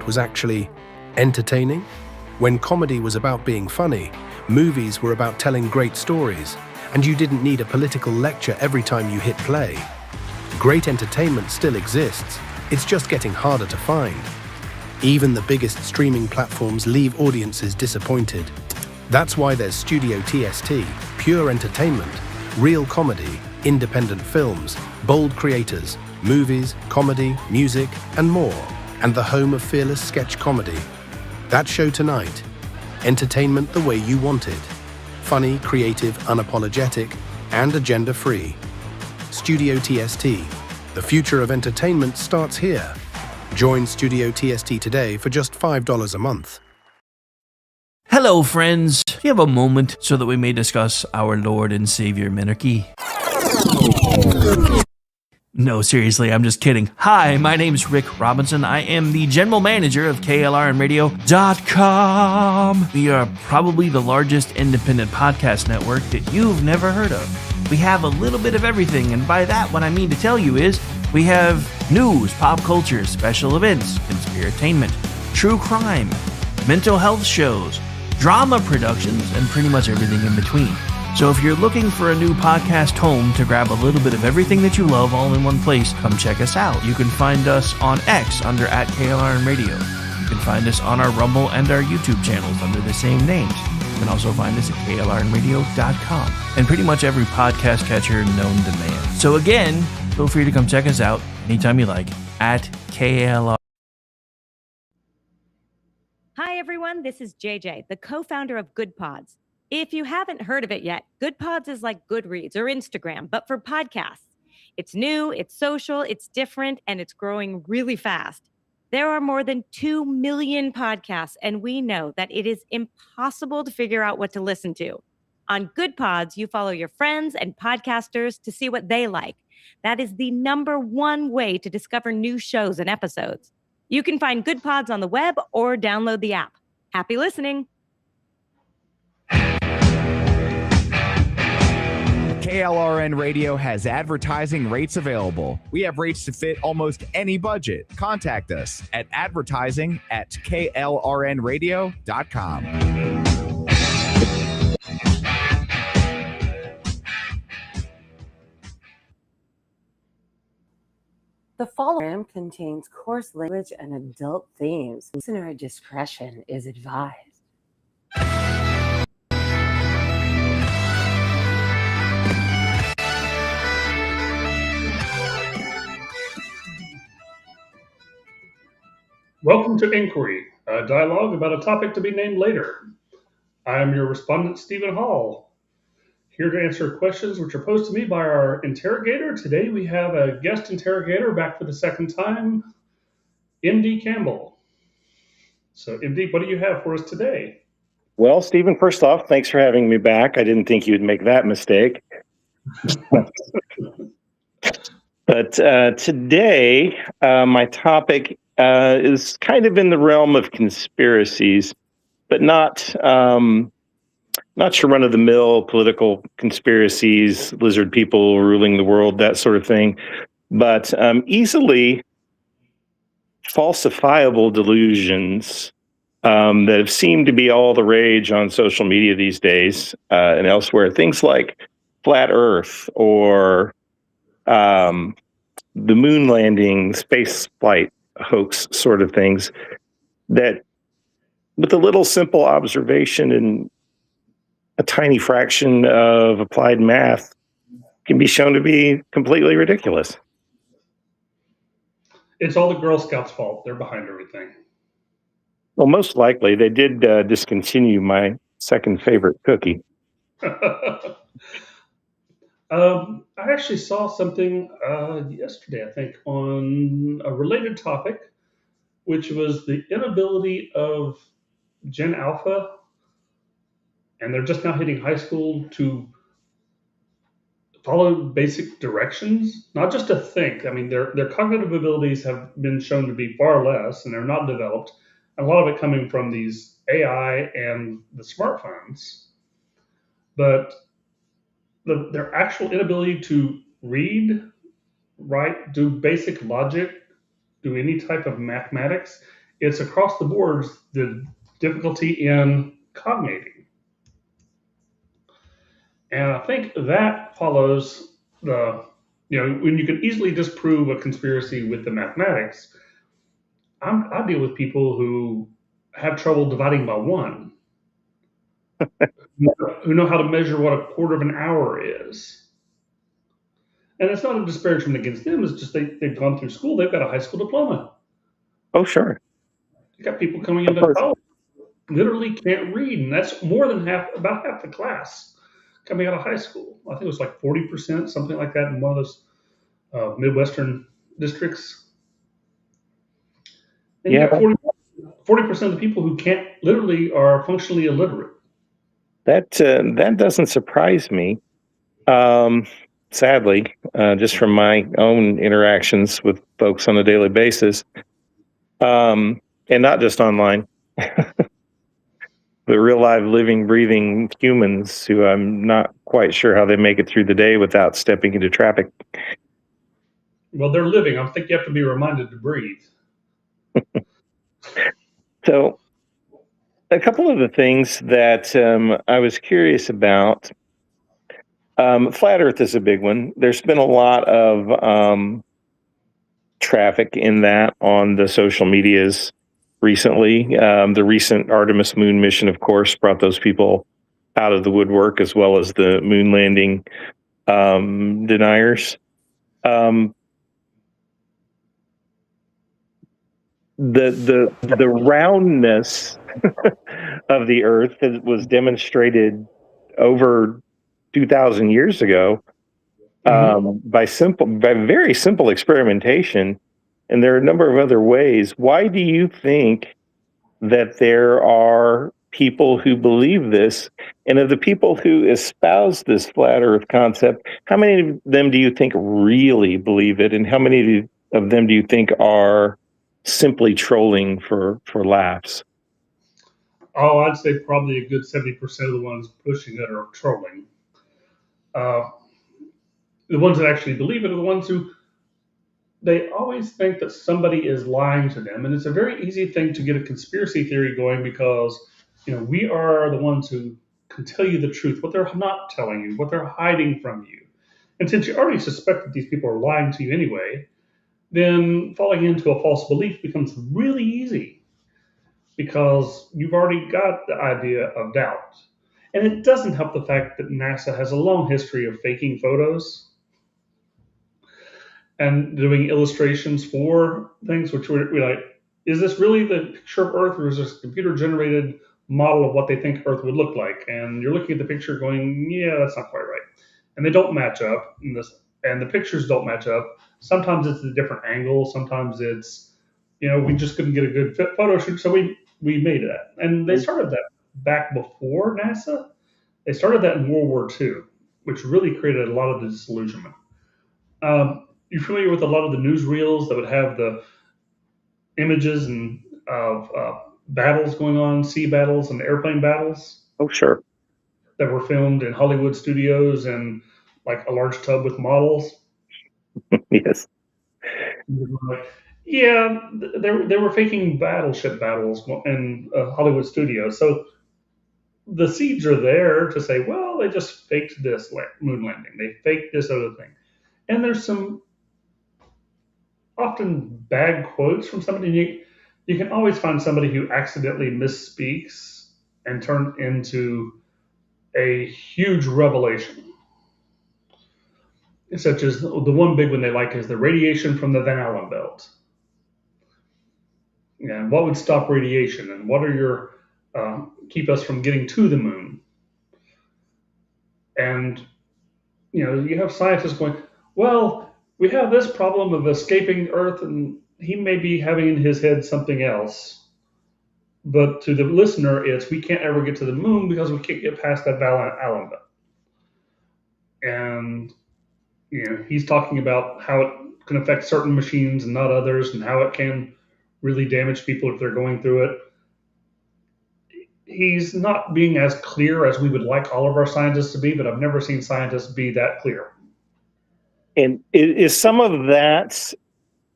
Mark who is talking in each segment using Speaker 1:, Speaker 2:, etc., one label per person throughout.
Speaker 1: was actually entertaining? When comedy was about being funny, movies were about telling great stories, and you didn't need a political lecture every time you hit play. Great entertainment still exists, it's just getting harder to find. Even the biggest streaming platforms leave audiences disappointed. That's why there's Studio TST, pure entertainment, real comedy, independent films, bold creators, movies, comedy, music, and more, and the home of fearless sketch comedy. That show tonight, entertainment the way you want it. Funny, creative, unapologetic, and agenda-free. Studio TST, the future of entertainment starts here. Join Studio TST today for just $5 a month.
Speaker 2: Hello, friends. Do you have a moment so that we may discuss our Lord and Savior Minarchy? No, seriously, I'm just kidding. Hi, my name's Rick Robinson. I am the general manager of KLRNRadio.com. We are probably the largest independent podcast network that you've never heard of. We have a little bit of everything, and by that, what I mean to tell you is we have news, pop culture, special events, conspiratainment, true crime, mental health shows, drama productions, and pretty much everything in between. So if you're looking for a new podcast home to grab a little bit of everything that you love all in one place, come check us out. You can find us on X under @KLRNRadio. You can find us on our Rumble and our YouTube channels under the same names. You can also find us at KLRNRadio.com and pretty much every podcast catcher known to man. So again, feel free to come check us out anytime you like at KLR.
Speaker 3: Hi, everyone. This is JJ, the co-founder of Good Pods. If you haven't heard of it yet, Good Pods is like Goodreads or Instagram, but for podcasts. It's new, it's social, it's different, and it's growing really fast. There are more than 2 million podcasts, and we know that it is impossible to figure out what to listen to. On Good Pods, you follow your friends and podcasters to see what they like. That is the #1 way to discover new shows and episodes. You can find Good Pods on the web or download the app. Happy listening.
Speaker 4: KLRN Radio has advertising rates available. We have rates to fit almost any budget. Contact us at advertising@klrnradio.com.
Speaker 5: The following contains coarse language and adult themes. Listener discretion is advised.
Speaker 6: Welcome to Inquiry, a dialogue about a topic to be named later. I am your respondent, Stephen Hall, here to answer questions which are posed to me by our interrogator. Today we have a guest interrogator back for the second time, MD Campbell. So, MD, what do you have for us today?
Speaker 7: Well, Stephen, first off, thanks for having me back. I didn't think you'd make that mistake. But today, my topic is kind of in the realm of conspiracies, but not your run-of-the-mill political conspiracies, lizard people ruling the world, that sort of thing, but easily falsifiable delusions that have seemed to be all the rage on social media these days and elsewhere. Things like flat Earth or the moon landing, space flight hoax sort of things that with a little simple observation and a tiny fraction of applied math can be shown to be completely ridiculous.
Speaker 6: It's all the Girl Scouts' fault. They're behind everything.
Speaker 7: Well, most likely they did discontinue my second favorite cookie.
Speaker 6: I actually saw something yesterday, I think, on a related topic, which was the inability of Gen Alpha, and they're just now hitting high school, to follow basic directions, not just to think. I mean, their cognitive abilities have been shown to be far less, and they're not developed. A lot of it coming from these AI and the smartphones. But their actual inability to read, write, do basic logic, do any type of mathematics It's across the board the difficulty in cognating. And I think that follows when you can easily disprove a conspiracy with the mathematics. I deal with people who have trouble dividing by one, who know how to measure what a quarter of an hour is. And it's not a disparagement against them. It's just they've gone through school. They've got a high school diploma.
Speaker 7: Oh, sure.
Speaker 6: You've got people coming
Speaker 7: Of
Speaker 6: into
Speaker 7: course.
Speaker 6: college literally can't read, and that's more than about half the class coming out of high school. I think it was like 40%, something like that, in one of those Midwestern districts. And you
Speaker 7: Yeah,
Speaker 6: got 40% of the people who can't literally are functionally illiterate.
Speaker 7: that doesn't surprise me. Sadly, just from my own interactions with folks on a daily basis, and not just online, but real live, living, breathing humans who I'm not quite sure how they make it through the day without stepping into traffic.
Speaker 6: Well, they're living. I think you have to be reminded to breathe.
Speaker 7: So, a couple of the things that I was curious about. Flat Earth is a big one. There's been a lot of traffic in that on the social medias recently. The recent Artemis moon mission, of course, brought those people out of the woodwork, as well as the moon landing deniers. The roundness of the Earth was demonstrated over 2,000 years ago by very simple experimentation, and there are a number of other ways. Why do you think that there are people who believe this? And of the people who espouse this flat Earth concept, how many of them do you think really believe it, and how many of them do you think are simply trolling for laughs?
Speaker 6: Oh, I'd say probably a good 70% of the ones pushing it are trolling. The ones that actually believe it are the ones who they always think that somebody is lying to them, and it's a very easy thing to get a conspiracy theory going because we are the ones who can tell you the truth, what they're not telling you, what they're hiding from you. And since you already suspect that these people are lying to you anyway, then falling into a false belief becomes really easy because you've already got the idea of doubt. And it doesn't help the fact that NASA has a long history of faking photos and doing illustrations for things, which we're like, is this really the picture of Earth, or is this a computer-generated model of what they think Earth would look like? And you're looking at the picture going, yeah, that's not quite right. And they don't match up, and the pictures don't match up. Sometimes it's a different angle. Sometimes it's, we just couldn't get a good photo shoot, so we made that. And they started that back before NASA. They started that in World War II, which really created a lot of the disillusionment. You're familiar with a lot of the newsreels that would have the images and of battles going on, sea battles and airplane battles?
Speaker 7: Oh, sure.
Speaker 6: That were filmed in Hollywood studios and like a large tub with models.
Speaker 7: Yes.
Speaker 6: Yeah, they were faking battleship battles in Hollywood studios. So the seeds are there to say, well, they just faked this moon landing. They faked this other thing. And there's some often bad quotes from somebody. You can always find somebody who accidentally misspeaks and turn into a huge revelation. Such as the one big one they like is the radiation from the Van Allen belt. And what would stop radiation? And what are your keep us from getting to the moon? And you have scientists going, well, we have this problem of escaping Earth, and he may be having in his head something else. But to the listener, it's we can't ever get to the moon because we can't get past that Van Allen belt. And he's talking about how it can affect certain machines and not others, and how it can really damage people if they're going through it. He's not being as clear as we would like all of our scientists to be, but I've never seen scientists be that clear.
Speaker 7: And is some of that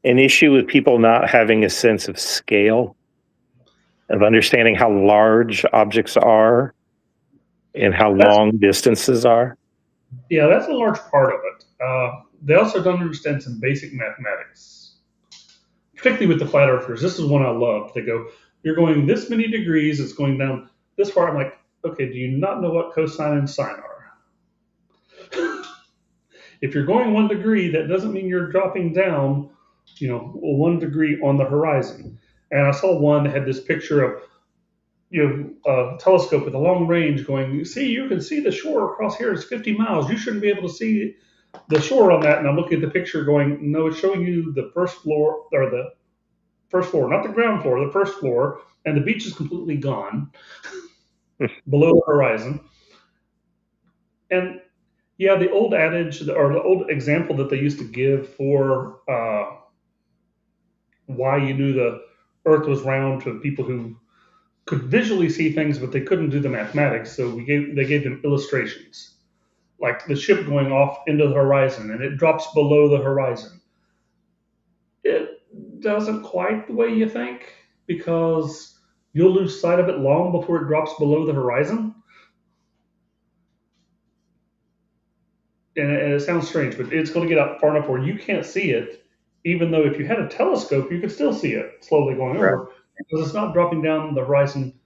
Speaker 7: an issue with people not having a sense of scale? of understanding how large objects are and how long distances are?
Speaker 6: Yeah, that's a large part of it. They also don't understand some basic mathematics, particularly with the flat earthers. This is one I love. They go, you're going this many degrees, it's going down this far. I'm like, okay, do you not know what cosine and sine are? If you're going 1 degree, that doesn't mean you're dropping down, 1 degree on the horizon. And I saw one that had this picture of a telescope with a long range going, see, you can see the shore across here. It's 50 miles. You shouldn't be able to see the shore on that. And I'm looking at the picture going, no, it's showing you the first floor, or the first floor, not the ground floor, the first floor. And the beach is completely gone below the horizon. And yeah, the old adage or the old example that they used to give for why you knew the earth was round to people who could visually see things, but they couldn't do the mathematics. So they gave them illustrations, like the ship going off into the horizon and it drops below the horizon. It doesn't quite the way you think, because you'll lose sight of it long before it drops below the horizon. And it sounds strange, but it's going to get up far enough where you can't see it, even though if you had a telescope, you could still see it slowly going over, because it's not dropping down the horizon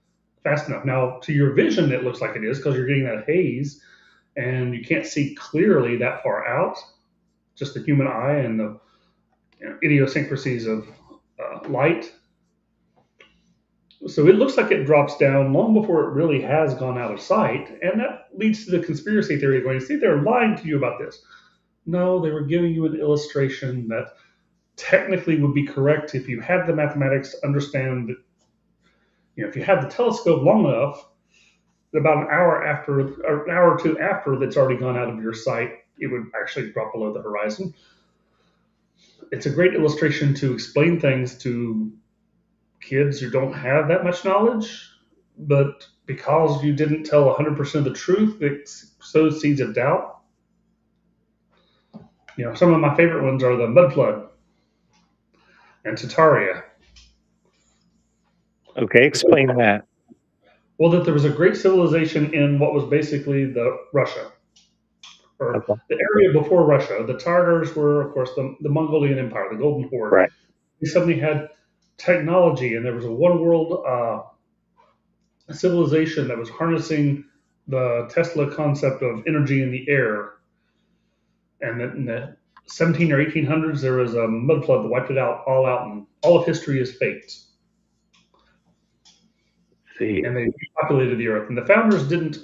Speaker 6: fast enough. Now, to your vision, it looks like it is, because you're getting that haze, and you can't see clearly that far out, just the human eye and the idiosyncrasies of light. So it looks like it drops down long before it really has gone out of sight, and that leads to the conspiracy theory going, see, they're lying to you about this. No, they were giving you an illustration that technically would be correct if you had the mathematics to understand that, if you had the telescope long enough, about an hour or two after that's already gone out of your sight, it would actually drop below the horizon. It's a great illustration to explain things to kids who don't have that much knowledge, but because you didn't tell 100% of the truth, it sows seeds of doubt. Some of my favorite ones are the mud flood and Tataria.
Speaker 7: Okay, explain that.
Speaker 6: Well, that there was a great civilization in what was basically the Russia, or the area before Russia. The Tartars were, of course, the Mongolian Empire, the Golden Horde.
Speaker 7: Right.
Speaker 6: They suddenly had technology, and there was a one world civilization that was harnessing the Tesla concept of energy in the air. And in the 17 or 1800s, there was a mud flood that wiped it all out, and all of history is faked.
Speaker 7: See.
Speaker 6: And they repopulated the earth. And the founders didn't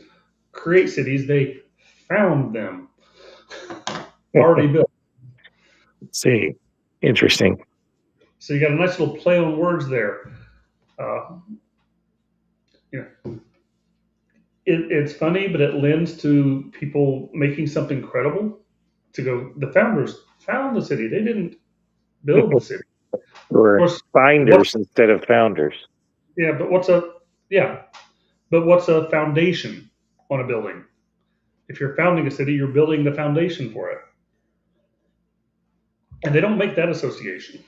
Speaker 6: create cities, they found them already built.
Speaker 7: See, interesting.
Speaker 6: So you got a nice little play on words there. It's funny, but it lends to people making something credible. To go, the founders found the city; they didn't build the city.
Speaker 7: Or finders instead of founders.
Speaker 6: Yeah, but what's a foundation on a building? If you're founding a city, you're building the foundation for it. And they don't make that association.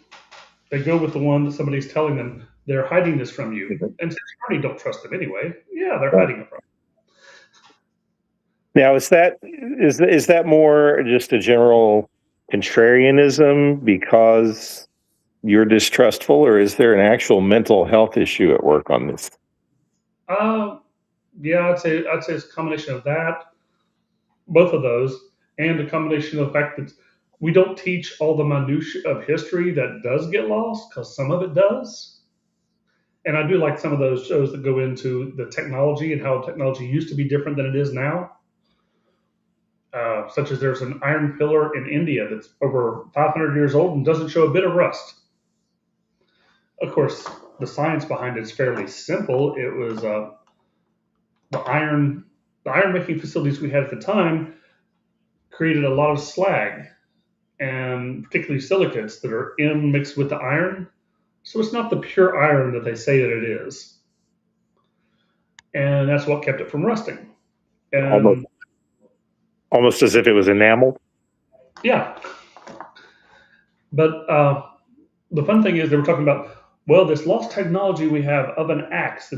Speaker 6: They go with the one that somebody's telling them they're hiding this from you. And since you already don't trust them anyway, yeah, they're hiding it from you.
Speaker 7: Now, is that more just a general contrarianism because you're distrustful, or is there an actual mental health issue at work on this?
Speaker 6: Yeah, I'd say it's a combination of that, both of those, and a combination of the fact that we don't teach all the minutiae of history that does get lost, because some of it does. And I do like some of those shows that go into the technology and how technology used to be different than it is now. Such as there's an iron pillar in India that's over 500 years old and doesn't show a bit of rust. Of course, the science behind it is fairly simple. It was the iron making facilities we had at the time created a lot of slag, and particularly silicates that are mixed with the iron. So it's not the pure iron that they say that it is. And that's what kept it from rusting. And
Speaker 7: almost as if it was enameled?
Speaker 6: Yeah. But the fun thing is they were talking about Well, this lost technology we have of an axe.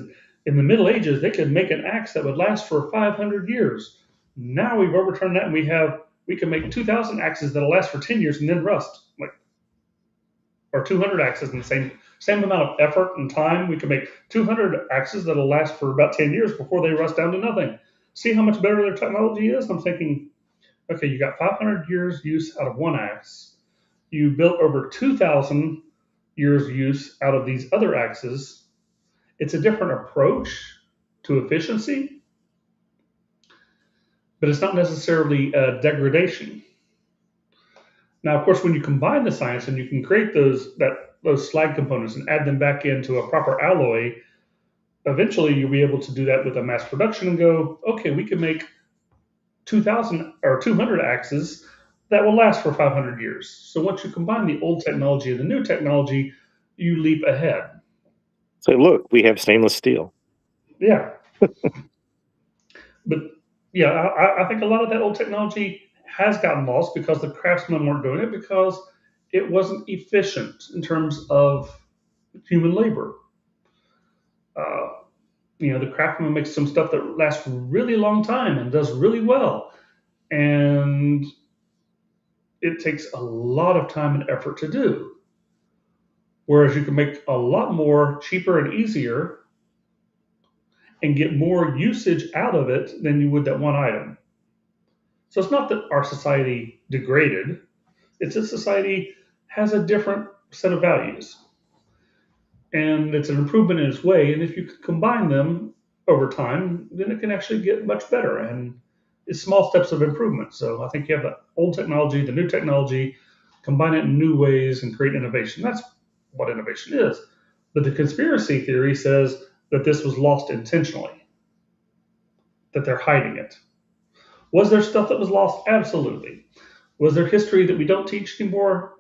Speaker 6: In the Middle Ages, they could make an axe that would last for 500 years. Now we've overturned that, and we can make 2,000 axes that'll last for 10 years and then rust. Or 200 axes in the same amount of effort and time. We can make 200 axes that'll last for about 10 years before they rust down to nothing. See how much better their technology is? I'm thinking, okay, you got 500 years use out of one axe. You built over 2,000 years use out of these other axes. It's a different approach to efficiency, but it's not necessarily a degradation. Now, of course, when you combine the science and you can create those slag components and add them back into a proper alloy, eventually you'll be able to do that with a mass production and go, okay, we can make 2,000 or 200 axes that will last for 500 years. So once you combine the old technology and the new technology, you leap ahead.
Speaker 7: So look, we have stainless steel.
Speaker 6: Yeah. But yeah, I think a lot of that old technology has gotten lost because the craftsmen weren't doing it because it wasn't efficient in terms of human labor. The craftsman makes some stuff that lasts a really long time and does really well. And it takes a lot of time and effort to do. Whereas you can make a lot more cheaper and easier and get more usage out of it than you would that one item. So it's not that our society degraded, it's that society has a different set of values. And it's an improvement in its way. And if you can combine them over time, then it can actually get much better. And it's small steps of improvement. So I think you have the old technology, the new technology, combine it in new ways and create innovation. That's what innovation is. But the conspiracy theory says that this was lost intentionally, that they're hiding it. Was there stuff that was lost? Absolutely. Was there history that we don't teach anymore?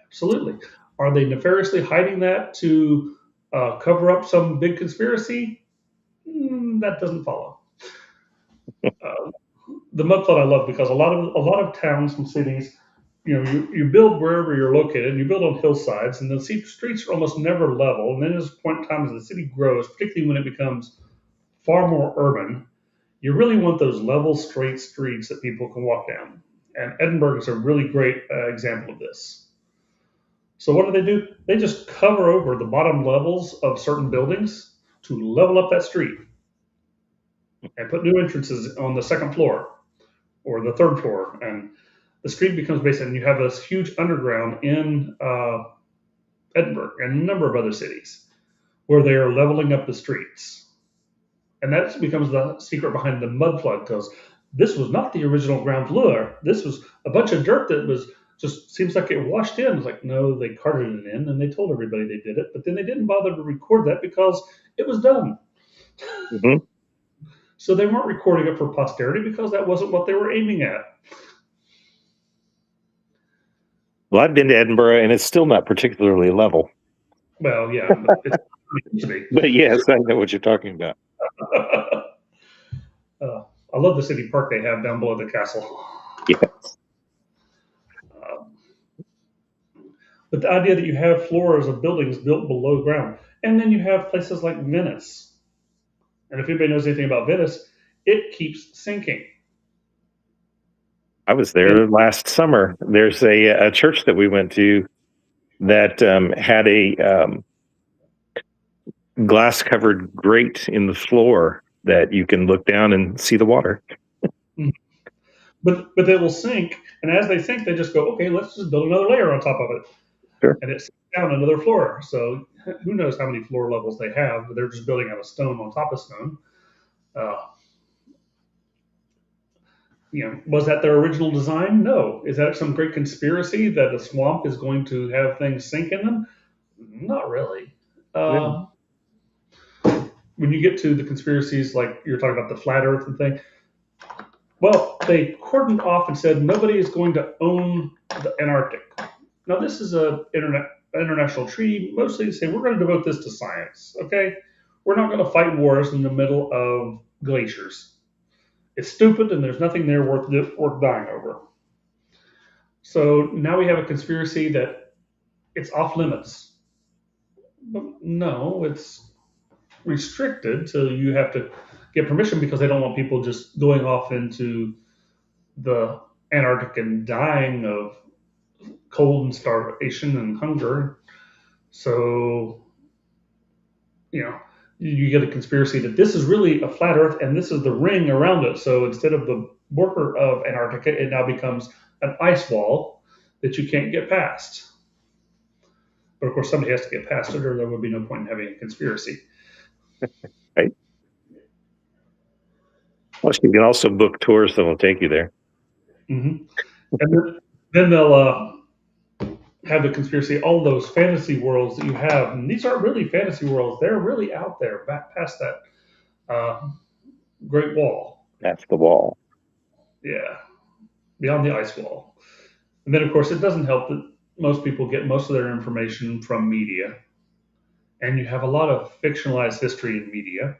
Speaker 6: Absolutely. Are they nefariously hiding that to cover up some big conspiracy? That doesn't follow. The mud flood I love because a lot of towns and cities, you build wherever you're located, and you build on hillsides, and the streets are almost never level. And then there's a point in time as the city grows, particularly when it becomes far more urban, you really want those level, straight streets that people can walk down. And Edinburgh is a really great example of this. So what do? They just cover over the bottom levels of certain buildings to level up that street and put new entrances on the second floor or the third floor. And the street becomes basically, and you have this huge underground in Edinburgh and a number of other cities where they are leveling up the streets. And that becomes the secret behind the mud flood, because this was not the original ground floor. This was a bunch of dirt that was just seems like it washed in. It's like, no, they carted it in and they told everybody they did it, but then they didn't bother to record that because it was done.
Speaker 7: Mm-hmm.
Speaker 6: So they weren't recording it for posterity because that wasn't what they were aiming at.
Speaker 7: Well, I've been to Edinburgh and it's still not particularly level.
Speaker 6: Well, yeah, but it used to be.
Speaker 7: But yes, I know what you're talking about.
Speaker 6: I love the city park they have down below the castle.
Speaker 7: Yes.
Speaker 6: But the idea that you have floors of buildings built below ground, and then you have places like Venice. And if anybody knows anything about Venice, it keeps sinking.
Speaker 7: I was there last summer. There's a church that we went to that had a glass-covered grate in the floor that you can look down and see the water.
Speaker 6: But they will sink, and as they sink, they just go, okay, let's just build another layer on top of it.
Speaker 7: Sure.
Speaker 6: And it sinks down another floor. So who knows how many floor levels they have, but they're just building out a stone on top of stone. Was that their original design? No. Is that some great conspiracy that a swamp is going to have things sink in them? Not really. When you get to the conspiracies, like you're talking about the flat Earth and thing, well, they cordoned off and said nobody is going to own the Antarctic. Now, this is an international treaty. Mostly they say we're going to devote this to science. Okay, we're not going to fight wars in the middle of glaciers. It's stupid, and there's nothing there worth dying over. So now we have a conspiracy that it's off limits. But no, it's restricted, so you have to get permission because they don't want people just going off into the Antarctic and dying of cold and starvation and hunger. So, you know, you get a conspiracy that this is really a flat Earth and this is the ring around it. So instead of the border of Antarctica, it now becomes an ice wall that you can't get past. But of course, somebody has to get past it, or there would be no point in having a conspiracy.
Speaker 7: Right. Plus, you can also book tours that will take you there.
Speaker 6: Mm-hmm. And then they'll have the conspiracy, all those fantasy worlds that you have. And these aren't really fantasy worlds. They're really out there, back past that Great Wall.
Speaker 7: That's the wall.
Speaker 6: Yeah, beyond the ice wall. And then, of course, it doesn't help that most people get most of their information from media. And you have a lot of fictionalized history in media.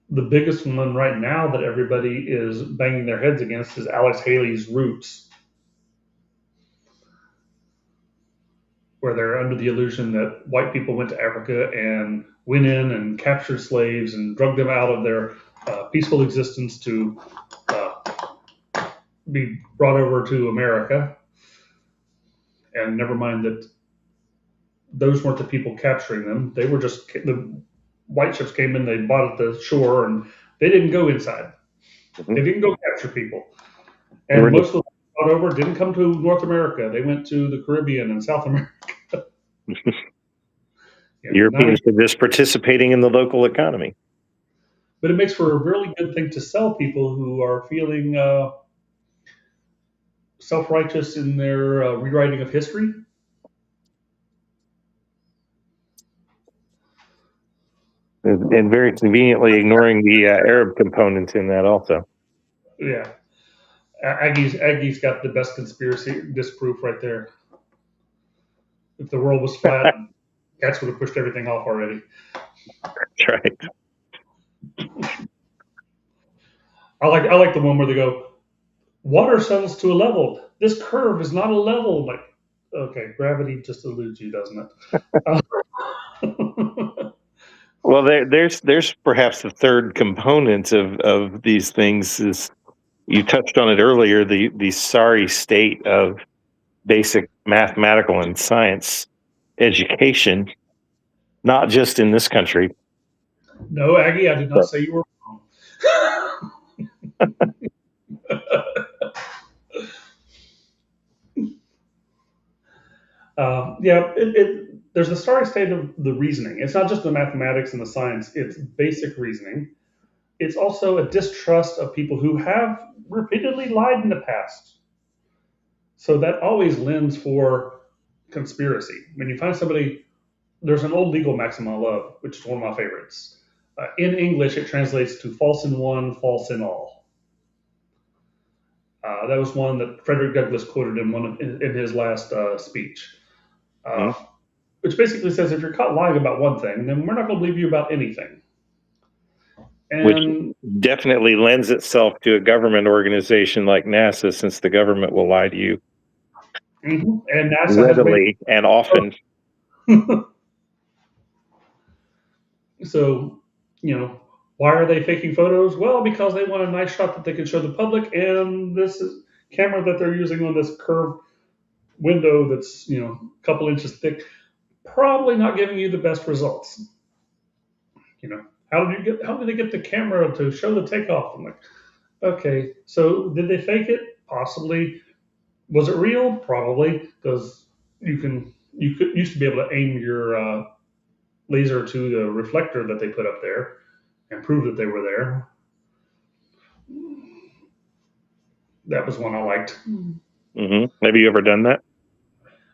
Speaker 6: The biggest one right now that everybody is banging their heads against is Alex Haley's Roots, where they're under the illusion that white people went to Africa and went in and captured slaves and drugged them out of their peaceful existence to be brought over to America. And never mind that those weren't the people capturing them. They were just, the white ships came in, they bought at the shore, and they didn't go inside.
Speaker 7: Mm-hmm.
Speaker 6: They didn't go capture people. And most of them brought over didn't come to North America. They went to the Caribbean and South America.
Speaker 7: Europeans are just participating in the local economy.
Speaker 6: But it makes for a really good thing to sell people who are feeling self-righteous in their rewriting of history.
Speaker 7: And very conveniently ignoring the Arab component in that also.
Speaker 6: Yeah. Aggie's got the best conspiracy disproof right there. If the world was flat, cats would have pushed everything off already.
Speaker 7: That's right.
Speaker 6: I like the one where they go, water settles to a level. This curve is not a level. I'm like, okay, gravity just eludes you, doesn't it?
Speaker 7: Well, there's perhaps the third component of these things is, you touched on it earlier, the sorry state of basic mathematical and science education, not just in this country.
Speaker 6: No, Aggie, I did not say you were wrong. There's a sorry state of the reasoning. It's not just the mathematics and the science, it's basic reasoning. It's also a distrust of people who have repeatedly lied in the past. So that always lends for conspiracy. When you find somebody, there's an old legal maxim I love, which is one of my favorites. In English, it translates to false in one, false in all. That was one that Frederick Douglass quoted in his last speech, which basically says if you're caught lying about one thing, then we're not going to believe you about anything. And
Speaker 7: which definitely lends itself to a government organization like NASA, since the government will lie to you
Speaker 6: and NASA
Speaker 7: readily and often.
Speaker 6: So, why are they faking photos? Well, because they want a nice shot that they can show the public, and this is camera that they're using on this curved window that's a couple inches thick, probably not giving you the best results. How did they get the camera to show the takeoff? I'm like, okay, so did they fake it? Possibly. Was it real? Probably, because you used to be able to aim your laser to the reflector that they put up there and prove that they were there. That was one I liked.
Speaker 7: Mm-hmm. Have you ever done that?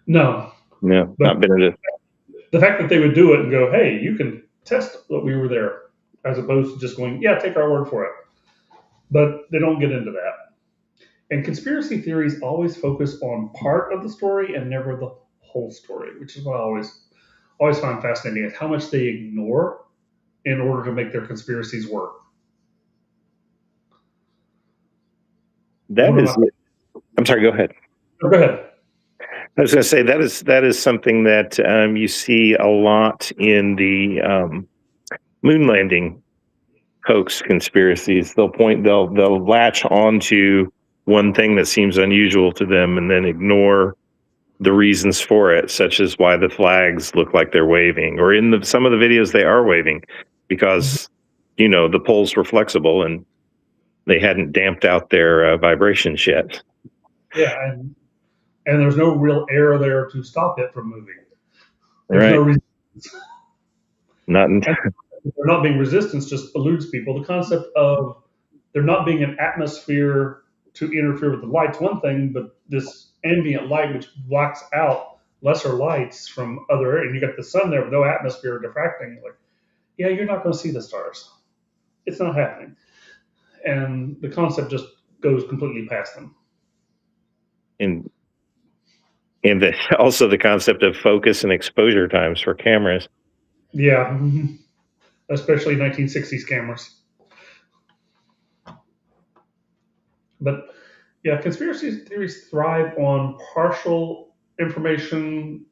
Speaker 6: No.
Speaker 7: No, not been in it.
Speaker 6: The fact that they would do it and go, hey, you can test that we were there, as opposed to just going, yeah, take our word for it. But they don't get into that. And conspiracy theories always focus on part of the story and never the whole story, which is what I always find fascinating, is how much they ignore in order to make their conspiracies work.
Speaker 7: I'm sorry, go ahead.
Speaker 6: Oh, go ahead.
Speaker 7: I was going to say that is something that you see a lot in the moon landing hoax conspiracies. They'll latch onto one thing that seems unusual to them and then ignore the reasons for it, such as why the flags look like they're waving, or in some of the videos they are waving because the poles were flexible and they hadn't damped out their vibrations yet.
Speaker 6: Yeah, and there's no real air there to stop it from moving. There's
Speaker 7: Right.
Speaker 6: no reason.
Speaker 7: Nothing.
Speaker 6: There not being resistance just eludes people. The concept of there not being an atmosphere to interfere with the light's one thing, but this ambient light which blocks out lesser lights from other areas, and you got the sun there with no atmosphere diffracting. Like, yeah, you're not going to see the stars. It's not happening, and the concept just goes completely past them.
Speaker 7: And also the concept of focus and exposure times for cameras.
Speaker 6: Yeah, especially 1960s cameras. But yeah, conspiracy theories thrive on partial information,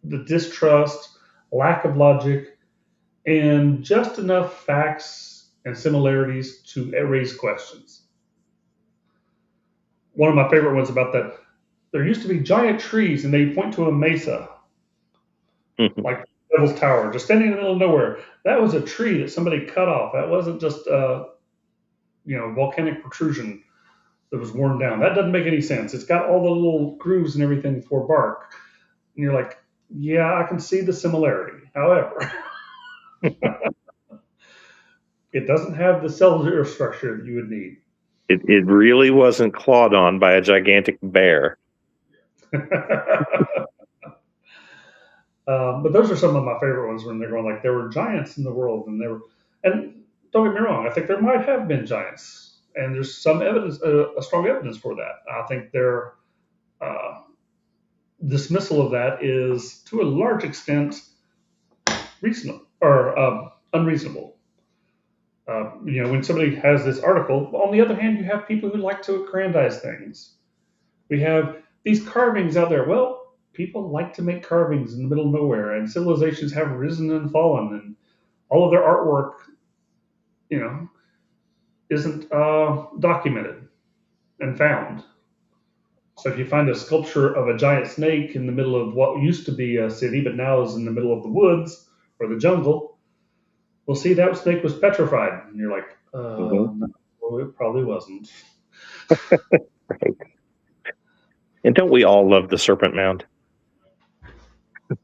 Speaker 6: the distrust, lack of logic, and just enough facts and similarities to raise questions. One of my favorite ones about that, there used to be giant trees and they point to a mesa, like Devil's Tower, just standing in the middle of nowhere. That was a tree that somebody cut off. That wasn't just volcanic protrusion that was worn down. That doesn't make any sense. It's got all the little grooves and everything for bark. And you're like, yeah, I can see the similarity. However, it doesn't have the cellular structure that you would need.
Speaker 7: It really wasn't clawed on by a gigantic bear.
Speaker 6: But those are some of my favorite ones when they're going like there were giants in the world, and don't get me wrong, I think there might have been giants, and there's some evidence, a strong evidence for that. I think their dismissal of that is to a large extent reasonable or unreasonable. When somebody has this article, on the other hand, you have people who like to aggrandize things. We have these carvings out there. Well, people like to make carvings in the middle of nowhere, and civilizations have risen and fallen, and all of their artwork, isn't documented and found. So if you find a sculpture of a giant snake in the middle of what used to be a city, but now is in the middle of the woods or the jungle, well, see, that snake was petrified. And you're like, no, it probably wasn't.
Speaker 7: Right. And don't we all love the Serpent Mound?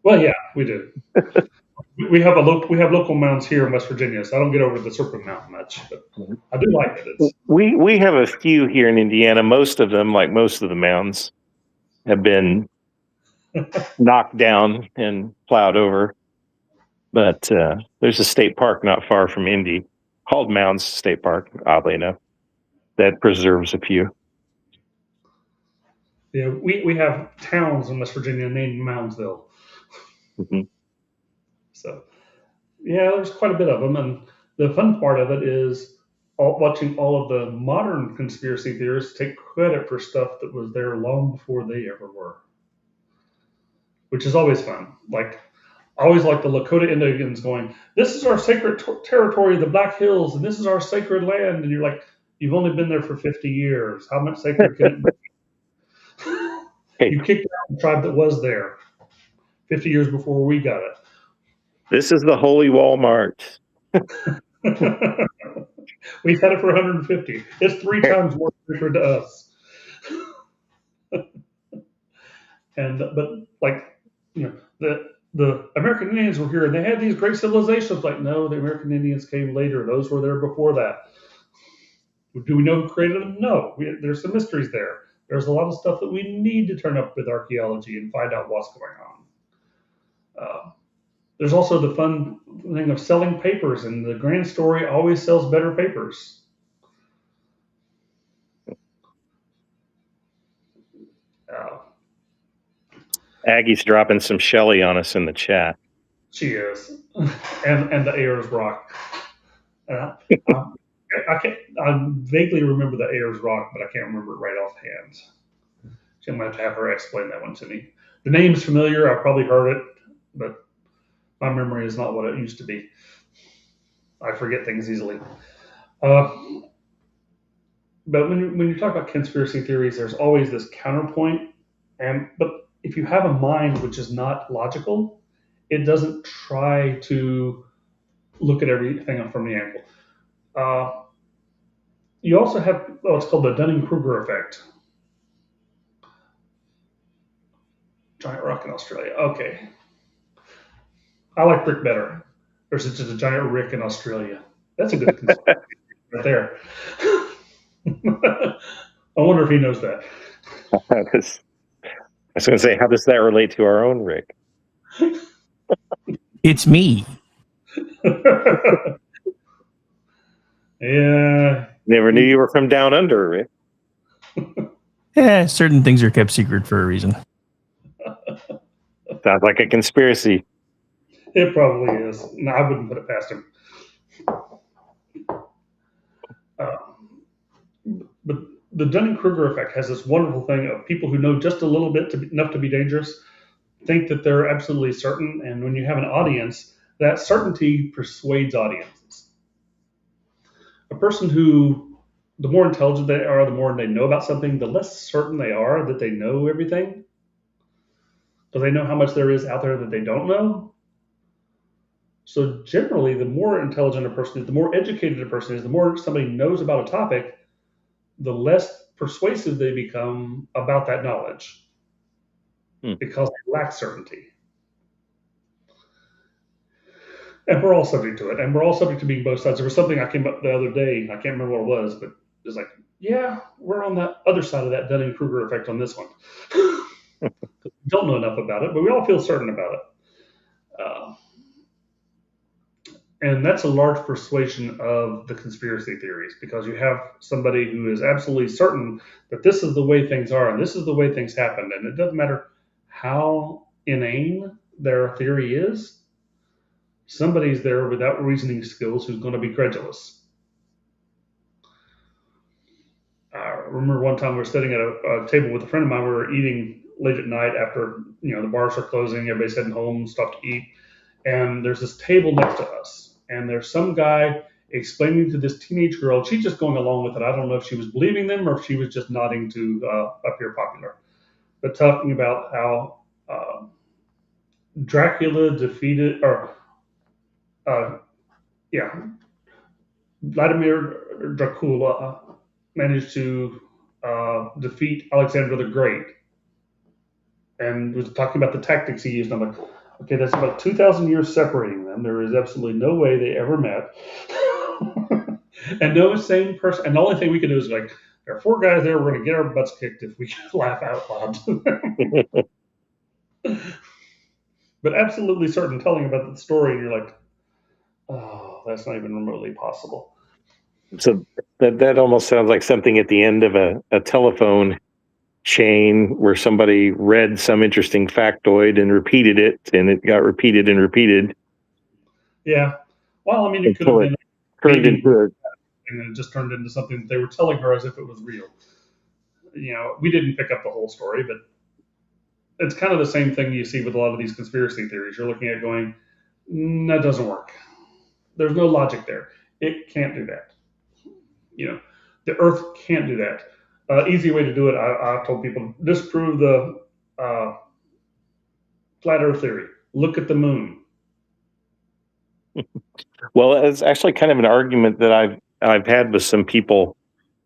Speaker 6: Well, yeah, we do. We have local mounds here in West Virginia, so I don't get over the Serpent Mound much, but I do like it.
Speaker 7: We have a few here in Indiana. Most of them, like most of the mounds, have been knocked down and plowed over. But there's a state park not far from Indy called Mounds State Park, oddly enough, that preserves a few.
Speaker 6: Yeah, we have towns in West Virginia named Moundsville.
Speaker 7: Mm-hmm.
Speaker 6: So, yeah, there's quite a bit of them. And the fun part of it is watching all of the modern conspiracy theorists take credit for stuff that was there long before they ever were, which is always fun. Like, I always like the Lakota Indians going, this is our sacred territory, the Black Hills, and this is our sacred land. And you're like, you've only been there for 50 years. How much sacred can it be?
Speaker 7: Hey.
Speaker 6: You kicked out the tribe that was there 50 years before we got it.
Speaker 7: This is the holy Walmart.
Speaker 6: We've had it for 150. It's 3 times more sacred to us. The American Indians were here and they had these great civilizations. Like, no, the American Indians came later. Those were there before that. Do we know who created them? No. There's some mysteries there. There's a lot of stuff that we need to turn up with archaeology and find out what's going on. There's also the fun thing of selling papers, and the grand story always sells better papers.
Speaker 7: Aggie's dropping some Shelley on us in the chat.
Speaker 6: She is, and the Ayers Rock. I vaguely remember the Ayers Rock, but I can't remember it right offhand. She might have to have her explain that one to me. The name's familiar. I've probably heard it, but my memory is not what it used to be. I forget things easily. But when you talk about conspiracy theories, there's always this counterpoint. But if you have a mind which is not logical, it doesn't try to look at everything from the angle. You also have what's called the Dunning-Kruger effect. Giant rock in Australia. Okay. I like Rick better. There's just a giant Rick in Australia. That's a good conspiracy right there. I wonder if he knows that.
Speaker 7: I was going to say, how does that relate to our own Rick?
Speaker 2: It's me.
Speaker 6: Yeah.
Speaker 7: Never knew you were from down under, Rick.
Speaker 2: Certain things are kept secret for a reason.
Speaker 7: Sounds like a conspiracy.
Speaker 6: It probably is. No, I wouldn't put it past him. But the Dunning-Kruger effect has this wonderful thing of people who know just a little bit enough to be dangerous think that they're absolutely certain. And when you have an audience, that certainty persuades audiences. A person who, the more intelligent they are, the more they know about something, the less certain they are that they know everything. So they know how much there is out there that they don't know. So generally, the more intelligent a person is, the more educated a person is, the more somebody knows about a topic, the less persuasive they become about that knowledge because they lack certainty. And we're all subject to it. And we're all subject to being both sides. There was something I came up the other day, I can't remember what it was, but it was like, yeah, we're on that other side of that Dunning-Kruger effect on this one. We don't know enough about it, but we all feel certain about it. And that's a large persuasion of the conspiracy theories, because you have somebody who is absolutely certain that this is the way things are and this is the way things happen. And it doesn't matter how inane their theory is, somebody's there without reasoning skills who's going to be credulous. I remember one time we were sitting at a table with a friend of mine. We were eating late at night after, the bars are closing, everybody's heading home, stuff to eat. And there's this table next to us. And there's some guy explaining to this teenage girl, she's just going along with it. I don't know if she was believing them or if she was just nodding to Up Here Popular. But talking about how Dracula defeated, Vladimir Dracula managed to defeat Alexander the Great. And was talking about the tactics he used. I'm like, okay, that's about 2,000 years separating them. There is absolutely no way they ever met. And no same person. And the only thing we can do is like, there are 4 guys there. We're going to get our butts kicked if we laugh out loud to them. But absolutely certain, telling about the story, and you're like, oh, that's not even remotely possible.
Speaker 7: So that almost sounds like something at the end of a telephone chain where somebody read some interesting factoid and repeated it, and it got repeated and repeated.
Speaker 6: Yeah. Well, I mean, it could have been
Speaker 7: turned into it.
Speaker 6: And it just turned into something that they were telling her as if it was real. We didn't pick up the whole story, but it's kind of the same thing you see with a lot of these conspiracy theories. You're looking at going, that doesn't work. There's no logic there. It can't do that. The Earth can't do that. Easy way to do it, I've told people, disprove the flat Earth theory. Look at the moon.
Speaker 7: Well, it's actually kind of an argument that I've had with some people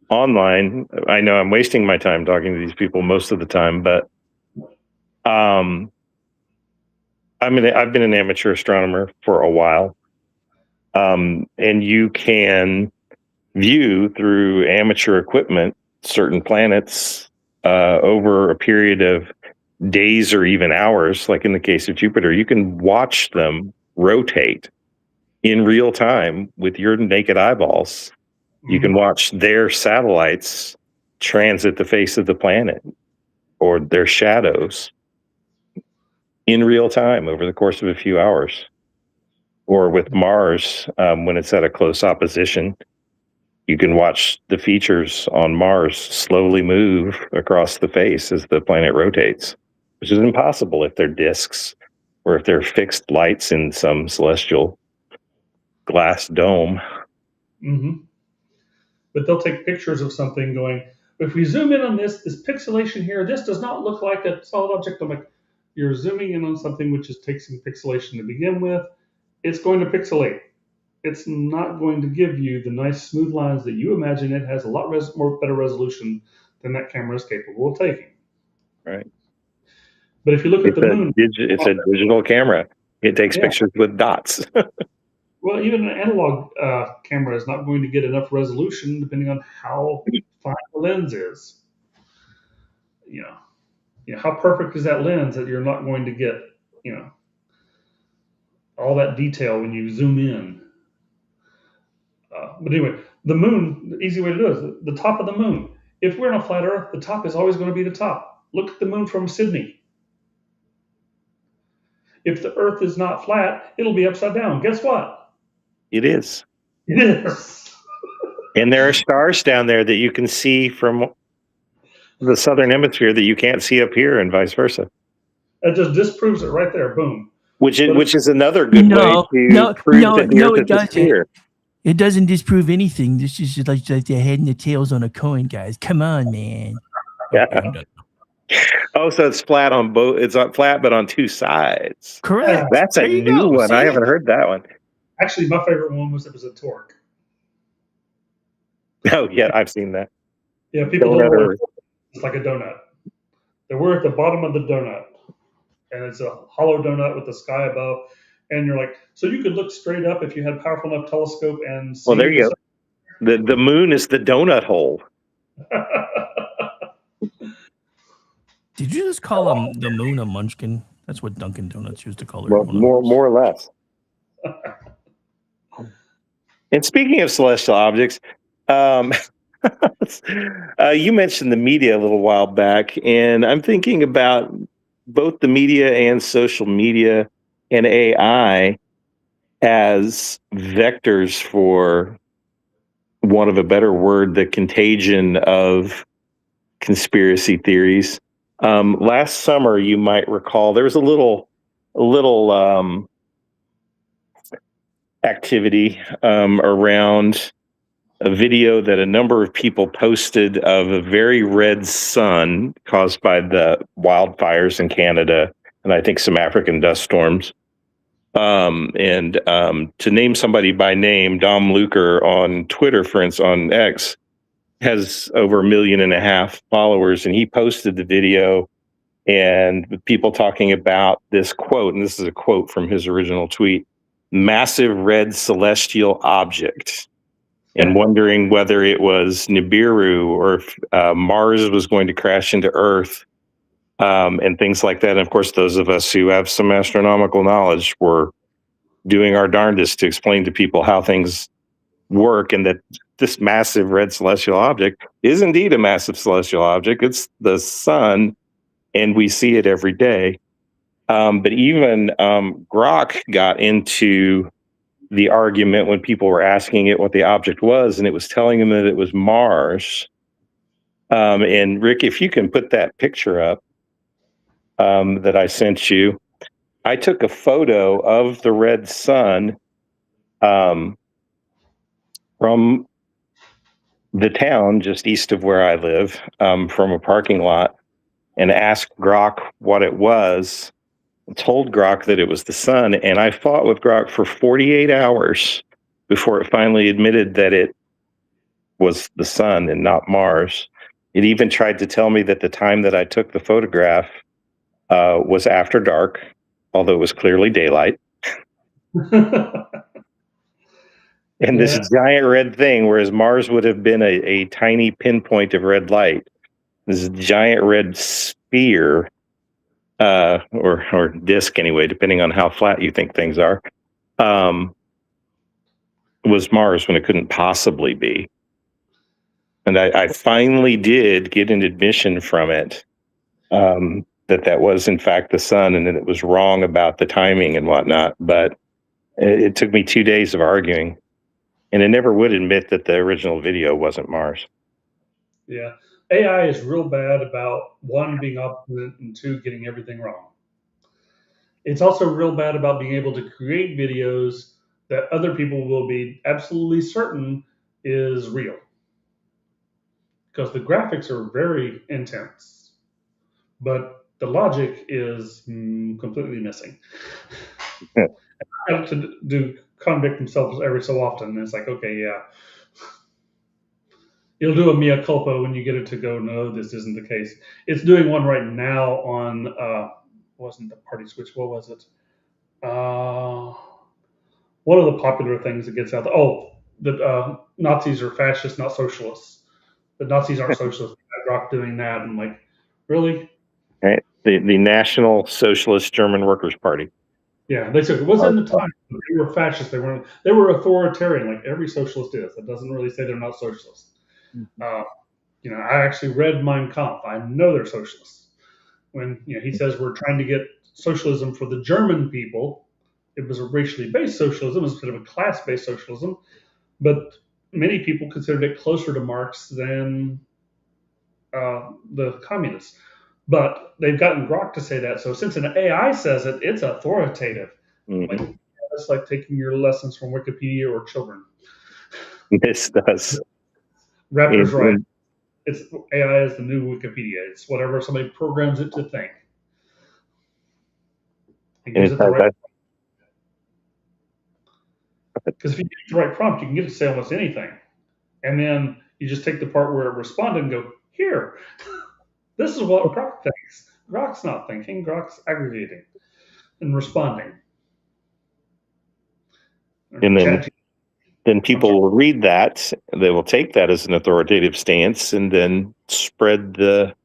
Speaker 7: online. I know I'm wasting my time talking to these people most of the time, but I've been an amateur astronomer for a while, and you can view through amateur equipment certain planets over a period of days or even hours. Like in the case of Jupiter, you can watch them rotate in real time with your naked eyeballs. You can watch their satellites transit the face of the planet or their shadows in real time over the course of a few hours. Or with Mars, when it's at a close opposition, you can watch the features on Mars slowly move across the face as the planet rotates. which is impossible if they're disks or if they're fixed lights in some celestial glass dome.
Speaker 6: Mm-hmm. But they'll take pictures of something going, if we zoom in on this pixelation here, this does not look like a solid object. I'm like, you're zooming in on something which is taking pixelation to begin with. It's going to pixelate. It's not going to give you the nice smooth lines that you imagine. It has a lot more better resolution than that camera is capable of taking.
Speaker 7: Right.
Speaker 6: But if you look at the moon,
Speaker 7: it's a digital camera. It takes pictures with dots.
Speaker 6: Well, even an analog camera is not going to get enough resolution depending on how fine the lens is. You know, how perfect is that lens that you're not going to get, all that detail when you zoom in. But anyway, the moon, the easy way to do it is the top of the moon. If we're on a flat Earth, the top is always going to be the top. Look at the moon from Sydney. If the Earth is not flat, it'll be upside down. Guess what?
Speaker 7: It is.
Speaker 6: It is.
Speaker 7: And there are stars down there that you can see from the southern hemisphere that you can't see up here, and vice versa.
Speaker 6: That just disproves it right there. Boom.
Speaker 7: Which is another good way to prove that the Earth is a sphere.
Speaker 2: It doesn't disprove anything. This is like the head and the tails on a coin, guys. Come on, man.
Speaker 7: Yeah. Oh, so it's flat on both. It's not flat, but on two sides.
Speaker 2: Correct.
Speaker 7: That's a new one. See? I haven't heard that one.
Speaker 6: Actually, my favorite one was a torque.
Speaker 7: Oh, yeah, I've seen that.
Speaker 6: Yeah, people don't know it's like a donut. We're at the bottom of the donut, and it's a hollow donut with the sky above. And you're like, so you could look straight up if you had a powerful enough telescope and see.
Speaker 7: Well, there you go. The moon is the donut hole.
Speaker 2: Did you just call the moon a munchkin? That's what Dunkin' Donuts used to call it.
Speaker 7: Well, more or less. And speaking of celestial objects, you mentioned the media a little while back, and I'm thinking about both the media and social media and AI as vectors for, want of a better word, the contagion of conspiracy theories. Last summer, you might recall, there was a little activity around a video that a number of people posted of a very red sun caused by the wildfires in Canada and I think some African dust storms. And to name somebody by name, Dom Luker on Twitter, for instance, on X, has over 1.5 million followers, and he posted the video and people talking about this quote, and this is a quote from his original tweet: "Massive red celestial object," and wondering whether it was Nibiru or if Mars was going to crash into Earth, and things like that. And of course, those of us who have some astronomical knowledge were doing our darndest to explain to people how things work, and that this massive red celestial object is indeed a massive celestial object. It's the sun, and we see it every day. But even Grok got into the argument when people were asking it what the object was, and it was telling them that it was Mars. And Rick, if you can put that picture up that I sent you, I took a photo of the red sun from the town just east of where I live, from a parking lot, and asked Grok what it was. Told Grok that it was the sun, and I fought with Grok for 48 hours before it finally admitted that it was the sun and not Mars. It even tried to tell me that the time that I took the photograph was after dark, although it was clearly daylight. And this giant red thing, whereas Mars would have been a tiny pinpoint of red light, this giant red sphere, or disc anyway, depending on how flat you think things are, was Mars when it couldn't possibly be. And I finally did get an admission from it that was in fact the sun, and that it was wrong about the timing and whatnot. But it took me 2 days of arguing, and it never would admit that the original video wasn't Mars.
Speaker 6: Yeah. AI is real bad about one, being obstinate, and two, getting everything wrong. It's also real bad about being able to create videos that other people will be absolutely certain is real, because the graphics are very intense, but the logic is completely missing. I have to do convict themselves every so often, and it's like, okay, yeah. You'll do a mea culpa when you get it to go, no, this isn't the case. It's doing one right now on, wasn't the party switch, what was it? One of the popular things that gets out there, that Nazis are fascists, not socialists. The Nazis aren't socialists. Rock doing that, and like, really?
Speaker 7: Right? The National Socialist German Workers' Party.
Speaker 6: Yeah, they said it was in the time. They were fascist. They were authoritarian, like every socialist is. That doesn't really say they're not socialists. I actually read Mein Kampf. I know they're socialists. When he says we're trying to get socialism for the German people, it was a racially based socialism instead of a class based socialism. But many people considered it closer to Marx than the communists. But they've gotten Grok to say that. So since an AI says it, it's authoritative.
Speaker 7: Mm-hmm.
Speaker 6: It's like taking your lessons from Wikipedia or children.
Speaker 7: This does.
Speaker 6: Raptor's right. It's AI is the new Wikipedia. It's whatever somebody programs it to think. It gives it the right. Because if you get the right prompt, you can get it to say almost anything, and then you just take the part where it responded and go, here. This is what Grok thinks. Grok's not thinking. Grok's aggregating and responding.
Speaker 7: And then people will read that. They will take that as an authoritative stance and then spread the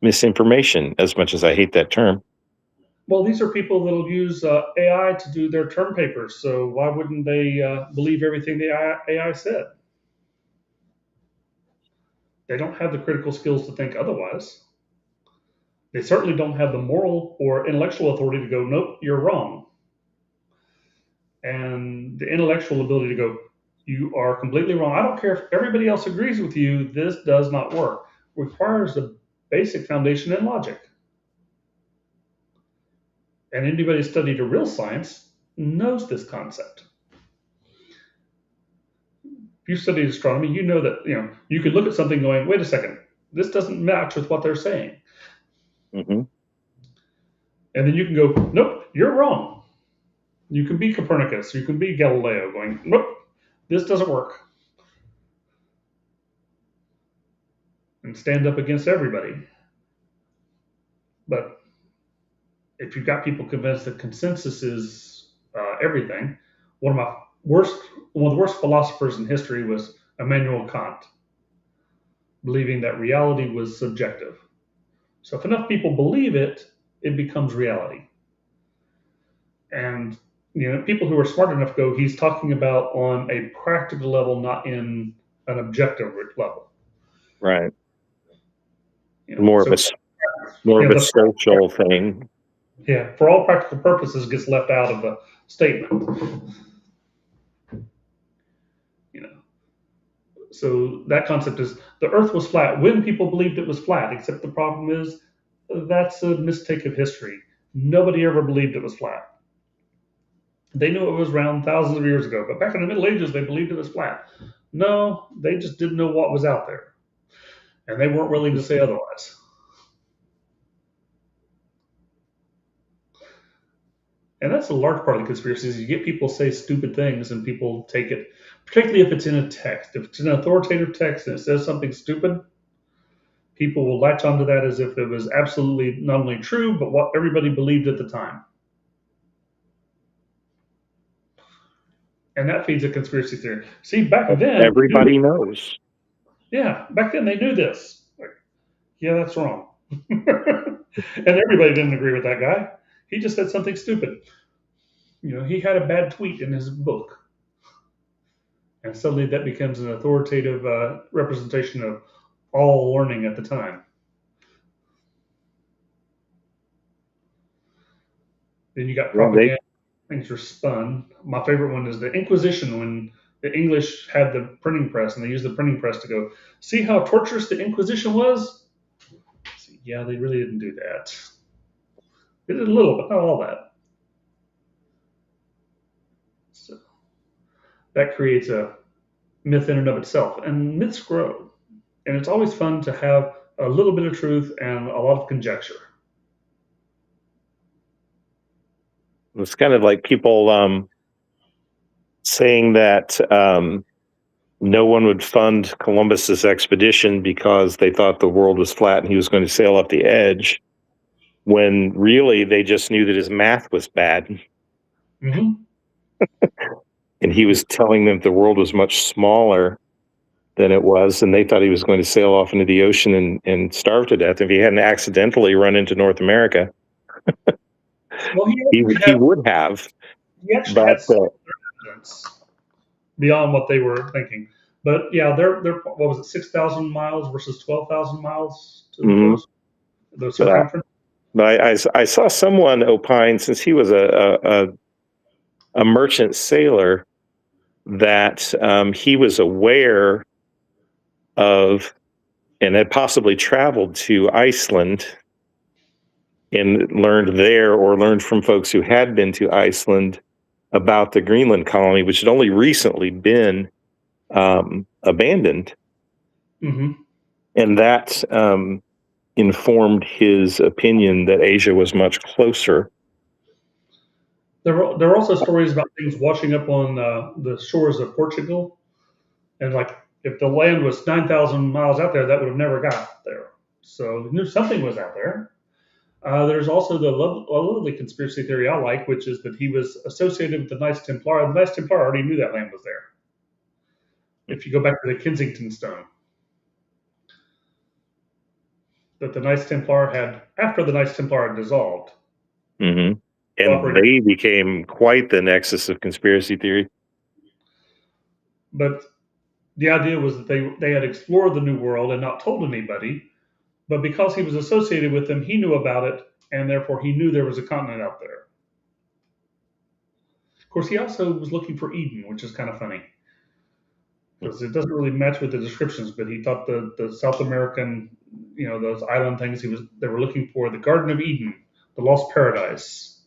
Speaker 7: misinformation, as much as I hate that term.
Speaker 6: Well, these are people that will use AI to do their term papers. So why wouldn't they believe everything the AI said? They don't have the critical skills to think otherwise. They certainly don't have the moral or intellectual authority to go, nope, you're wrong. And the intellectual ability to go, you are completely wrong. I don't care if everybody else agrees with you, this does not work. Requires the basic foundation in logic. And anybody who studied a real science knows this concept. If you studied astronomy, you know that you could look at something going, wait a second, this doesn't match with what they're saying.
Speaker 7: Mm-hmm.
Speaker 6: And then you can go, nope, you're wrong. You can be Copernicus, you can be Galileo going, nope, this doesn't work. And stand up against everybody. But if you've got people convinced that consensus is everything, one of the worst philosophers in history was Immanuel Kant, believing that reality was subjective. So if enough people believe it, it becomes reality. And people who are smart enough go, he's talking about on a practical level, not in an objective level.
Speaker 7: Right. More of a social thing.
Speaker 6: Yeah, for all practical purposes, gets left out of the statement. So that concept is the Earth was flat when people believed it was flat. Except the problem is that's a mistake of history. Nobody ever believed it was flat. They knew it was round thousands of years ago, but back in the Middle Ages, they believed it was flat. No, they just didn't know what was out there, and they weren't willing to say otherwise. And that's a large part of the conspiracy is you get people say stupid things and people take it, particularly if it's in a text. If it's an authoritative text and it says something stupid, people will latch onto that as if it was absolutely not only true, but what everybody believed at the time. And that feeds a conspiracy theory. See, back then...
Speaker 7: Everybody knows.
Speaker 6: Yeah, back then they knew this. Like, yeah, that's wrong. And everybody didn't agree with that guy. He just said something stupid. He had a bad tweet in his book. And suddenly that becomes an authoritative representation of all learning at the time. Then you got propaganda. Things are spun. My favorite one is the Inquisition, when the English had the printing press, and they used the printing press to go, see how torturous the Inquisition was? Yeah, they really didn't do that. They did a little, but not all that. So that creates a myth in and of itself, and myths grow. And it's always fun to have a little bit of truth and a lot of conjecture.
Speaker 7: It's kind of like people saying that no one would fund Columbus's expedition because they thought the world was flat and he was going to sail up the edge, when really they just knew that his math was bad.
Speaker 6: Mm-hmm.
Speaker 7: And he was telling them the world was much smaller than it was, and they thought he was going to sail off into the ocean and starve to death if he hadn't accidentally run into North America.
Speaker 6: Well,
Speaker 7: he would have.
Speaker 6: He actually had some evidence beyond what they were thinking. But yeah, they're what was it, 6,000 miles versus 12,000 miles to the coast? The circumference.
Speaker 7: But I saw someone opine, since he was a merchant sailor, that he was aware of and had possibly traveled to Iceland and learned from folks who had been to Iceland about the Greenland colony, which had only recently been abandoned.
Speaker 6: Mm-hmm.
Speaker 7: And that informed his opinion that Asia was much closer.
Speaker 6: There were also stories about things washing up on the shores of Portugal, and like if the land was 9,000 miles out there, that would have never got there. So he knew something was out there. There's also the lovely conspiracy theory I like, which is that he was associated with the Knights Templar. The Knights Templar already knew that land was there. If you go back to the Kensington Stone, that the Knights Templar had, after the Knights Templar had dissolved.
Speaker 7: Mm-hmm. And they became quite the nexus of conspiracy theory.
Speaker 6: But the idea was that they had explored the New World and not told anybody. But because he was associated with them, he knew about it, and therefore he knew there was a continent out there. Of course, he also was looking for Eden, which is kind of funny, because it doesn't really match with the descriptions. But he thought the South American, those island things, they were looking for the Garden of Eden, the lost paradise.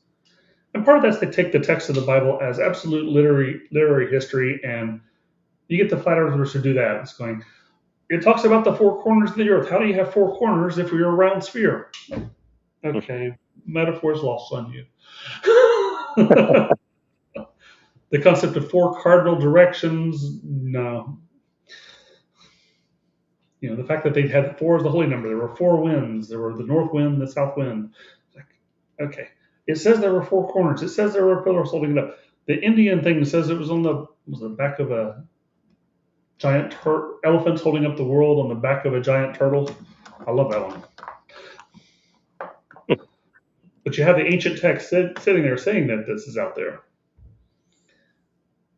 Speaker 6: And part of that's they take the text of the Bible as absolute literary history, and you get the flat earthers who do that. It's going, it talks about the four corners of the earth. How do you have four corners if you're a round sphere? Okay, metaphor's lost on you. The concept of four cardinal directions, no. The fact that they had four as the holy number. There were four winds. There were the north wind, the south wind. Okay. It says there were four corners. It says there were pillars holding it up. The Indian thing says it was on the back of a giant elephants holding up the world on the back of a giant turtle. I love that one. But you have the ancient text sitting there saying that this is out there.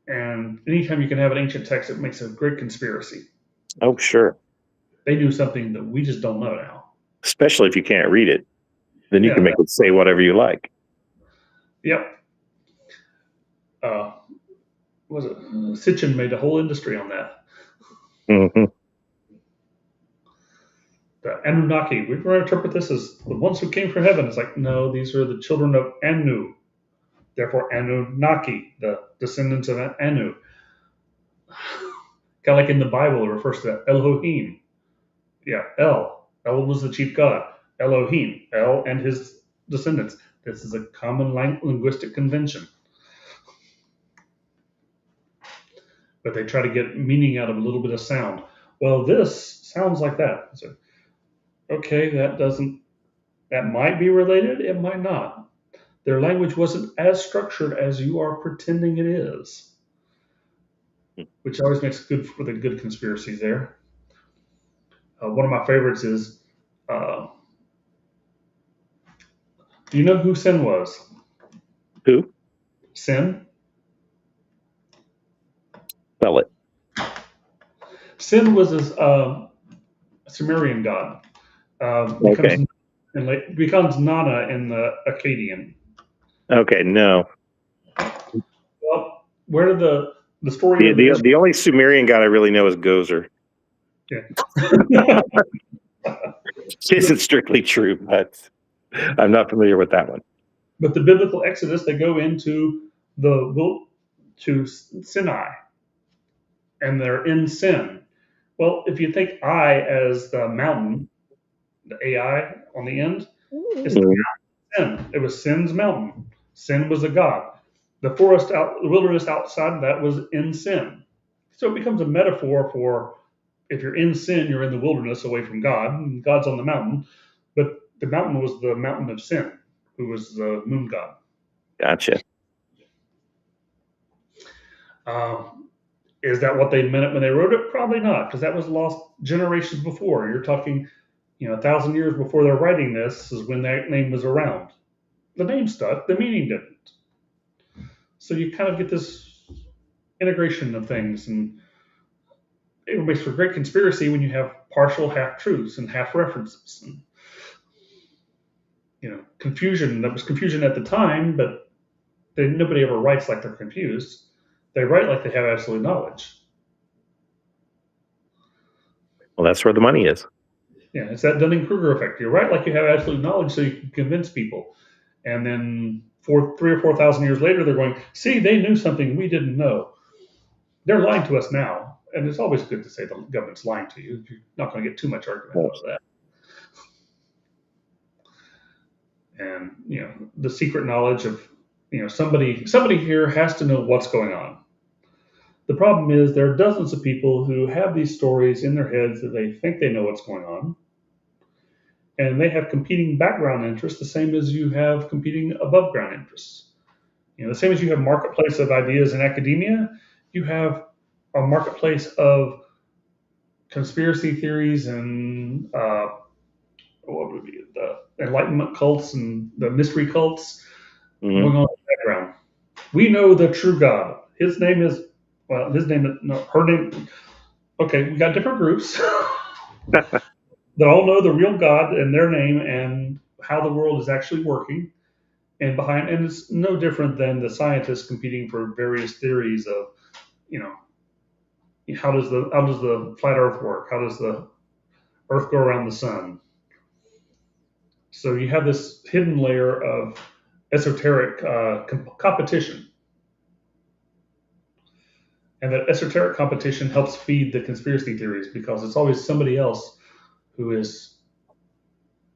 Speaker 6: And anytime you can have an ancient text, it makes a great conspiracy.
Speaker 7: Oh, sure.
Speaker 6: They knew something that we just don't know now.
Speaker 7: Especially if you can't read it. Then you can make it say whatever you like.
Speaker 6: Yep. Was it Sitchin made a whole industry on that.
Speaker 7: Mm-hmm.
Speaker 6: The Anunnaki, we're going to interpret this as the ones who came from heaven. It's like, no, these are the children of Anu. Therefore, Anunnaki, the descendants of Anu. Kind of like in the Bible, it refers to Elohim. Yeah, El. El was the chief god. Elohim, El and his descendants. This is a common linguistic convention. But they try to get meaning out of a little bit of sound. Well, this sounds like that. So, okay, that might be related, it might not. Their language wasn't as structured as you are pretending it is, which always makes good for the good conspiracies there. One of my favorites is, do you know who Sin was?
Speaker 7: Who?
Speaker 6: Sin?
Speaker 7: Spell it.
Speaker 6: Sin was a Sumerian god. Becomes Nana in the Akkadian.
Speaker 7: Okay, no.
Speaker 6: Well, where did The story of
Speaker 7: the only Sumerian god I really know is Gozer.
Speaker 6: Yeah.
Speaker 7: Isn't strictly true, but I'm not familiar with that one.
Speaker 6: But the biblical Exodus, they go into to Sinai, and they're in sin. Well, if you think I as the mountain, the AI on the end, it's sin. It was sin's mountain. Sin was a god. The wilderness outside of that was in sin. So it becomes a metaphor for if you're in sin, you're in the wilderness away from God, and God's on the mountain. But the mountain was the mountain of sin, who was the moon god.
Speaker 7: Gotcha.
Speaker 6: Is that what they meant when they wrote it? Probably not, because that was lost generations before. You're talking, 1,000 years before they're writing this is when that name was around. The name stuck, the meaning didn't. So you kind of get this integration of things, and it makes for great conspiracy when you have partial half-truths and half-references. And, confusion. That was confusion at the time, but nobody ever writes like they're confused. They write like they have absolute knowledge.
Speaker 7: Well, that's where the money is.
Speaker 6: Yeah, it's that Dunning-Kruger effect. You write like you have absolute knowledge so you can convince people. And then 3,000 or 4,000 years later, they're going, see, they knew something we didn't know. They're lying to us now. And it's always good to say the government's lying to you. You're not going to get too much argument out of that. And, the secret knowledge of, somebody here has to know what's going on. The problem is there are dozens of people who have these stories in their heads that they think they know what's going on. And they have competing background interests, the same as you have competing above ground interests. The same as you have marketplace of ideas in academia, you have a marketplace of conspiracy theories and what would be the Enlightenment cults and the mystery cults going on in the background. We know the true God. Her name is, okay, we got different groups that all know the real God and their name and how the world is actually working. And it's no different than the scientists competing for various theories of, how does the flat Earth work? How does the Earth go around the sun? So you have this hidden layer of esoteric competition. And that esoteric competition helps feed the conspiracy theories because it's always somebody else who is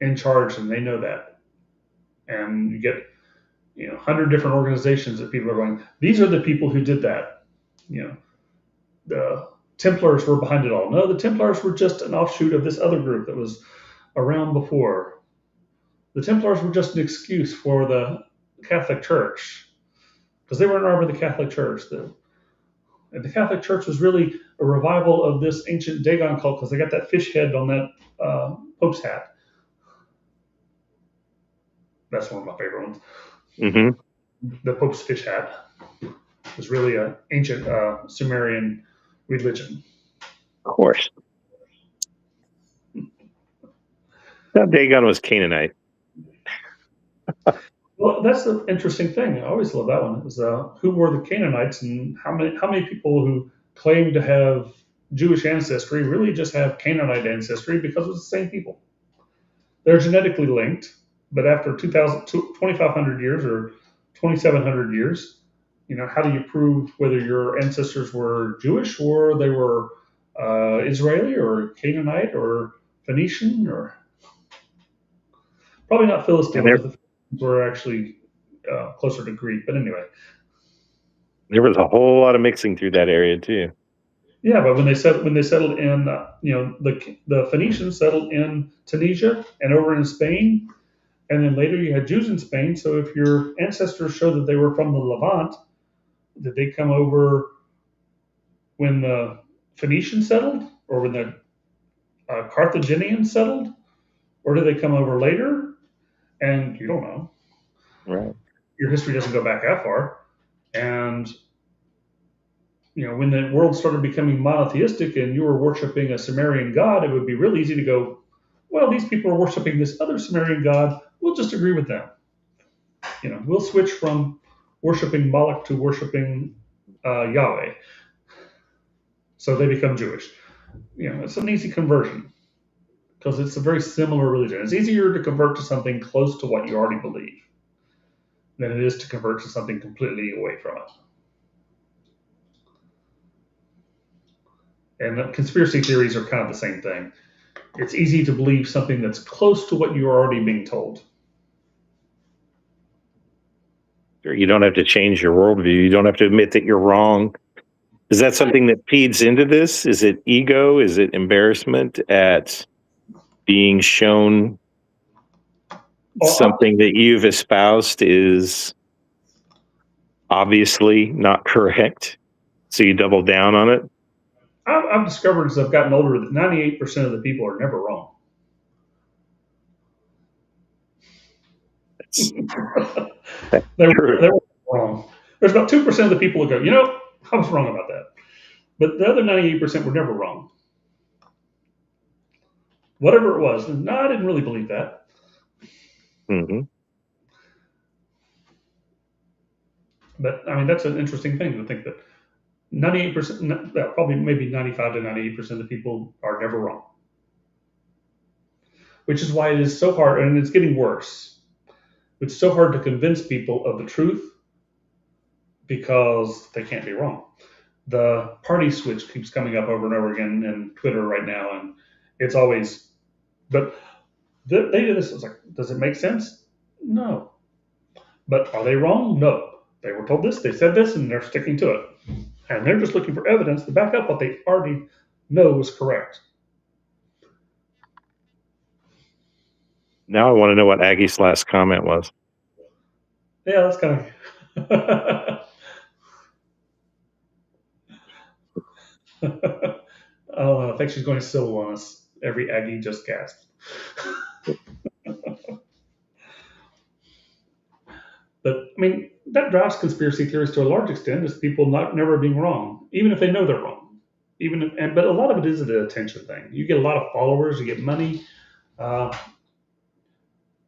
Speaker 6: in charge and they know that. And you get, 100 different organizations that people are going, these are the people who did that. The Templars were behind it all. No, the Templars were just an offshoot of this other group that was around before. The Templars were just an excuse for the Catholic Church because they were an arm of the Catholic Church. And the Catholic Church was really a revival of this ancient Dagon cult because they got that fish head on that Pope's hat. That's one of my favorite ones. Mm-hmm. The Pope's fish hat was really an ancient Sumerian religion.
Speaker 7: Of course. That Dagon was Canaanite.
Speaker 6: Well, that's the interesting thing. I always love that one. It was who were the Canaanites and how many people who claim to have Jewish ancestry really just have Canaanite ancestry because it's the same people. They're genetically linked, but after 2,500 years or 2,700 years, how do you prove whether your ancestors were Jewish or they were Israeli or Canaanite or Phoenician or probably not Philistine? Were actually closer to Greek, but anyway.
Speaker 7: There was a whole lot of mixing through that area too.
Speaker 6: Yeah, but when they settled in, the Phoenicians settled in Tunisia and over in Spain, and then later you had Jews in Spain. So if your ancestors show that they were from the Levant, did they come over when the Phoenicians settled, or when the Carthaginians settled, or did they come over later? And you don't know.
Speaker 7: Right.
Speaker 6: Your history doesn't go back that far. And, when the world started becoming monotheistic and you were worshiping a Sumerian god, it would be real easy to go, well, these people are worshiping this other Sumerian god. We'll just agree with them. We'll switch from worshiping Moloch to worshiping Yahweh. So they become Jewish. It's an easy conversion because it's a very similar religion. It's easier to convert to something close to what you already believe than it is to convert to something completely away from it. And conspiracy theories are kind of the same thing. It's easy to believe something that's close to what you're already being told.
Speaker 7: You don't have to change your worldview. You don't have to admit that you're wrong. Is that something that feeds into this? Is it ego? Is it embarrassment at being shown something that you've espoused is obviously not correct? So you double down on it?
Speaker 6: I've discovered as I've gotten older that 98% of the people are never wrong. They were wrong. There's about 2% of the people who go, I was wrong about that. But the other 98% were never wrong. Whatever it was. No, I didn't really believe that.
Speaker 7: Mm-hmm.
Speaker 6: But, that's an interesting thing to think that 98%, probably maybe 95 to 98% of the people are never wrong. Which is why it is so hard, and it's getting worse. It's so hard to convince people of the truth because they can't be wrong. The party switch keeps coming up over and over again in Twitter right now, and it's always, but they do this. It's like, does it make sense? No. But are they wrong? No. They were told this, they said this, and they're sticking to it. And they're just looking for evidence to back up what they already know was correct.
Speaker 7: Now I want to know what Aggie's last comment was.
Speaker 6: Yeah, that's kind of... I think she's going civil on us. Every Aggie just gasped. But, that drives conspiracy theories to a large extent, is people never being wrong, even if they know they're wrong. But a lot of it is the attention thing. You get a lot of followers, you get money.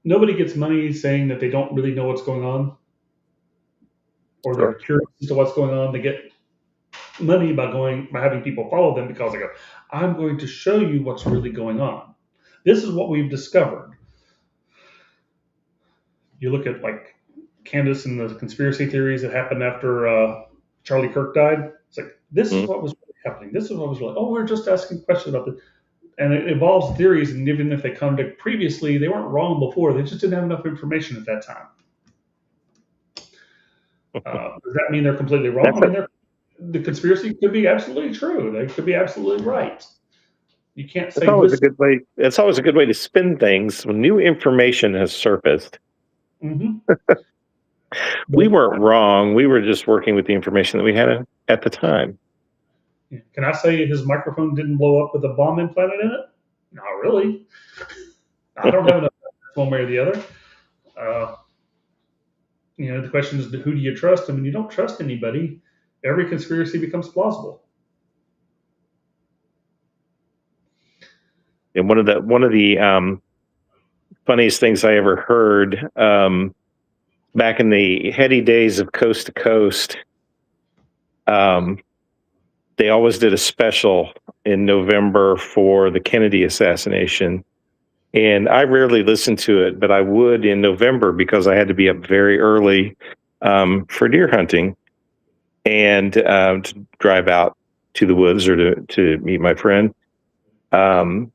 Speaker 6: Nobody gets money saying that they don't really know what's going on, or they're curious as to what's going on. They get money by having people follow them because they go, I'm going to show you what's really going on. This is what we've discovered. You look at Candace and the conspiracy theories that happened after Charlie Kirk died. It's like, this is what was really happening. This is what was really, we're just asking questions about this. And it evolves theories, and even if they contradict previously, they weren't wrong before. They just didn't have enough information at that time. Does that mean they're completely wrong? The conspiracy could be absolutely true. They could be absolutely right. You can't say.
Speaker 7: It's always a good way to spin things when new information has surfaced.
Speaker 6: Mm-hmm.
Speaker 7: We weren't wrong. We were just working with the information that we had at the time.
Speaker 6: Can I say his microphone didn't blow up with a bomb implanted in it? Not really. I don't have enough one way or the other. The question is, who do you trust? And when you don't trust anybody, every conspiracy becomes plausible.
Speaker 7: And one of the funniest things I ever heard back in the heady days of Coast to Coast, they always did a special in November for the Kennedy assassination. And I rarely listened to it, but I would in November because I had to be up very early for deer hunting and to drive out to the woods or to meet my friend. And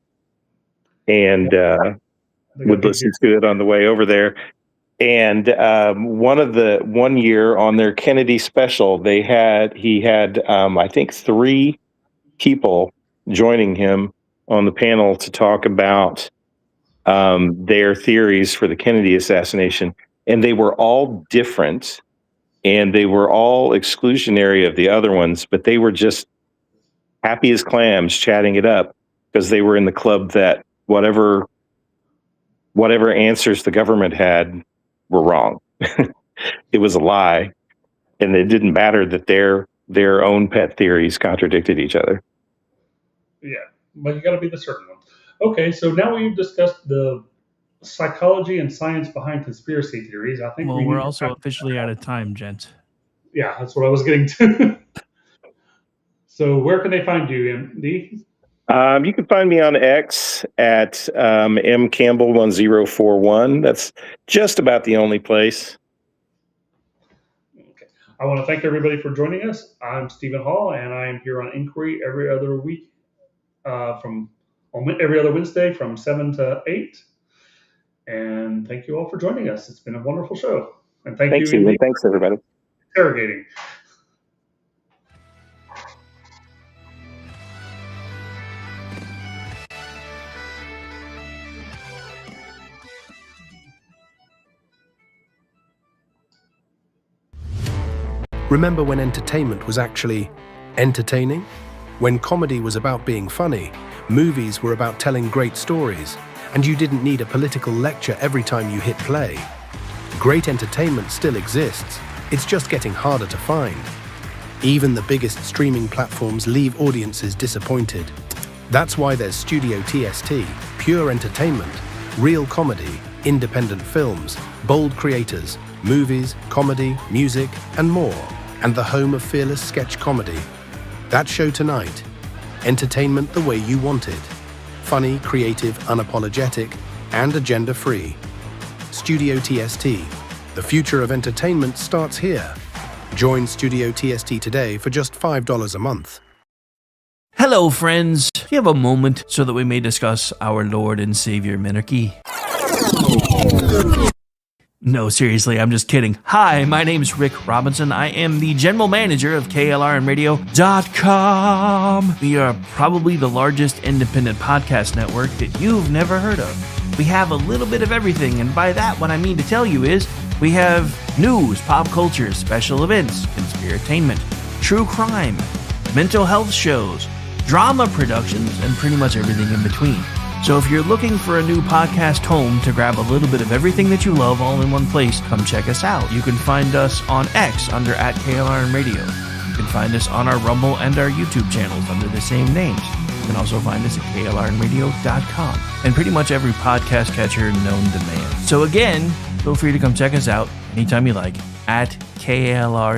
Speaker 7: would listen to it on the way over there. And one year on their Kennedy special, he had I think 3 people joining him on the panel to talk about their theories for the Kennedy assassination, and they were all different, and they were all exclusionary of the other ones, but they were just happy as clams chatting it up because they were in the club that whatever answers the government had were wrong. It was a lie, and it didn't matter that their own pet theories contradicted each other.
Speaker 6: Yeah, but you got to be the certain one. Okay, so now we've discussed the psychology and science behind conspiracy theories. I think
Speaker 2: we're also officially out of time, gents.
Speaker 6: Yeah, that's what I was getting to. So where can they find you, MD?
Speaker 7: You can find me on X at mcampbell1041. That's just about the only place.
Speaker 6: Okay. I want to thank everybody for joining us. I'm Stephen Hall, and I am here on Inquiry every other week, every other Wednesday from 7 to 8. And thank you all for joining us. It's been a wonderful show. And thank
Speaker 7: Thanks,
Speaker 6: you,
Speaker 7: Stephen.
Speaker 6: MD,
Speaker 7: Thanks, everybody.
Speaker 6: for interrogating.
Speaker 1: Remember when entertainment was actually entertaining? When comedy was about being funny, movies were about telling great stories, and you didn't need a political lecture every time you hit play. Great entertainment still exists, it's just getting harder to find. Even the biggest streaming platforms leave audiences disappointed. That's why there's Studio TST, pure entertainment, real comedy, independent films, bold creators, movies, comedy, music, and more, and the home of fearless sketch comedy. That show tonight, entertainment the way you want it. Funny, creative, unapologetic, and agenda-free. Studio TST, the future of entertainment starts here. Join Studio TST today for just $5 a month.
Speaker 2: Hello, friends. Do you have a moment so that we may discuss our Lord and Savior Minarchy? No, seriously, I'm just kidding. Hi, my name's Rick Robinson. I am the general manager of KLRNRadio.com. We are probably the largest independent podcast network that you've never heard of. We have a little bit of everything, and by that, what I mean to tell you is we have news, pop culture, special events, conspiratainment, true crime, mental health shows, drama productions, and pretty much everything in between. So if you're looking for a new podcast home to grab a little bit of everything that you love all in one place, come check us out. You can find us on X under @KLRNRadio. You can find us on our Rumble and our YouTube channels under the same names. You can also find us at KLRNRadio.com and pretty much every podcast catcher known to man. So again, feel free to come check us out anytime you like at KLR.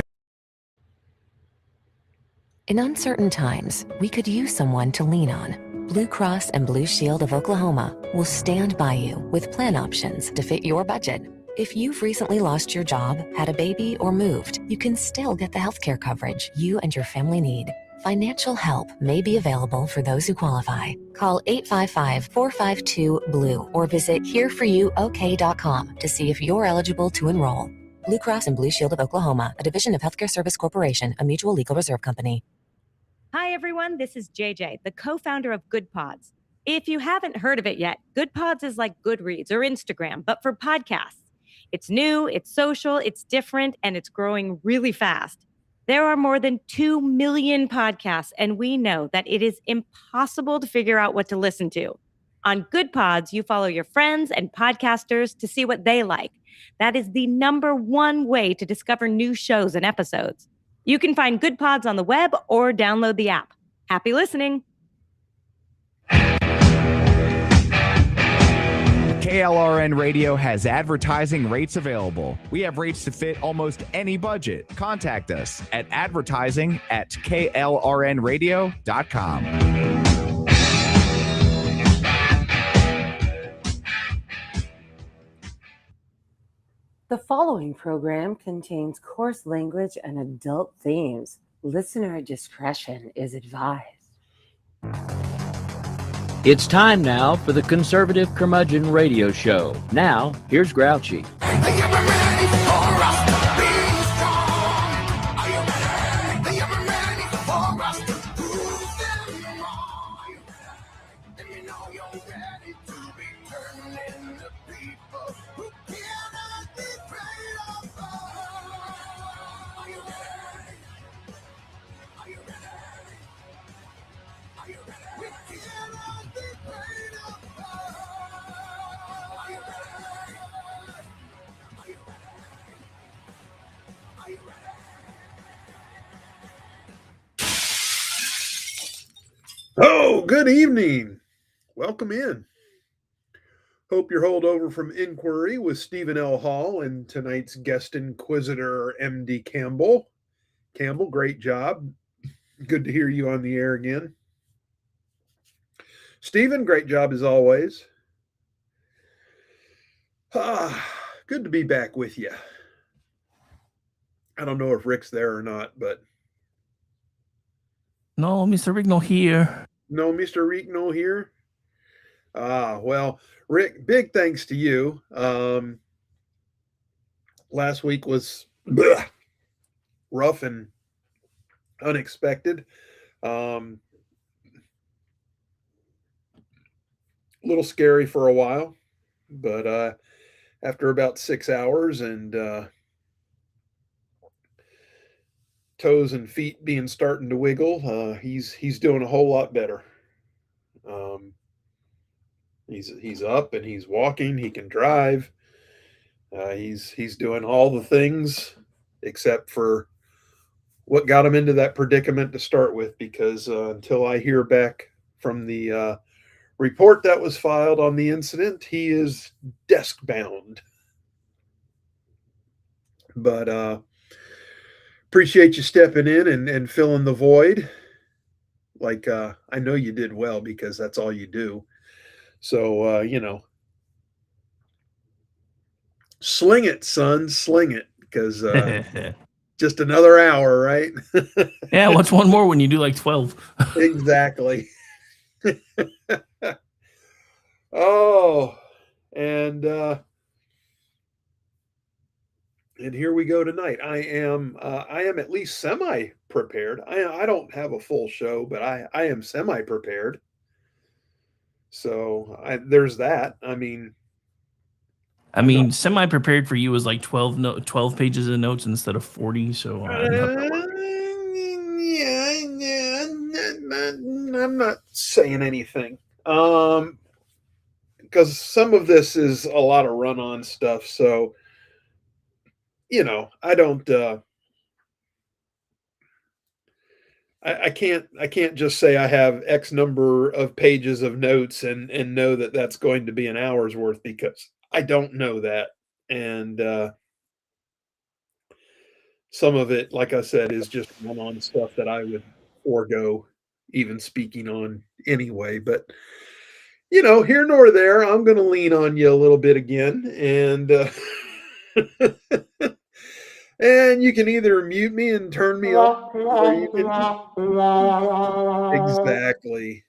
Speaker 8: In uncertain times, we could use someone to lean on. Blue Cross and Blue Shield of Oklahoma will stand by you with plan options to fit your budget. If you've recently lost your job, had a baby, or moved, you can still get the healthcare coverage you and your family need. Financial help may be available for those who qualify. Call 855-452-BLUE or visit hereforyouok.com to see if you're eligible to enroll. Blue Cross and Blue Shield of Oklahoma, a division of Healthcare Service Corporation, a mutual legal reserve company.
Speaker 3: Hi, everyone. This is JJ, the co-founder of Good Pods. If you haven't heard of it yet, Good Pods is like Goodreads or Instagram, but for podcasts. It's new, it's social, it's different, and it's growing really fast. There are more than 2 million podcasts, and we know that it is impossible to figure out what to listen to. On Good Pods, you follow your friends and podcasters to see what they like. That is the #1 way to discover new shows and episodes. You can find Good Pods on the web or download the app. Happy listening.
Speaker 4: KLRN Radio has advertising rates available. We have rates to fit almost any budget. Contact us at advertising@klrnradio.com.
Speaker 5: The following program contains coarse language and adult themes. Listener discretion is advised.
Speaker 9: It's time now for the Conservative Curmudgeon Radio Show. Now, here's Grouchy.
Speaker 10: Oh, good evening. Welcome in. Hope you're holed over from Inquiry with Stephen L. Hall and tonight's guest inquisitor, MD Campbell. Campbell, great job. Good to hear you on the air again. Stephen, great job as always. Good to be back with you. I don't know if Rick's there or not, but
Speaker 2: No, Mr. Rick, no here.
Speaker 10: no Mr. Rick, no here. Well, Rick, big thanks to you. Last week was rough and unexpected. A little scary for a while, but after about 6 hours and toes and feet being starting to wiggle, he's doing a whole lot better. He's up and he's walking. He can drive. He's doing all the things except for what got him into that predicament to start with. Because until I hear back from the report that was filed on the incident, he is desk bound. But appreciate you stepping in and filling the void. Like I know you did well because that's all you do. So sling it, son, sling it, because just another hour, right?
Speaker 2: Yeah, what's one more when you do like 12?
Speaker 10: Exactly. Oh, and here we go tonight. I am at least semi prepared. I don't have a full show, but I am semi prepared. So there's that. I mean,
Speaker 2: semi prepared for you is like 12 pages of notes instead of 40. So
Speaker 10: yeah, I'm not saying anything. Because some of this is a lot of run-on stuff. So, I don't. I can't just say I have X number of pages of notes and know that that's going to be an hour's worth, because I don't know that. And some of it, like I said, is just run-on stuff that I would forego even speaking on anyway. But here nor there, I'm going to lean on you a little bit again, and and you can either mute me and turn me off, or you can exactly.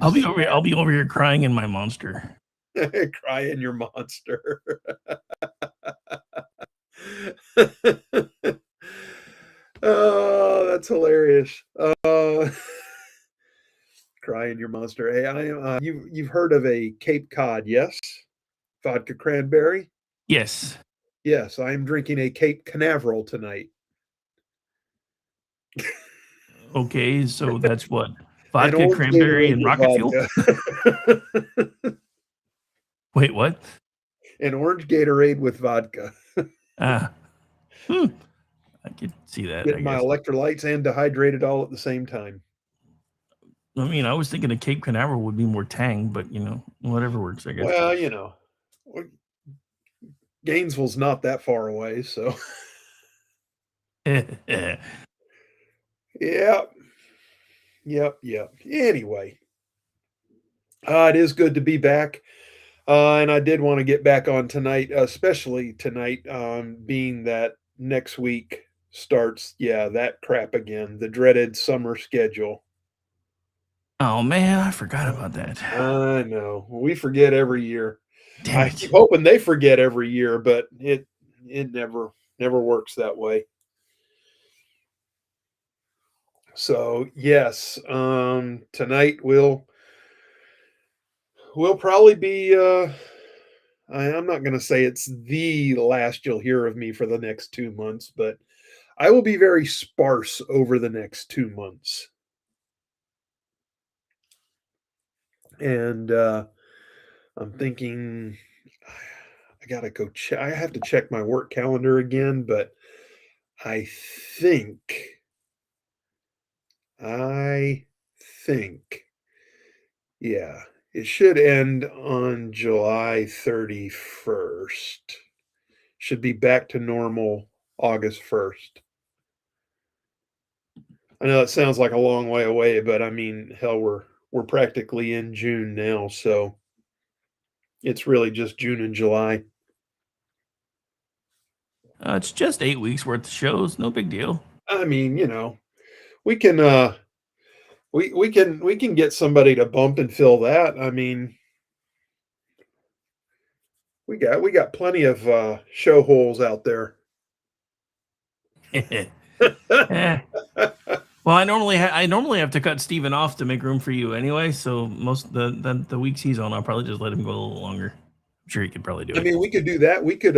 Speaker 2: I'll be over here crying in my monster.
Speaker 10: Cry in your monster. Oh, that's hilarious. Cry in your monster. Hey, I am. You've heard of a Cape Cod, yes? Vodka cranberry.
Speaker 2: Yes.
Speaker 10: Yes, I am drinking a Cape Canaveral tonight.
Speaker 2: Okay, so that's what? Vodka,
Speaker 10: orange
Speaker 2: cranberry,
Speaker 10: Gatorade
Speaker 2: and
Speaker 10: with
Speaker 2: rocket fuel?
Speaker 10: vodka.
Speaker 2: Wait, what?
Speaker 10: An orange Gatorade with vodka.
Speaker 2: I could see that,
Speaker 10: Get
Speaker 2: I
Speaker 10: my
Speaker 2: guess.
Speaker 10: electrolytes and dehydrated all at the same time.
Speaker 2: I was thinking a Cape Canaveral would be more tang, but whatever works, I guess.
Speaker 10: Well, Gainesville's not that far away, so. Yep. Anyway, it is good to be back. And I did want to get back on tonight, especially tonight, being that next week starts, that crap again, the dreaded summer schedule.
Speaker 2: Oh, man, I forgot about that.
Speaker 10: I know. We forget every year.
Speaker 2: Damn
Speaker 10: I
Speaker 2: it.
Speaker 10: keep hoping they forget every year, but it never works that way. So yes, tonight we'll probably be. I'm not going to say it's the last you'll hear of me for the next 2 months, but I will be very sparse over the next 2 months. And I'm thinking I gotta go check. I have to check my work calendar again, but I think. Yeah, it should end on July 31st. Should be back to normal August 1st. I know it sounds like a long way away, but I mean, hell, we're practically in June now, so it's really just June and July.
Speaker 2: It's just 8 weeks worth of shows. No big deal.
Speaker 10: I mean, we can we can get somebody to bump and fill that. I mean, we got plenty of show holes out there.
Speaker 2: Eh. Well, I normally have to cut Steven off to make room for you anyway. So most the weeks he's on, I'll probably just let him go a little longer. I'm sure he could probably do it.
Speaker 10: I mean, we could do that. We could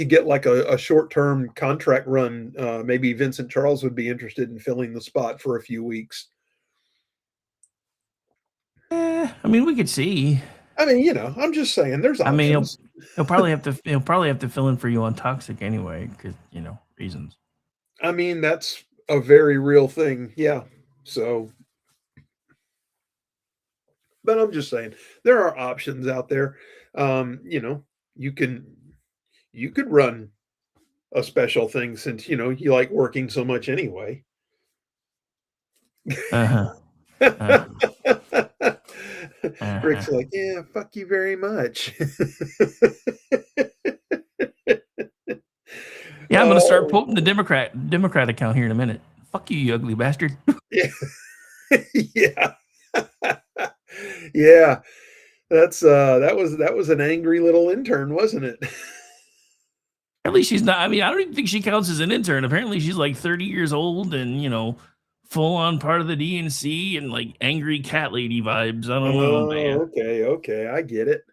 Speaker 10: get like a short-term contract run. Maybe Vincent Charles would be interested in filling the spot for a few weeks.
Speaker 2: I mean, we could see.
Speaker 10: I mean, I'm just saying, there's
Speaker 2: I mean,
Speaker 10: options.
Speaker 2: he'll probably have to fill in for you on Toxic anyway, because reasons.
Speaker 10: I mean, that's a very real thing. Yeah. So, but I'm just saying, there are options out there. You could run a special thing since you like working so much anyway. Rick's like, yeah, fuck you very much.
Speaker 2: Yeah, I'm gonna start quoting the Democrat account here in a minute. Fuck you, you ugly bastard.
Speaker 10: Yeah. Yeah. Yeah. That was an angry little intern, wasn't it?
Speaker 2: Apparently she's not. I mean, I don't even think she counts as an intern. Apparently she's like 30 years old and full on part of the DNC and like angry cat lady vibes. I don't know, man.
Speaker 10: Okay, I get it.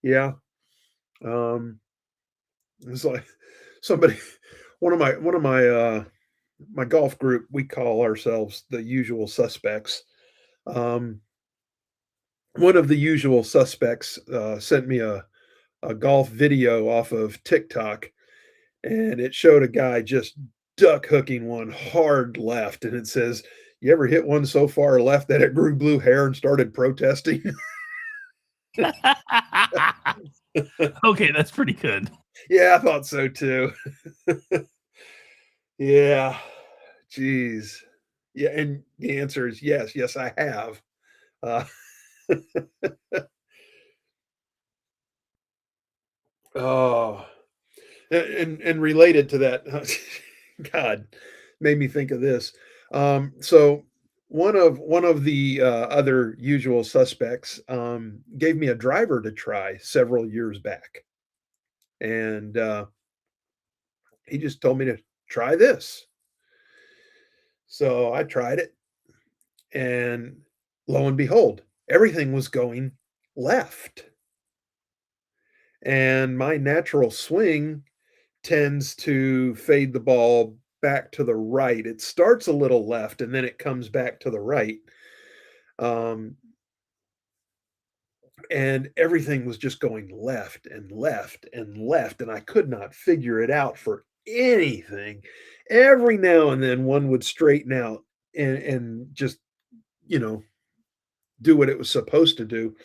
Speaker 10: Yeah. It's like somebody, one of my golf group, we call ourselves the usual suspects. One of the usual suspects sent me a golf video off of TikTok, and it showed a guy just duck hooking one hard left, and it says, "You ever hit one so far left that it grew blue hair and started protesting?"
Speaker 2: Okay, that's pretty good.
Speaker 10: Yeah, I thought so too. Yeah. Jeez. Yeah, and the answer is yes. Yes, I have. Oh, and related to that, God, made me think of this. So one of the other usual suspects gave me a driver to try several years back, and he just told me to try this. So I tried it, and lo and behold, everything was going left. And my natural swing tends to fade the ball back to the right. It starts a little left and then it comes back to the right. And everything was just going left and left and left. And I could not figure it out for anything. Every now and then one would straighten out and just, do what it was supposed to do.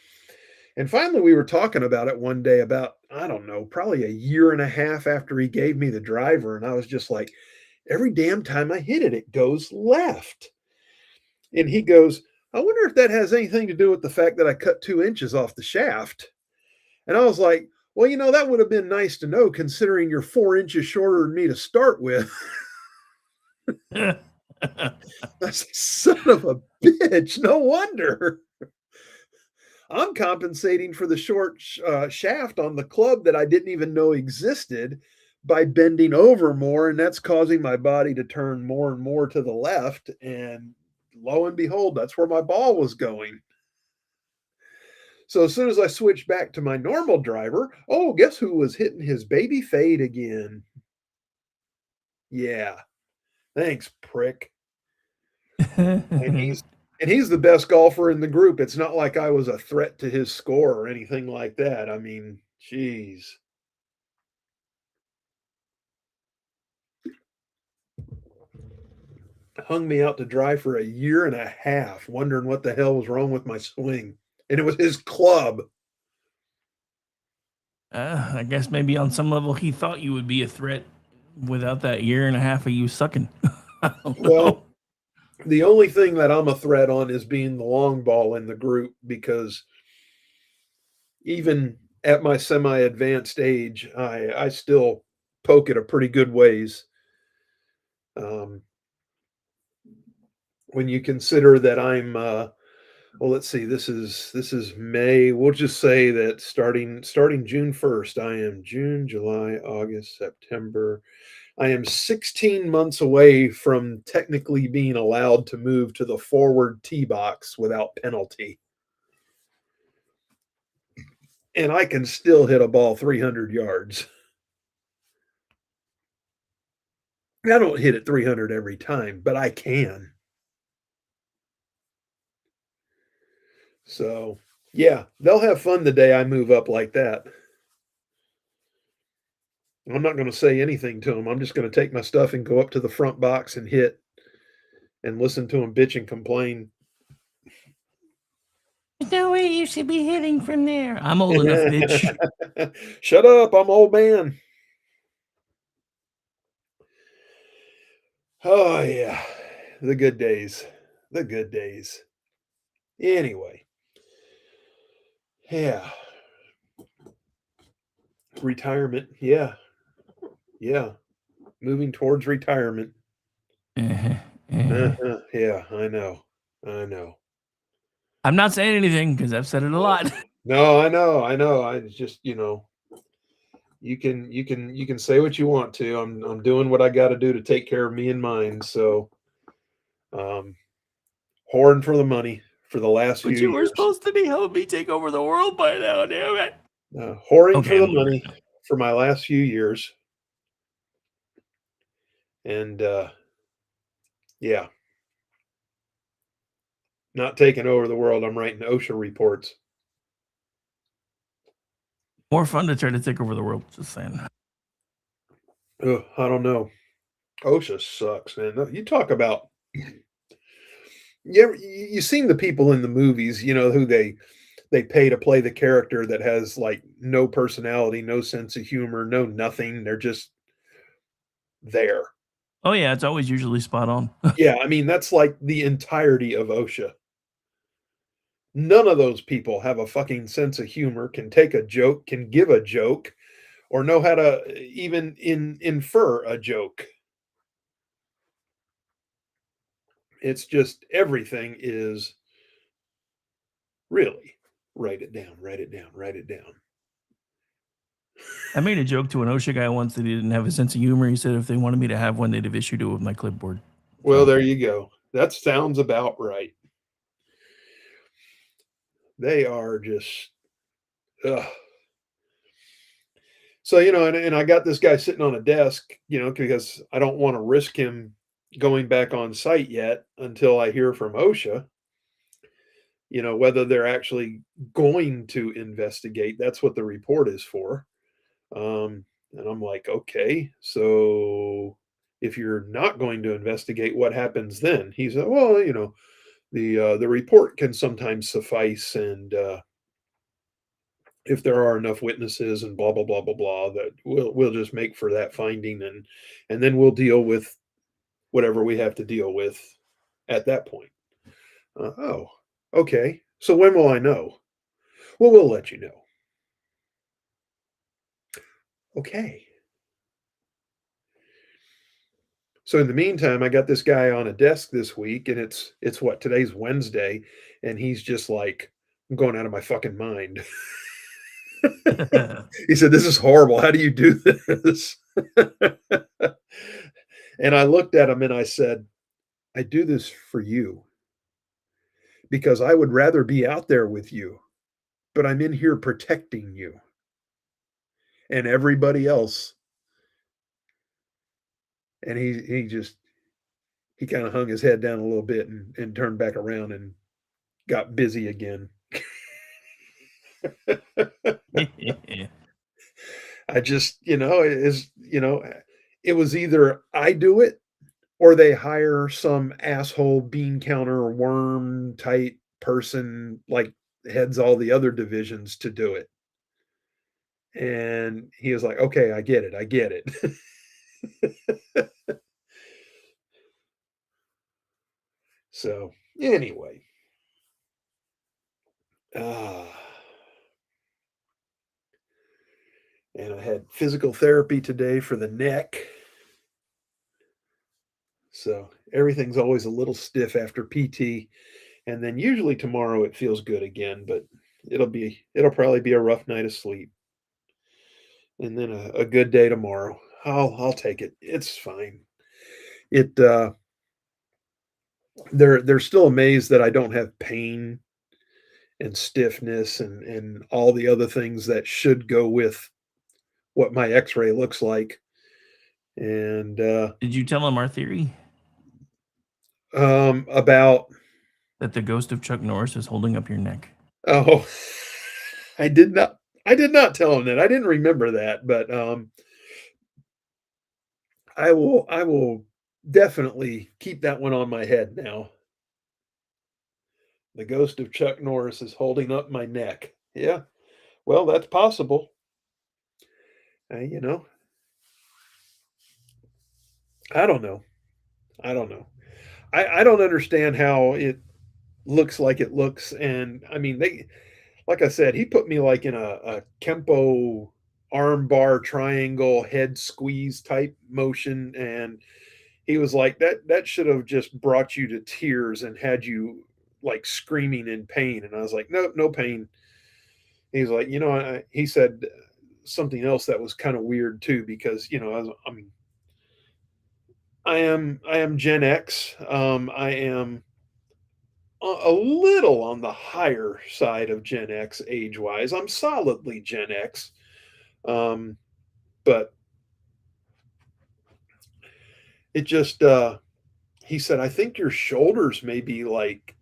Speaker 10: And finally, we were talking about it one day about, I don't know, probably a year and a half after he gave me the driver. And I was just like, every damn time I hit it, it goes left. And he goes, I wonder if that has anything to do with the fact that I cut 2 inches off the shaft. And I was like, well, that would have been nice to know considering you're 4 inches shorter than me to start with. That's son of a bitch. No wonder. I'm compensating for the short shaft on the club that I didn't even know existed by bending over more, and that's causing my body to turn more and more to the left. And lo and behold, that's where my ball was going. So as soon as I switched back to my normal driver, oh, guess who was hitting his baby fade again? Yeah. Thanks, prick. And he's the best golfer in the group. It's not like I was a threat to his score or anything like that. I mean, geez. Hung me out to dry for a year and a half, wondering what the hell was wrong with my swing. And it was his club.
Speaker 2: I guess maybe on some level he thought you would be a threat without that year and a half of you sucking.
Speaker 10: Well, the only thing that I'm a threat on is being the long ball in the group, because even at my semi-advanced age, I still poke it a pretty good ways. When you consider that I'm well, let's see, this is May. We'll just say that starting June 1st, I am June, July, August, September. I am 16 months away from technically being allowed to move to the forward tee box without penalty. And I can still hit a ball 300 yards. I don't hit it 300 every time, but I can. So, yeah, they'll have fun the day I move up like that. I'm not going to say anything to them. I'm just going to take my stuff and go up to the front box and hit and listen to them bitch and complain.
Speaker 2: There's no way you should be hitting from there. I'm old enough, bitch.
Speaker 10: Shut up. I'm old man. Oh, yeah. The good days. The good days. Anyway. Yeah. Retirement. Yeah. Yeah. Moving towards retirement. Yeah, I know. I know.
Speaker 2: I'm not saying anything because I've said it a lot.
Speaker 10: No, I know. I just, you can say what you want to. I'm doing what I got to do to take care of me and mine. So, whoring for the money for the last few
Speaker 2: But
Speaker 10: years.
Speaker 2: you were supposed to be helping me take over the world by now, damn it.
Speaker 10: Whoring for the money for my last few years. And, yeah. Not taking over the world. I'm writing OSHA reports.
Speaker 2: More fun to try to take over the world, just saying.
Speaker 10: I don't know. OSHA sucks, man. You talk about you seen the people in the movies, who they pay to play the character that has like no personality, no sense of humor, no nothing. They're just there.
Speaker 2: Oh yeah, it's always usually spot on.
Speaker 10: Yeah, I mean that's like the entirety of OSHA. None of those people have a fucking sense of humor, can take a joke, can give a joke, or know how to even infer a joke. It's just everything is really write it down, write it down, write it down.
Speaker 2: I made a joke to an OSHA guy once that he didn't have a sense of humor. He said if they wanted me to have one, they'd have issued it with my clipboard.
Speaker 10: Well, there you go. That sounds about right. They are just, ugh. So, and I got this guy sitting on a desk, because I don't want to risk him going back on site yet until I hear from OSHA, whether they're actually going to investigate. That's what the report is for. And I'm like, okay, so if you're not going to investigate, what happens then? He said, well, the report can sometimes suffice, and if there are enough witnesses and blah blah blah blah blah, that we'll just make for that finding, and then we'll deal with whatever we have to deal with at that point. Oh, okay. So when will I know? Well, we'll let you know. Okay. So in the meantime, I got this guy on a desk this week, and it's what, today's Wednesday, and he's just like, I'm going out of my fucking mind. He said, this is horrible. How do you do this? And I looked at him and I said, I do this for you because I would rather be out there with you, but I'm in here protecting you and everybody else. And he kind of hung his head down a little bit and turned back around and got busy again. I just, it was either I do it or they hire some asshole bean counter worm type person like heads all the other divisions to do it. And he was like, okay, I get it. So anyway, and I had physical therapy today for the neck. So everything's always a little stiff after PT. And then usually tomorrow it feels good again, but it'll probably be a rough night of sleep. And then a good day tomorrow. I'll take it. It's fine. It they're still amazed that I don't have pain and stiffness and all the other things that should go with what my x-ray looks like. And
Speaker 2: Did you tell him our theory
Speaker 10: about
Speaker 2: that the ghost of Chuck Norris is holding up your neck?
Speaker 10: oh I did not tell him that. I didn't remember that, but I will definitely keep that one on my head now. The ghost of Chuck Norris is holding up my neck. Yeah. Well, that's possible. You know, I don't know. I don't know. I don't understand how it looks like it looks. And I mean, like I said, he put me like in a Kempo arm bar triangle head squeeze type motion. And he was like, that should have just brought you to tears and had you like screaming in pain. And I was like, no, no pain. He's like, he said something else that was kind of weird too, because, I am Gen X. I am a little on the higher side of Gen X age wise. I'm solidly Gen X. But it just, he said, I think your shoulders may be like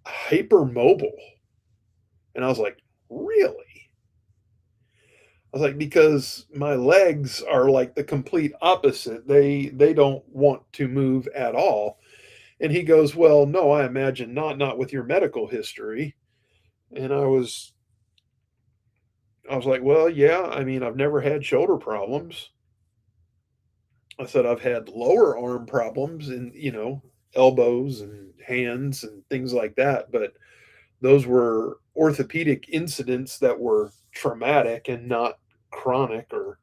Speaker 10: hypermobile. And I was like, really? I was like, because my legs are like the complete opposite. They don't want to move at all. And he goes, well, no, I imagine not with your medical history. And I was like, well, yeah, I mean, I've never had shoulder problems. I said I've had lower arm problems and, elbows and hands and things like that, but those were orthopedic incidents that were traumatic and not chronic or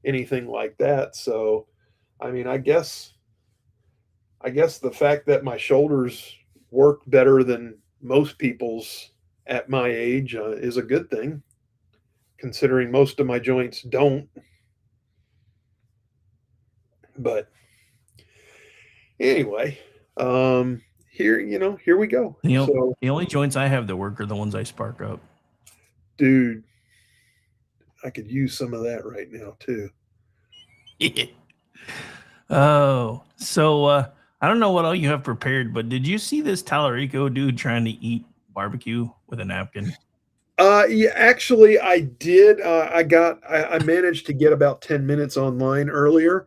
Speaker 10: anything like that. So, I mean, I guess the fact that my shoulders work better than most people's at my age is a good thing, considering most of my joints don't. But anyway, here we go. So,
Speaker 2: The only joints I have that work are the ones I spark up.
Speaker 10: dude, I could use some of that right now too.
Speaker 2: Oh, so I don't know what all you have prepared, but did you see this Tallarico dude trying to eat barbecue with a napkin?
Speaker 10: Yeah, actually, I did. I managed to get about 10 minutes online earlier,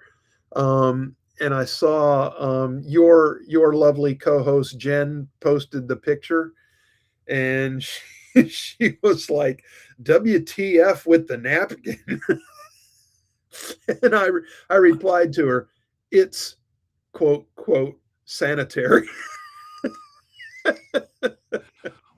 Speaker 10: and I saw your lovely co-host Jen posted the picture, and she was like, "WTF with the napkin?" And I replied to her, "It's quote sanitary."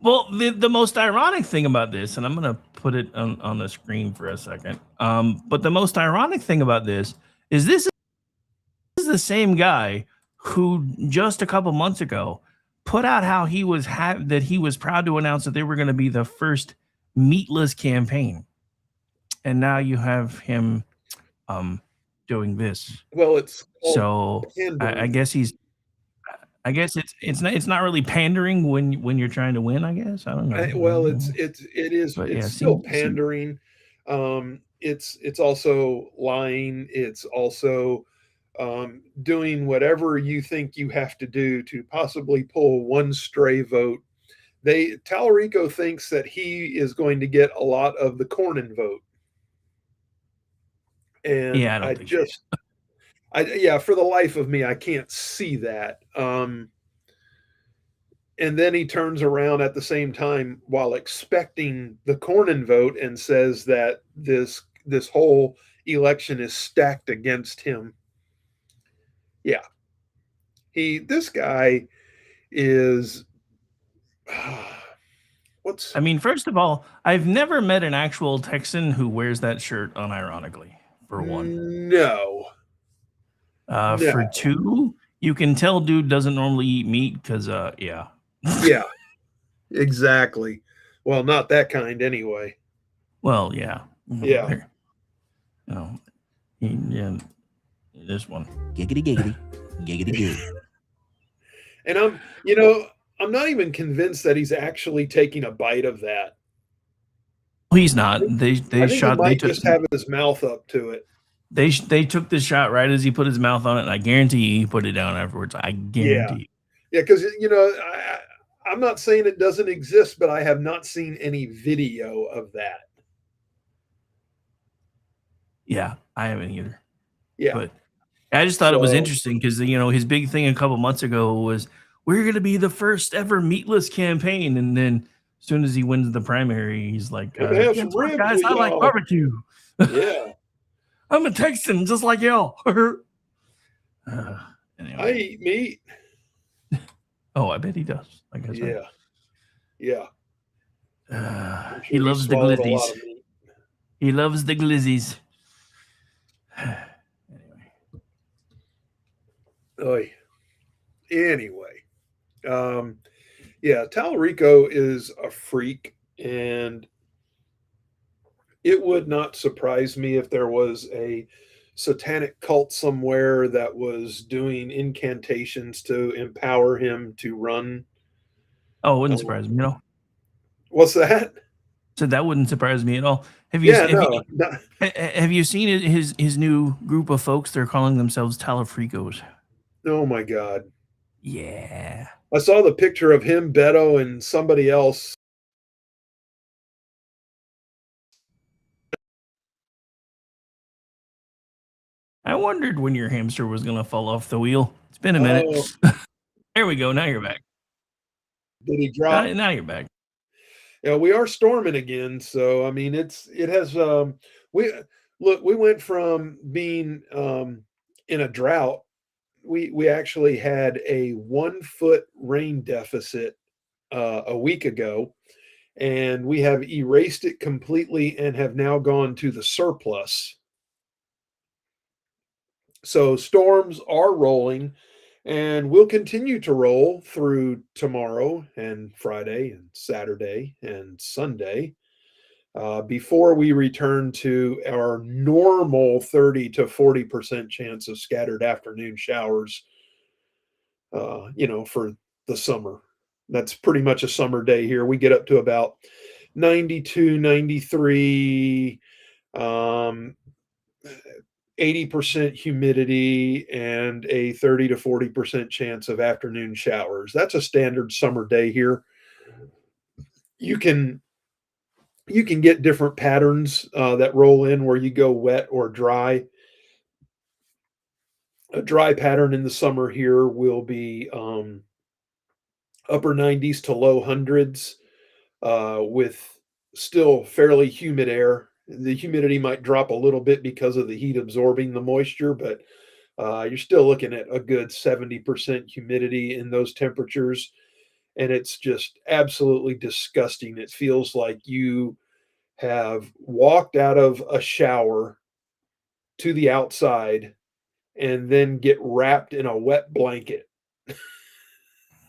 Speaker 2: Well, the most ironic thing about this, and I'm going to put it on the screen for a second, but the most ironic thing about this is the same guy who just a couple months ago put out how he was that he was proud to announce that they were going to be the first meatless campaign, and now you have him doing this.
Speaker 10: Well, it's
Speaker 2: So I guess it's not really pandering when you're trying to win. I guess I don't know.
Speaker 10: Well, it's still pandering. It's also lying. It's also doing whatever you think you have to do to possibly pull one stray vote. Tallarico thinks that he is going to get a lot of the Cornyn vote, and
Speaker 2: yeah, I don't think so.
Speaker 10: For the life of me, I can't see that. And then he turns around at the same time while expecting the Cornyn vote and says that this whole election is stacked against him. Yeah. This guy, is
Speaker 2: I mean, first of all, I've never met an actual Texan who wears that shirt unironically, for one.
Speaker 10: No.
Speaker 2: For
Speaker 10: No.
Speaker 2: two, you can tell dude doesn't normally eat meat because, yeah.
Speaker 10: Yeah, exactly. Well, not that kind anyway.
Speaker 2: Well, yeah.
Speaker 10: Yeah.
Speaker 2: No, yeah, this one.
Speaker 11: Giggity, giggity, giggity, goo.
Speaker 10: And I'm not even convinced that he's actually taking a bite of that.
Speaker 2: He's not. They
Speaker 10: I think
Speaker 2: shot.
Speaker 10: he might
Speaker 2: They took.
Speaker 10: just have his mouth up to it.
Speaker 2: They took the shot right as he put his mouth on it, and I guarantee you he put it down afterwards. I guarantee.
Speaker 10: Yeah, because I'm not saying it doesn't exist, but I have not seen any video of that.
Speaker 2: Yeah, I haven't either.
Speaker 10: Yeah,
Speaker 2: but I just thought it was interesting because his big thing a couple months ago was we're going to be the first ever meatless campaign, and then as soon as he wins the primary, he's like,
Speaker 10: have
Speaker 2: "Guess
Speaker 10: some
Speaker 2: what,
Speaker 10: ribs
Speaker 2: guys,
Speaker 10: with
Speaker 2: I like
Speaker 10: y'all."
Speaker 2: barbecue.
Speaker 10: Yeah,
Speaker 2: I'm a Texan just like y'all." Anyway.
Speaker 10: I eat meat.
Speaker 2: Oh, I bet he does. Like I said.
Speaker 10: Yeah.
Speaker 2: Sure he loves the glizzies. He loves the glizzies.
Speaker 10: Anyway, Tallarico is a freak, and it would not surprise me if there was a satanic cult somewhere that was doing incantations to empower him to run.
Speaker 2: Oh, it wouldn't surprise me,
Speaker 10: What's that?
Speaker 2: So that wouldn't surprise me at all. Have you seen his new group of folks? They're calling themselves Talafricos.
Speaker 10: Oh my God.
Speaker 2: Yeah.
Speaker 10: I saw the picture of him, Beto, and somebody else.
Speaker 2: I wondered when your hamster was going to fall off the wheel. It's been a minute. There we go. Now you're back.
Speaker 10: Did he drop?
Speaker 2: Now you're back.
Speaker 10: Yeah, we are storming again. So, I mean, we went from being in a drought. We actually had a 1 foot rain deficit a week ago, and we have erased it completely and have now gone to the surplus. So storms are rolling, and will continue to roll through tomorrow and Friday and Saturday and Sunday before we return to our normal 30 to 40% chance of scattered afternoon showers, for the summer. That's pretty much a summer day here. We get up to about 92, 93, 80% humidity, and a 30 to 40% chance of afternoon showers. That's a standard summer day here. You can get different patterns that roll in where you go wet or dry. A dry pattern in the summer here will be upper 90s to low hundreds with still fairly humid air. The humidity might drop a little bit because of the heat absorbing the moisture, but you're still looking at a good 70% humidity in those temperatures. And it's just absolutely disgusting. It feels like you have walked out of a shower to the outside and then get wrapped in a wet blanket.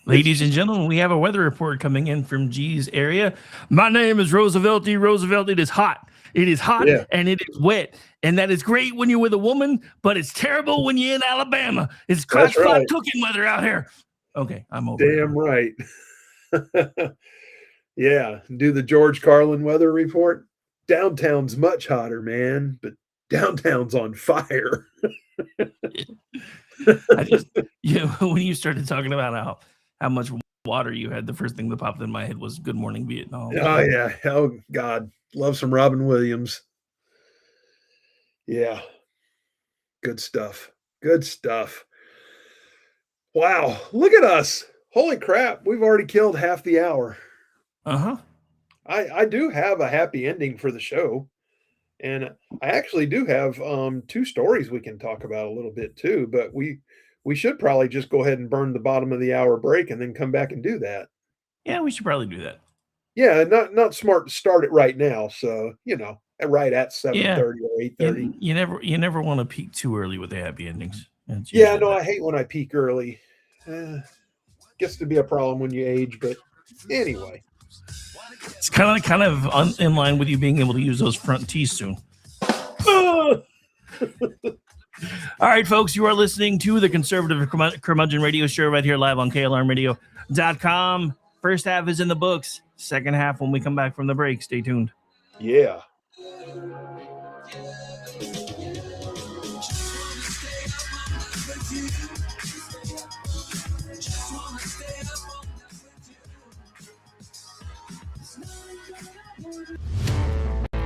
Speaker 2: Ladies and gentlemen, we have a weather report coming in from G's area. My name is Roosevelt. Roosevelt, it is hot. It is hot and it is wet. And that is great when you're with a woman, but it's terrible when you're in Alabama. It's crotch pot cooking weather out here. Okay, I'm over.
Speaker 10: Damn right. Yeah, do the George Carlin weather report. Downtown's much hotter, man, but downtown's on fire.
Speaker 2: When you started talking about how much water you had, the first thing that popped in my head was Good Morning Vietnam.
Speaker 10: Oh yeah. Oh God. Love some Robin Williams. Yeah. Good stuff. Good stuff. Wow. Look at us. Holy crap. We've already killed half the hour.
Speaker 2: Uh-huh.
Speaker 10: I do have a happy ending for the show. And I actually do have 2 stories we can talk about a little bit too, but we We should probably just go ahead and burn the bottom of the hour break and then come back and do that.
Speaker 2: Yeah, we should probably do that.
Speaker 10: Yeah, not smart to start it right now. So, right at 7:30 or 8:30.
Speaker 2: You never want to peak too early with the happy endings.
Speaker 10: Yeah, no, I hate when I peak early. Gets to be a problem when you age, but anyway.
Speaker 2: It's kind of in line with you being able to use those front teeth soon. All right, folks, you are listening to the Conservative Curmudgeon Radio Show right here live on KLRNRadio.com. First half is in the books. Second half when we come back from the break. Stay tuned.
Speaker 10: Yeah.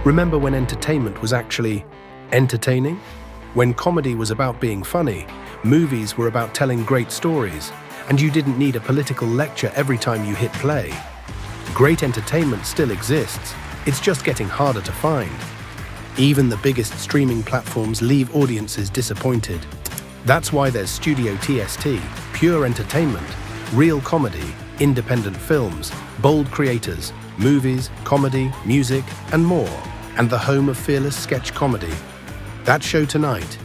Speaker 1: Remember when entertainment was actually entertaining? When comedy was about being funny, movies were about telling great stories, and you didn't need a political lecture every time you hit play. Great entertainment still exists, it's just getting harder to find. Even the biggest streaming platforms leave audiences disappointed. That's why there's Studio TST, pure entertainment, real comedy, independent films, bold creators, movies, comedy, music, and more, and the home of fearless sketch comedy. That show tonight,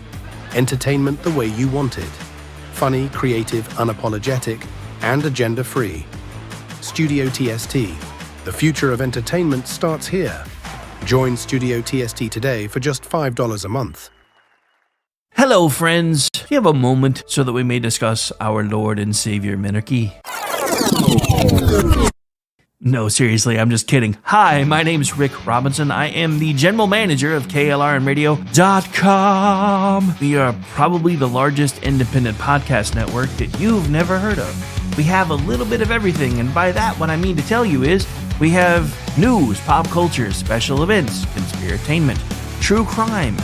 Speaker 1: entertainment the way you want it. Funny, creative, unapologetic, and agenda-free. Studio TST, the future of entertainment starts here. Join Studio TST today for just $5 a month.
Speaker 2: Hello, friends. Do you have a moment so that we may discuss our Lord and Savior Minarchy? No, seriously, I'm just kidding. Hi, my name's Rick Robinson. I am the general manager of KLRNRadio.com. We are probably the largest independent podcast network that you've never heard of. We have a little bit of everything, and by that, what I mean to tell you is we have news, pop culture, special events, conspiratainment, true crime,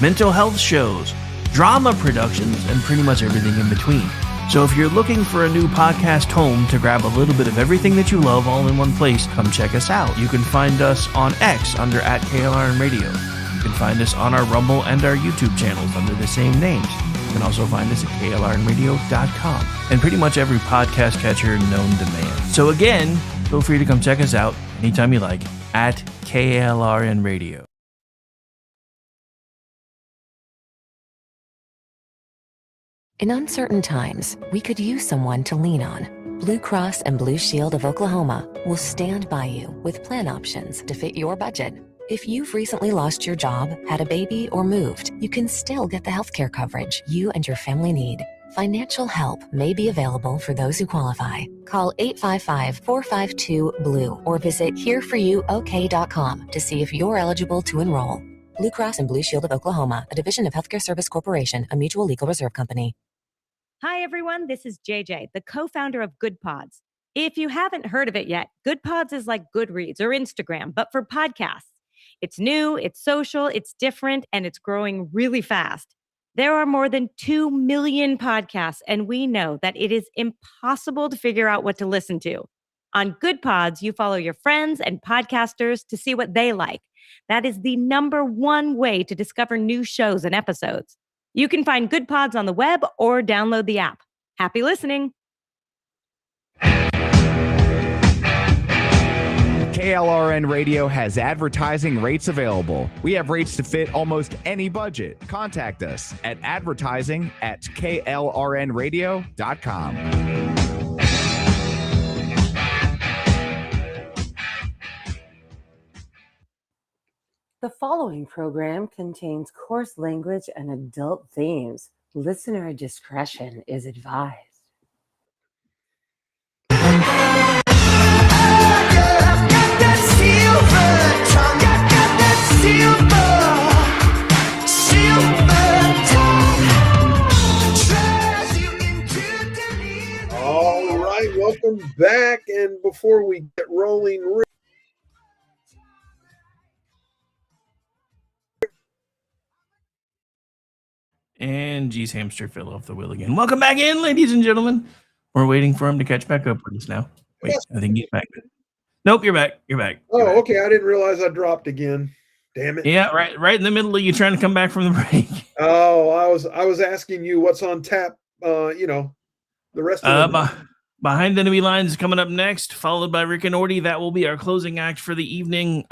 Speaker 2: mental health shows, drama productions, and pretty much everything in between. So if you're looking for a new podcast home to grab a little bit of everything that you love all in one place, come check us out. You can find us on X under @KLRNRadio. You can find us on our Rumble and our YouTube channels under the same names. You can also find us at KLRNRadio.com and pretty much every podcast catcher known to man. So again, feel free to come check us out anytime you like at KLRNRadio.
Speaker 8: In uncertain times, we could use someone to lean on. Blue Cross and Blue Shield of Oklahoma will stand by you with plan options to fit your budget. If you've recently lost your job, had a baby, or moved, you can still get the healthcare coverage you and your family need. Financial help may be available for those who qualify. Call 855-452-BLUE or visit hereforyouok.com to see if you're eligible to enroll. Blue Cross and Blue Shield of Oklahoma, a division of Healthcare Service Corporation, a mutual legal reserve company.
Speaker 3: Hi, everyone. This is JJ, the co-founder of Good Pods. If you haven't heard of it yet, Good Pods is like Goodreads or Instagram, but for podcasts. It's new, it's social, it's different, and it's growing really fast. There are more than 2 million podcasts, and we know that it is impossible to figure out what to listen to. On Good Pods, you follow your friends and podcasters to see what they like. That is the #1 way to discover new shows and episodes. You can find Good Pods on the web or download the app. Happy listening.
Speaker 4: KLRN Radio has advertising rates available. We have rates to fit almost any budget. Contact us at advertising@klrnradio.com.
Speaker 5: The following program contains coarse language and adult themes. Listener discretion is advised.
Speaker 10: All right, welcome back. And before we get rolling,
Speaker 2: And G's hamster fell off the wheel again. Welcome back in, ladies and gentlemen. We're waiting for him to catch back up with us now. Wait, I think he's back. Nope, you're back. You're back.
Speaker 10: Okay. I didn't realize I dropped again. Damn it.
Speaker 2: Yeah, right in the middle of you trying to come back from the break.
Speaker 10: Oh, I was asking you what's on tap the rest of the
Speaker 2: Behind Enemy Lines is coming up next, followed by Rick and Orty. That will be our closing act for the evening.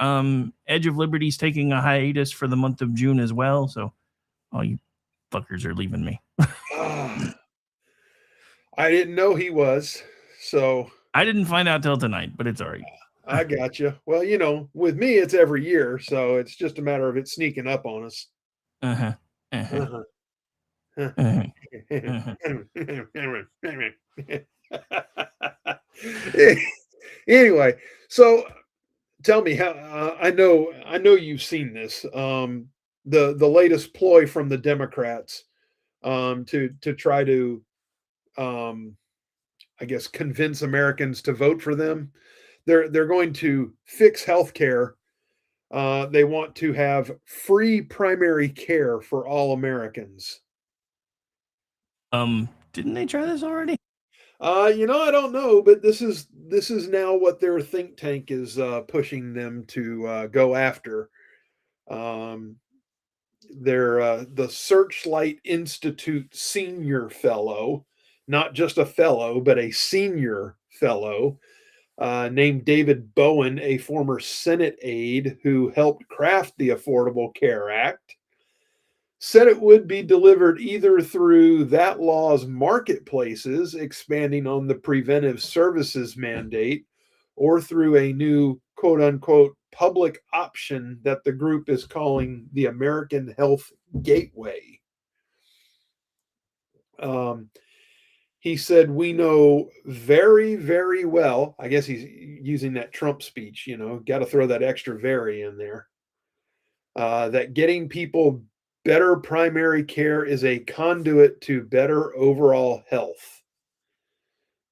Speaker 2: Edge of Liberty's taking a hiatus for the month of June as well, so all you fuckers are leaving me.
Speaker 10: I didn't know he was, so
Speaker 2: I didn't find out till tonight, but it's all right.
Speaker 10: I got you. Well, with me, it's every year, so it's just a matter of it sneaking up on us. Anyway, so tell me how. I know you've seen this. The latest ploy from the Democrats to try to I guess convince Americans to vote for them. They're going to fix healthcare. They want to have free primary care for all Americans.
Speaker 2: Didn't they try this already?
Speaker 10: I don't know, but this is now what their think tank is pushing them to go after. They're the Searchlight Institute Senior Fellow, not just a fellow, but a senior fellow, named David Bowen, a former Senate aide who helped craft the Affordable Care Act, said it would be delivered either through that law's marketplaces, expanding on the preventive services mandate, or through a new quote unquote public option that the group is calling the American Health Gateway. He said, we know very, very well. I guess he's using that Trump speech, got to throw that extra very in there. That getting people better primary care is a conduit to better overall health.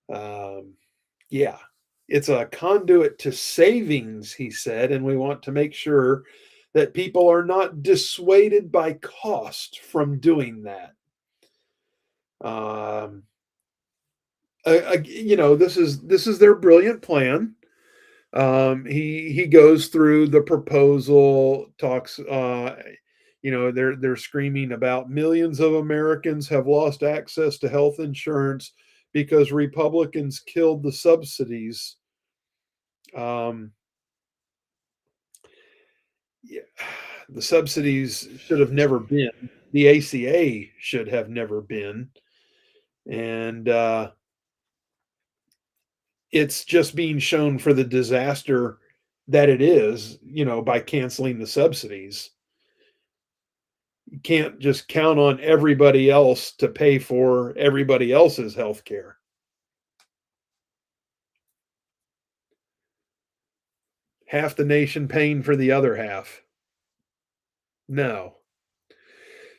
Speaker 10: Yeah, it's a conduit to savings, he said, and we want to make sure that people are not dissuaded by cost from doing that. This is their brilliant plan. He goes through the proposal, talks. They're screaming about millions of Americans have lost access to health insurance because Republicans killed the subsidies. The subsidies should have never been. The ACA should have never been. And it's just being shown for the disaster that it is, by canceling the subsidies. You can't just count on everybody else to pay for everybody else's health care. Half the nation paying for the other half. No.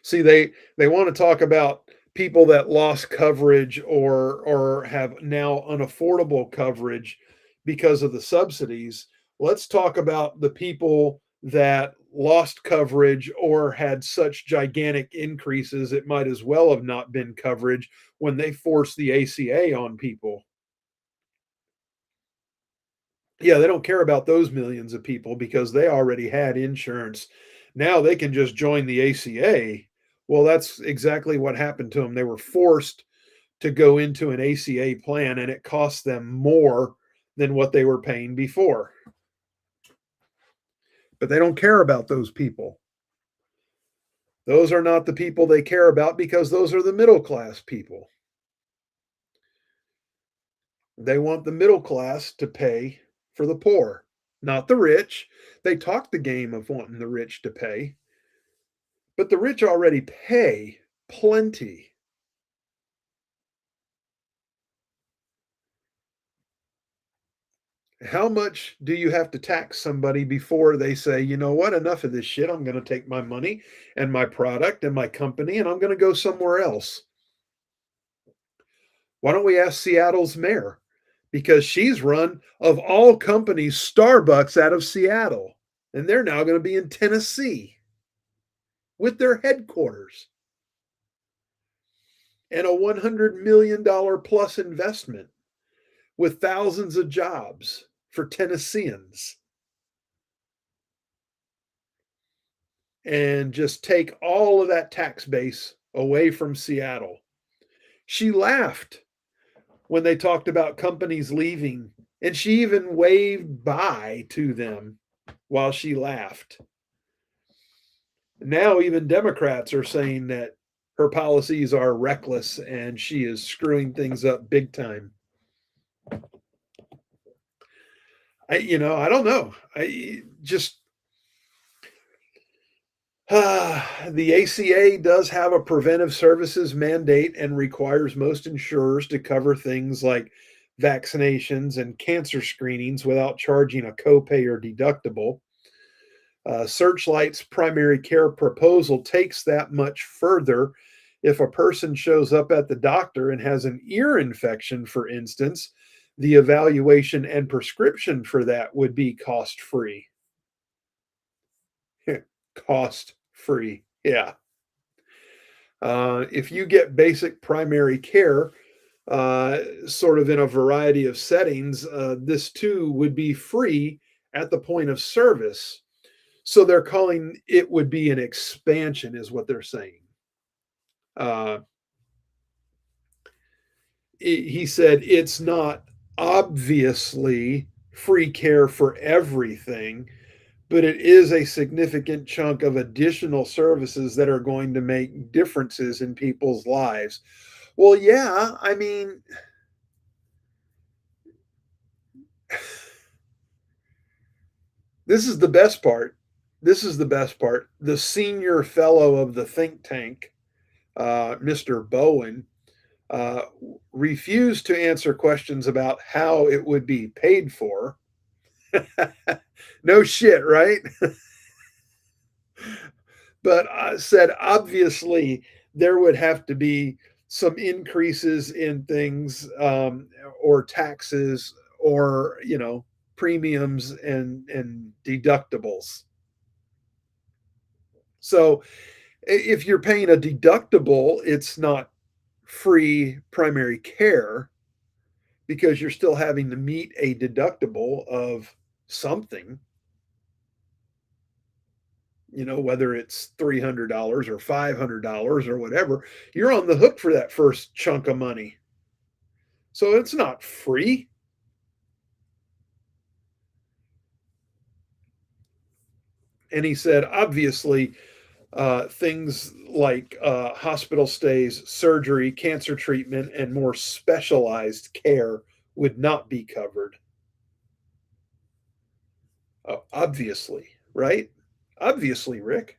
Speaker 10: See, they want to talk about people that lost coverage or have now unaffordable coverage because of the subsidies. Let's talk about the people that lost coverage or had such gigantic increases it might as well have not been coverage when they forced the ACA on people. Yeah, they don't care about those millions of people because they already had insurance. Now they can just join the ACA. Well, that's exactly what happened to them. They were forced to go into an ACA plan, and it cost them more than what they were paying before. But they don't care about those people. Those are not the people they care about because those are the middle class people. They want the middle class to pay for the poor, not the rich. They talk the game of wanting the rich to pay, but the rich already pay plenty. How much do you have to tax somebody before they say, you know what, enough of this shit. I'm going to take my money and my product and my company and I'm going to go somewhere else. Why don't we ask Seattle's mayor? Because she's run, of all companies, Starbucks out of Seattle. And they're now going to be in Tennessee with their headquarters. And a $100 million plus investment with thousands of jobs for Tennesseans. And just take all of that tax base away from Seattle. She laughed when they talked about companies leaving, and she even waved bye to them while she laughed. Now, even Democrats are saying that her policies are reckless and she is screwing things up big time. I don't know. I just the ACA does have a preventive services mandate and requires most insurers to cover things like vaccinations and cancer screenings without charging a copay or deductible. Searchlight's primary care proposal takes that much further. If a person shows up at the doctor and has an ear infection, for instance, the evaluation and prescription for that would be cost free. Cost free. Yeah. If you get basic primary care, sort of in a variety of settings, this too would be free at the point of service. So they're calling it would be an expansion, is what they're saying. Uh, he said it's not obviously free care for everything, but it is a significant chunk of additional services that are going to make differences in people's lives. Well, yeah, I mean, this is the best part. This is the best part. The senior fellow of the think tank, Mr. Bowen, uh, refused to answer questions about how it would be paid for. No shit, right? But said obviously there would have to be some increases in things, or taxes, or premiums and deductibles. So if you're paying a deductible, it's not free primary care because you're still having to meet a deductible of something, whether it's $300 or $500 or whatever. You're on the hook for that first chunk of money. So it's not free. And he said, obviously, things like hospital stays, surgery, cancer treatment, and more specialized care would not be covered. Obviously, right? Obviously, Rick.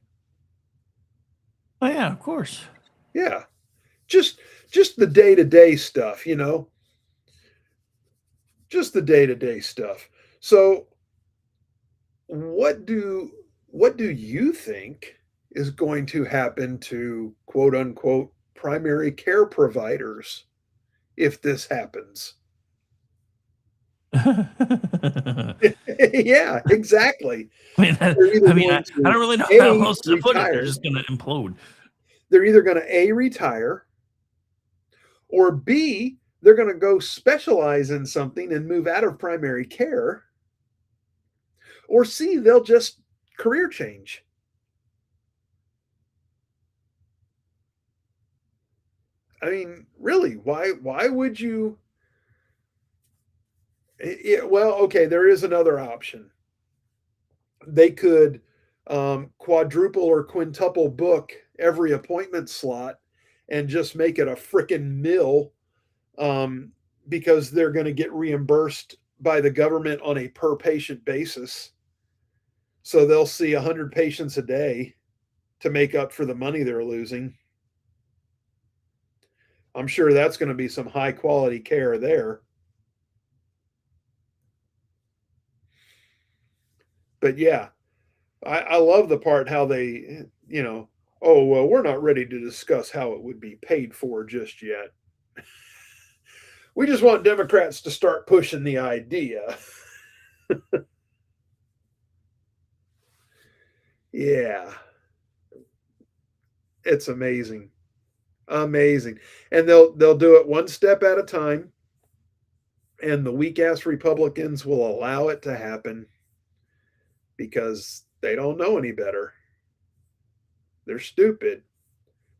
Speaker 2: Oh yeah, of course.
Speaker 10: Yeah. Just the day-to-day stuff, just the day-to-day stuff. So what do you think is going to happen to quote unquote primary care providers if this happens? Yeah, exactly.
Speaker 2: I don't really know how else to put it. They're just going to implode.
Speaker 10: They're either going to A, retire, or B, they're going to go specialize in something and move out of primary care, or C, they'll just career change. I mean, really, why would you? Well, okay, there is another option. They could quadruple or quintuple book every appointment slot and just make it a frickin' mill, because they're going to get reimbursed by the government on a per patient basis. So they'll see 100 patients a day to make up for the money they're losing. I'm sure that's going to be some high quality care there. But yeah, I love the part how they, oh, well, we're not ready to discuss how it would be paid for just yet. We just want Democrats to start pushing the idea. Yeah. It's amazing. Amazing. And they'll do it one step at a time. And the weak ass Republicans will allow it to happen because they don't know any better. They're stupid.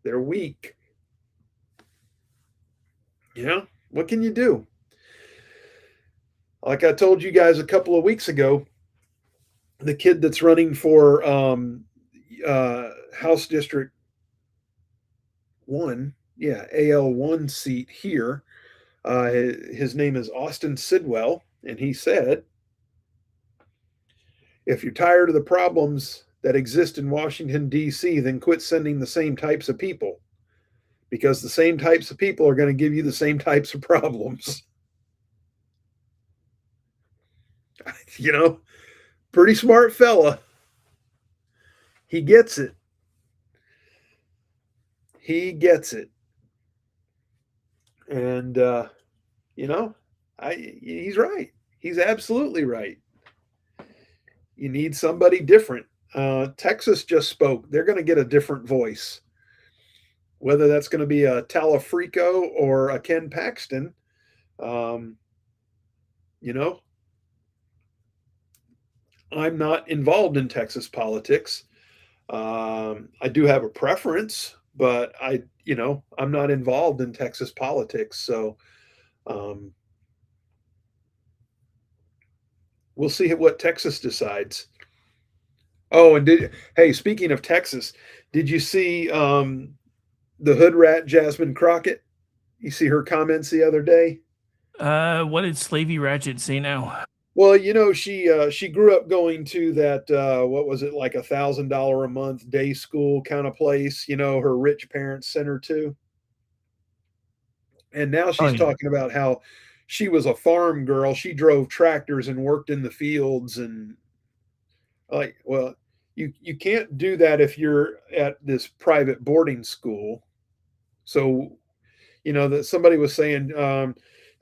Speaker 10: They're weak. What can you do? Like I told you guys a couple of weeks ago, the kid that's running for House District 1, AL1 seat here, his name is Austin Sidwell, and he said, if you're tired of the problems that exist in Washington, D.C., then quit sending the same types of people, because the same types of people are going to give you the same types of problems. Pretty smart fella. He gets it. He gets it. And, he's right. He's absolutely right. You need somebody different. Texas just spoke. They're going to get a different voice. Whether that's going to be a Talafrico or a Ken Paxton, I'm not involved in Texas politics. I do have a preference, but I'm not involved in Texas politics. So we'll see what Texas decides. Oh, and speaking of Texas, did you see the hood rat Jasmine Crockett? You see her comments the other day?
Speaker 2: What did Slavey Ratchet say now?
Speaker 10: Well, she grew up going to that what was it, like $1,000 a month day school kind of place? Her rich parents sent her to, and now she's talking about how she was a farm girl. She drove tractors and worked in the fields, and well, you can't do that if you're at this private boarding school. So, that somebody was saying,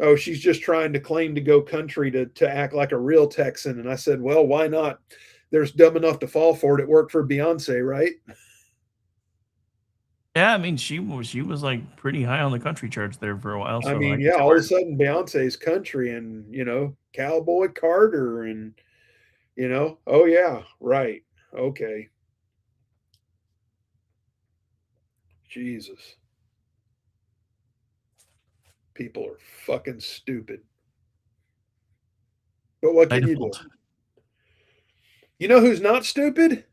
Speaker 10: oh, she's just trying to claim to go country to act like a real Texan. And I said, well, why not? There's dumb enough to fall for it. It worked for Beyonce, right?
Speaker 2: Yeah, I mean, she was like pretty high on the country charts there for a while. So
Speaker 10: all of a sudden Beyonce's country and, Cowboy Carter and, oh yeah, right. Okay. Jesus. People are fucking stupid. But what can you do? You know who's not stupid?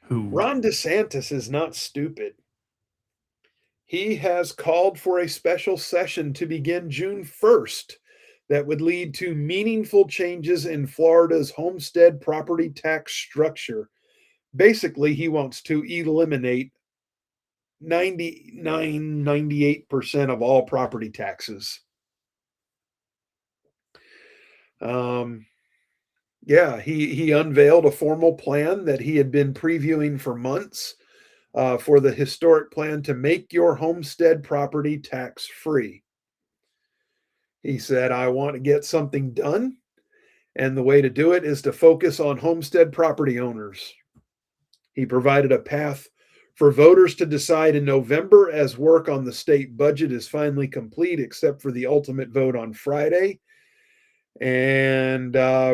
Speaker 2: Who?
Speaker 10: Ron DeSantis is not stupid. He has called for a special session to begin June 1st that would lead to meaningful changes in Florida's homestead property tax structure. Basically, he wants to eliminate 98% of all property taxes. He unveiled a formal plan that he had been previewing for months for the historic plan to make your homestead property tax free. He said, I want to get something done, and the way to do it is to focus on homestead property owners. He provided a path for voters to decide in November as work on the state budget is finally complete, except for the ultimate vote on Friday. And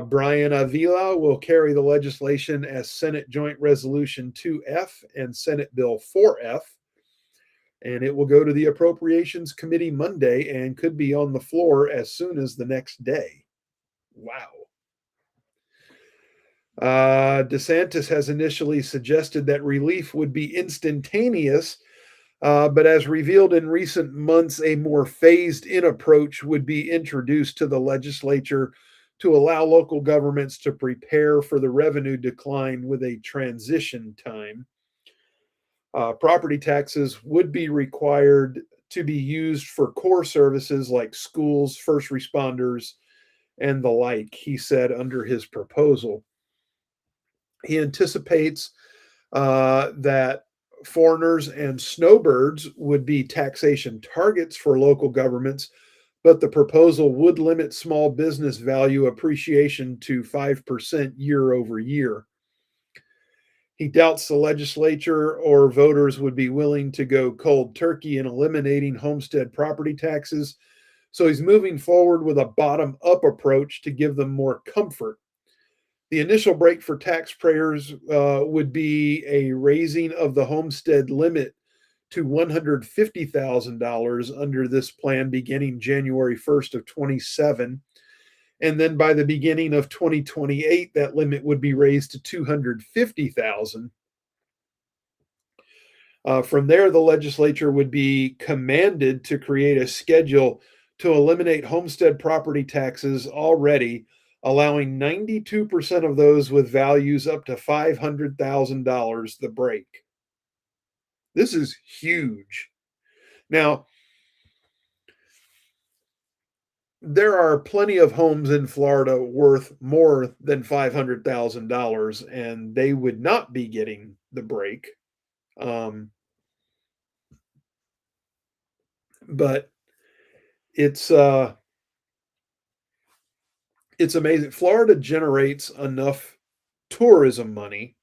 Speaker 10: Brian Avila will carry the legislation as Senate Joint Resolution 2F and Senate Bill 4F. And it will go to the Appropriations Committee Monday and could be on the floor as soon as the next day. Wow. DeSantis has initially suggested that relief would be instantaneous, but as revealed in recent months, a more phased-in approach would be introduced to the legislature to allow local governments to prepare for the revenue decline with a transition time. Property taxes would be required to be used for core services like schools, first responders, and the like, he said under his proposal. He anticipates that foreigners and snowbirds would be taxation targets for local governments, but the proposal would limit small business value appreciation to 5% year over year. He doubts the legislature or voters would be willing to go cold turkey in eliminating homestead property taxes, so he's moving forward with a bottom-up approach to give them more comfort. The initial break for taxpayers would be a raising of the homestead limit to $150,000 under this plan beginning January 1st of 27. And then by the beginning of 2028, that limit would be raised to $250,000. From there, the legislature would be commanded to create a schedule to eliminate homestead property taxes already, allowing 92% of those with values up to $500,000 the break. This is huge. Now, there are plenty of homes in Florida worth more than $500,000, and they would not be getting the break. But it's amazing. Florida generates enough tourism money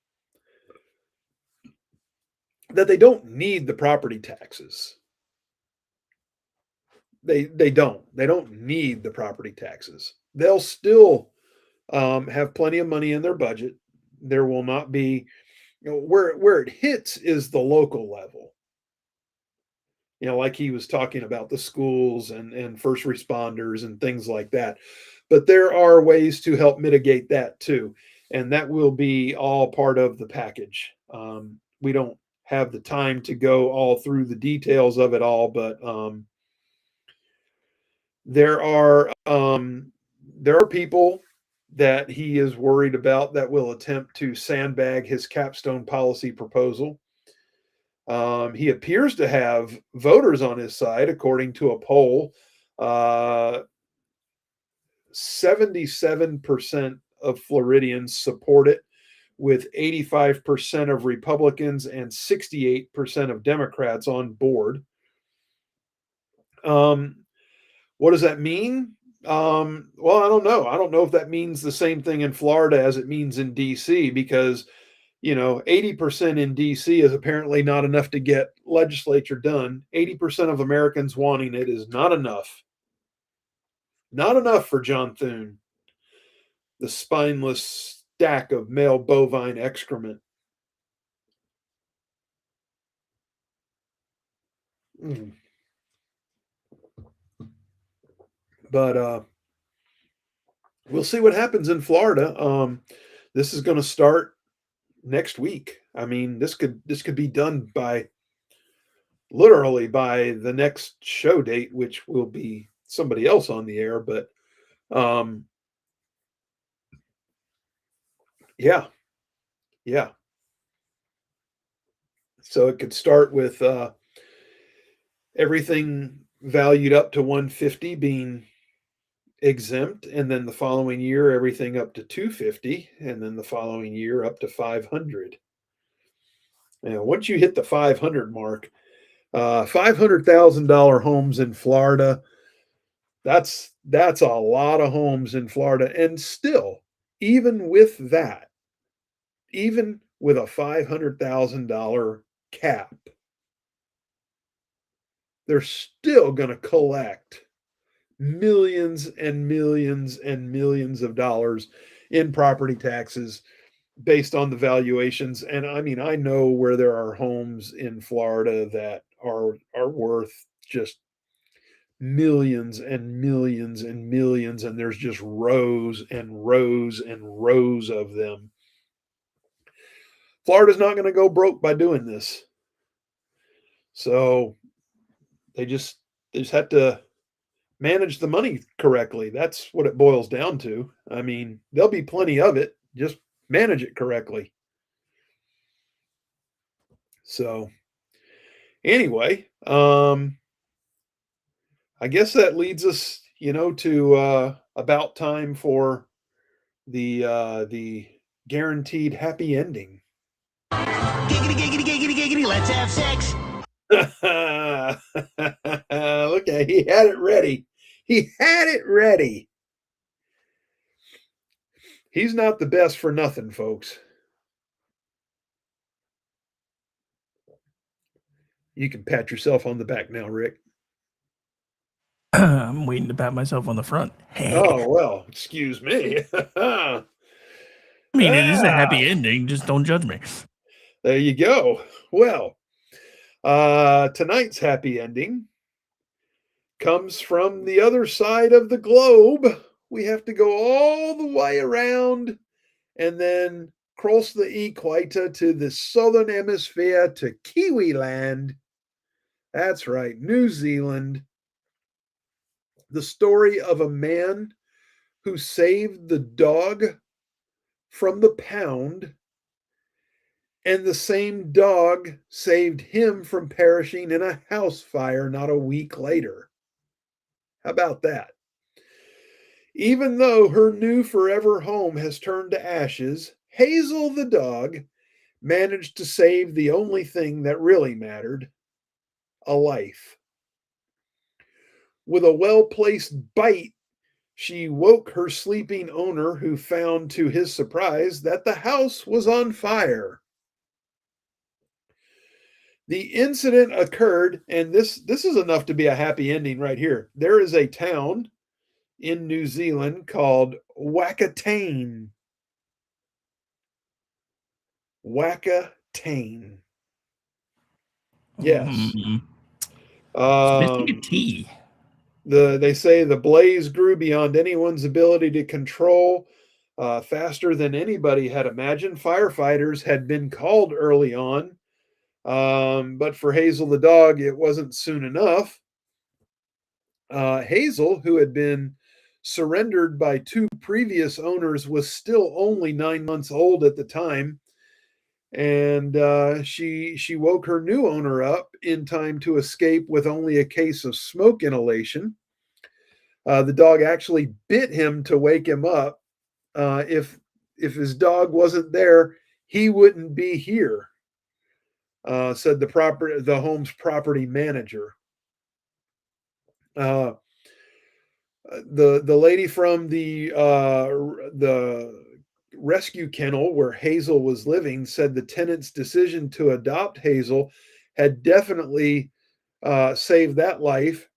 Speaker 10: that they don't need the property taxes. They don't need the property taxes. They'll still have plenty of money in their budget. There will not be, where it hits is the local level. Like he was talking about the schools and first responders and things like that. But there are ways to help mitigate that too. And that will be all part of the package. We don't have the time to go all through the details of it all, but there are people that he is worried about that will attempt to sandbag his capstone policy proposal. He appears to have voters on his side, according to a poll. 77% of Floridians support it, with 85% of Republicans and 68% of Democrats on board. What does that mean? Well, I don't know. I don't know if that means the same thing in Florida as it means in DC, because 80% in DC is apparently not enough to get legislature done. 80% of Americans wanting it is not enough. Not enough for John Thune, the spineless stack of male bovine excrement. But we'll see what happens in Florida. This is going to start next week. I mean, this could be done literally by the next show date, which will be somebody else on the air. But yeah. So it could start with everything valued up to 150 being exempt, and then the following year everything up to 250, and then the following year up to 500. Now, once you hit the 500 mark, $500,000 homes in Florida, that's a lot of homes in Florida. And still, even with that, even with a $500,000 cap, they're still going to collect millions and millions and millions of dollars in property taxes based on the valuations. And I mean, I know where there are homes in Florida that are worth just millions and millions and millions, and there's just rows and rows and rows of them. Florida's not going to go broke by doing this. So they just have to manage the money correctly. That's what it boils down to. I mean, there'll be plenty of it. Just manage it correctly. So anyway, I guess that leads us, to about time for the guaranteed happy ending.
Speaker 11: Giggity, giggity, giggity, giggity, let's have sex.
Speaker 10: Look at, he had it ready. He's not the best for nothing, folks. You can pat yourself on the back now, Rick.
Speaker 2: I'm waiting to pat myself on the front.
Speaker 10: Oh, well, excuse me.
Speaker 2: I mean, it is a happy ending. Just don't judge me.
Speaker 10: There you go. Well, Tonight's happy ending comes from the other side of the globe. We have to go all the way around and then cross the equator to the southern hemisphere to Kiwi land. That's right, New Zealand. The story of a man who saved the dog from the pound, and the same dog saved him from perishing in a house fire not a week later. How about that? Even though her new forever home has turned to ashes, Hazel the dog managed to save the only thing that really mattered, a life. With a well-placed bite, she woke her sleeping owner, who found to his surprise that the house was on fire. The incident occurred, and this is enough to be a happy ending right here. There is a town in New Zealand called Wakatane. Wakatane. Yes.
Speaker 2: Missing a T.
Speaker 10: They say the blaze grew beyond anyone's ability to control, faster than anybody had imagined. Firefighters had been called early on, but for Hazel the dog, it wasn't soon enough. Hazel, who had been surrendered by 2 previous owners, was still only 9 months old at the time, and she woke her new owner up in time to escape with only a case of smoke inhalation. The dog actually bit him to wake him up. If his dog wasn't there, he wouldn't be here, said the home's property manager. The lady from the rescue kennel where Hazel was living said the tenant's decision to adopt Hazel had definitely saved that life.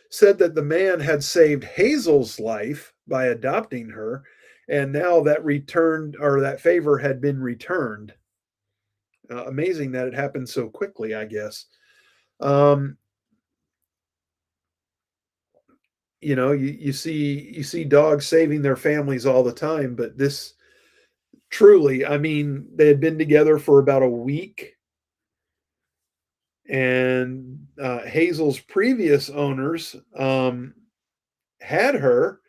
Speaker 10: Said that the man had saved Hazel's life by adopting her, and now that favor had been returned. Amazing that it happened so quickly, I guess. You see dogs saving their families all the time, but this truly, I mean, they had been together for about a week, and Hazel's previous owners had her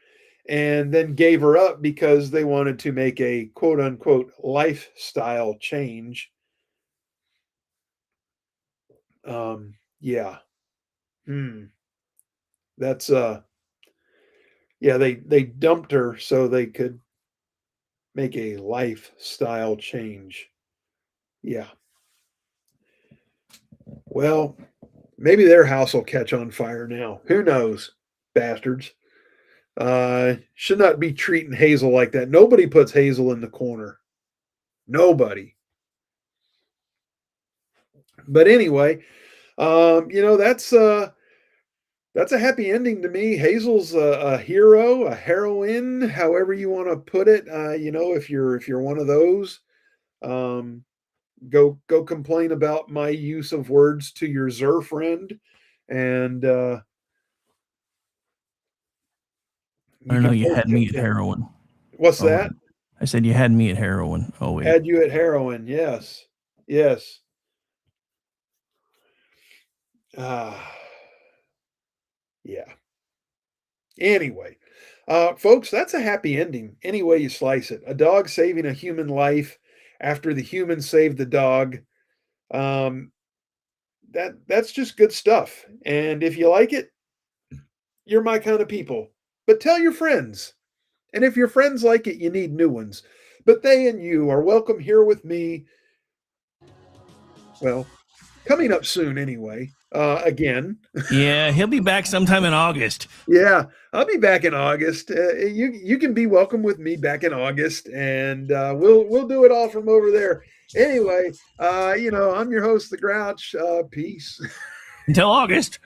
Speaker 10: and then gave her up because they wanted to make a quote unquote lifestyle change. Yeah. That's they dumped her so they could make a lifestyle change. Yeah. Well, maybe their house will catch on fire now. Who knows? Bastards. Should not be treating Hazel like that. Nobody puts Hazel in the corner. Nobody. But anyway, that's a happy ending to me. Hazel's a hero, a heroine, however you want to put it. If you're one of those, go complain about my use of words to your Zer friend, and
Speaker 2: I don't know. You had me at heroin.
Speaker 10: What's that?
Speaker 2: I said you had me at heroin. Oh wait,
Speaker 10: had you at heroin? Yes. Yeah. Anyway, folks, that's a happy ending. Any way you slice it, a dog saving a human life after the human saved the dog. That's just good stuff. And if you like it, you're my kind of people. But tell your friends. And if your friends like it, you need new ones. But they and you are welcome here with me. Well, coming up soon anyway. Again.
Speaker 2: Yeah, he'll be back sometime in August.
Speaker 10: Yeah, I'll be back in August. You can be welcome with me back in August, and we'll do it all from over there. Anyway, I'm your host, the Grouch. Peace.
Speaker 2: Until August.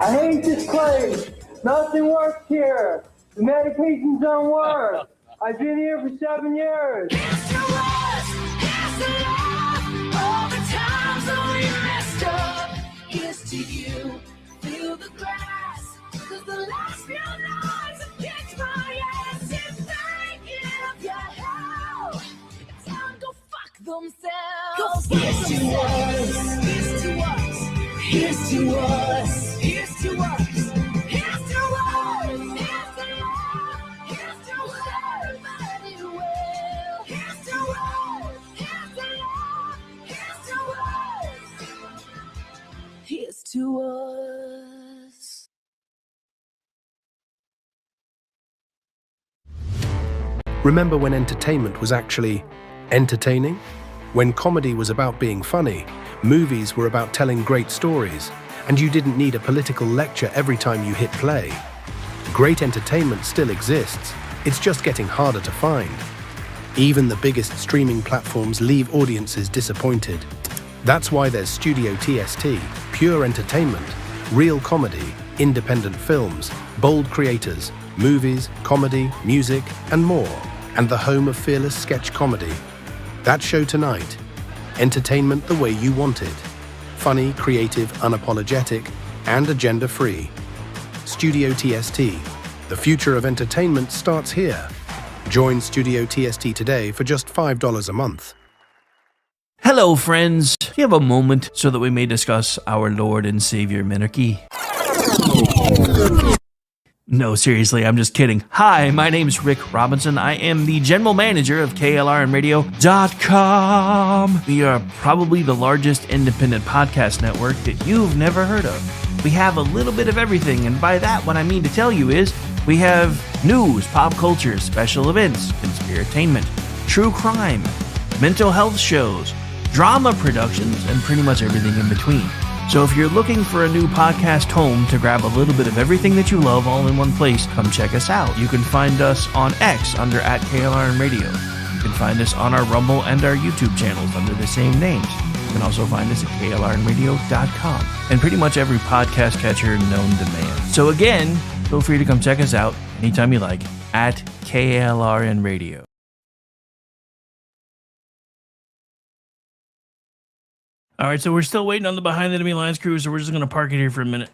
Speaker 12: I hate this place. Nothing works here. The medications don't work. I've been here for 7 years.
Speaker 13: Here's to you, feel the grass, 'cause the last few nights have kicked my ass. If they give you hell, tell them go fuck themselves. Here's to us, here's to us, here's to us, here's to us, here's to us, here's to love, here's to everybody well. Here's to us, here's to love, here's to us. Here's to us.
Speaker 1: Remember when entertainment was actually entertaining? When comedy was about being funny, movies were about telling great stories, and you didn't need a political lecture every time you hit play. Great entertainment still exists, it's just getting harder to find. Even the biggest streaming platforms leave audiences disappointed. That's why there's Studio TST, pure entertainment, real comedy, independent films, bold creators, movies, comedy, music, and more, and the home of fearless sketch comedy. That show tonight, entertainment the way you want it. Funny, creative, unapologetic, and agenda-free. Studio TST, the future of entertainment starts here. Join Studio TST today for just $5 a month.
Speaker 2: Hello, friends. Do you have a moment so that we may discuss our Lord and Savior Minarchy? No, seriously, I'm just kidding. Hi, my name's Rick Robinson. I am the general manager of KLRNRadio.com. We are probably the largest independent podcast network that you've never heard of. We have a little bit of everything, and by that, what I mean to tell you is we have news, pop culture, special events, conspiratainment, true crime, mental health shows, drama productions, and pretty much everything in between. So if you're looking for a new podcast home to grab a little bit of everything that you love all in one place, come check us out. You can find us on X under @KLRNRadio. You can find us on our Rumble and our YouTube channels under the same names. You can also find us at KLRNRadio.com and pretty much every podcast catcher known to man. So again, feel free to come check us out anytime you like at KLRNRadio. All right, so we're still waiting on the Behind the Enemy Lines crew, so we're just going to park it here for a minute.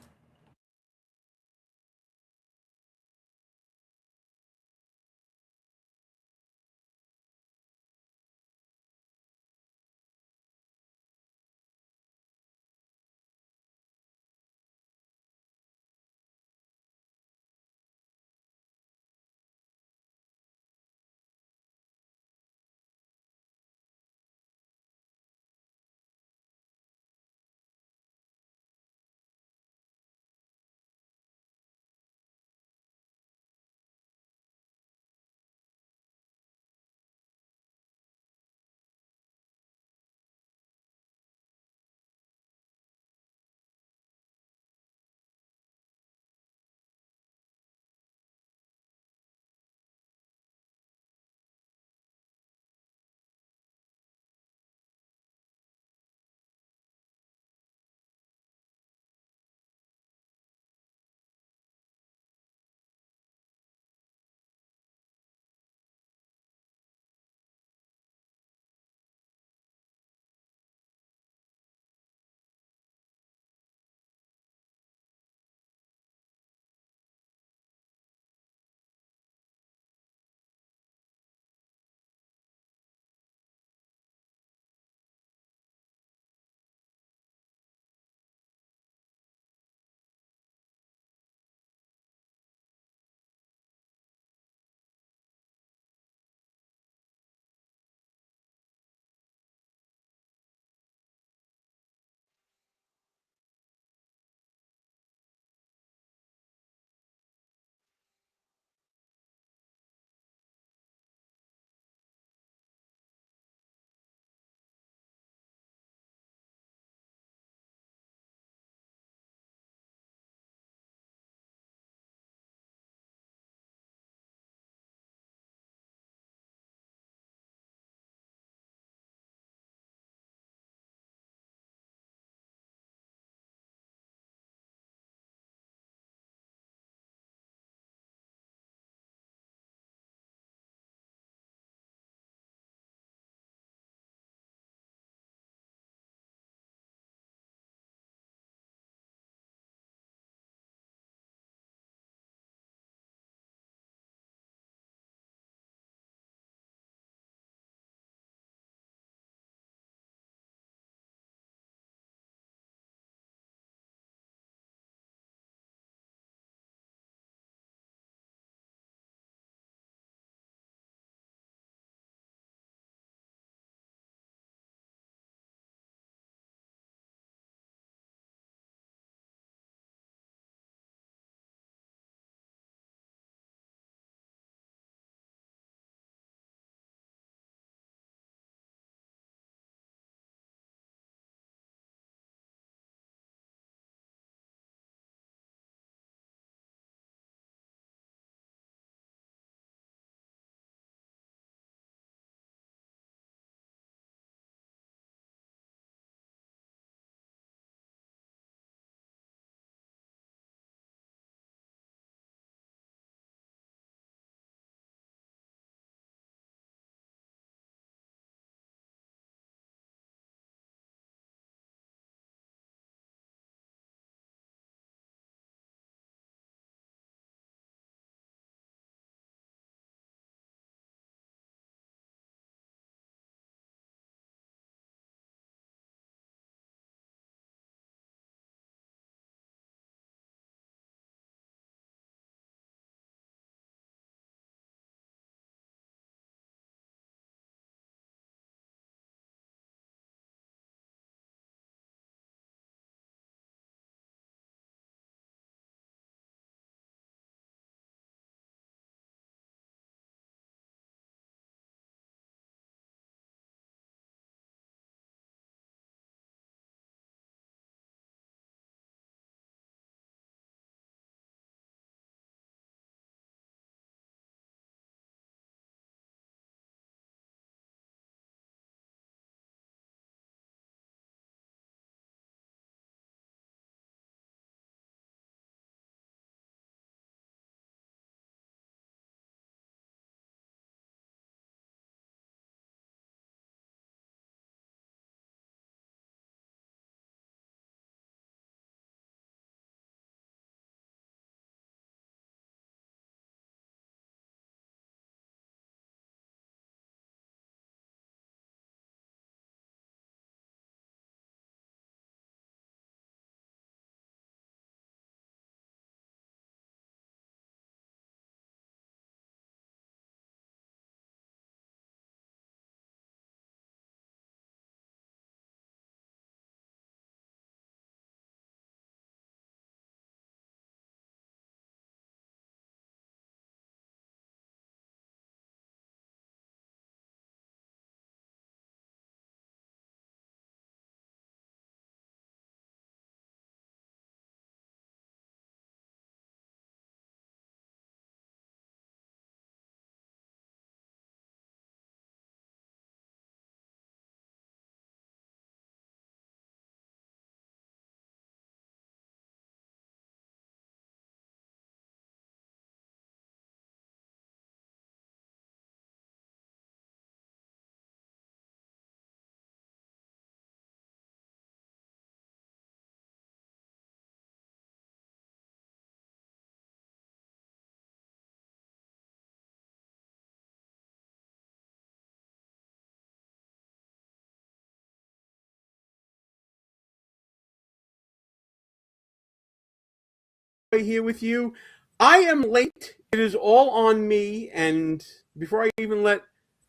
Speaker 14: here with you. I am late. It is all on me. And before I even let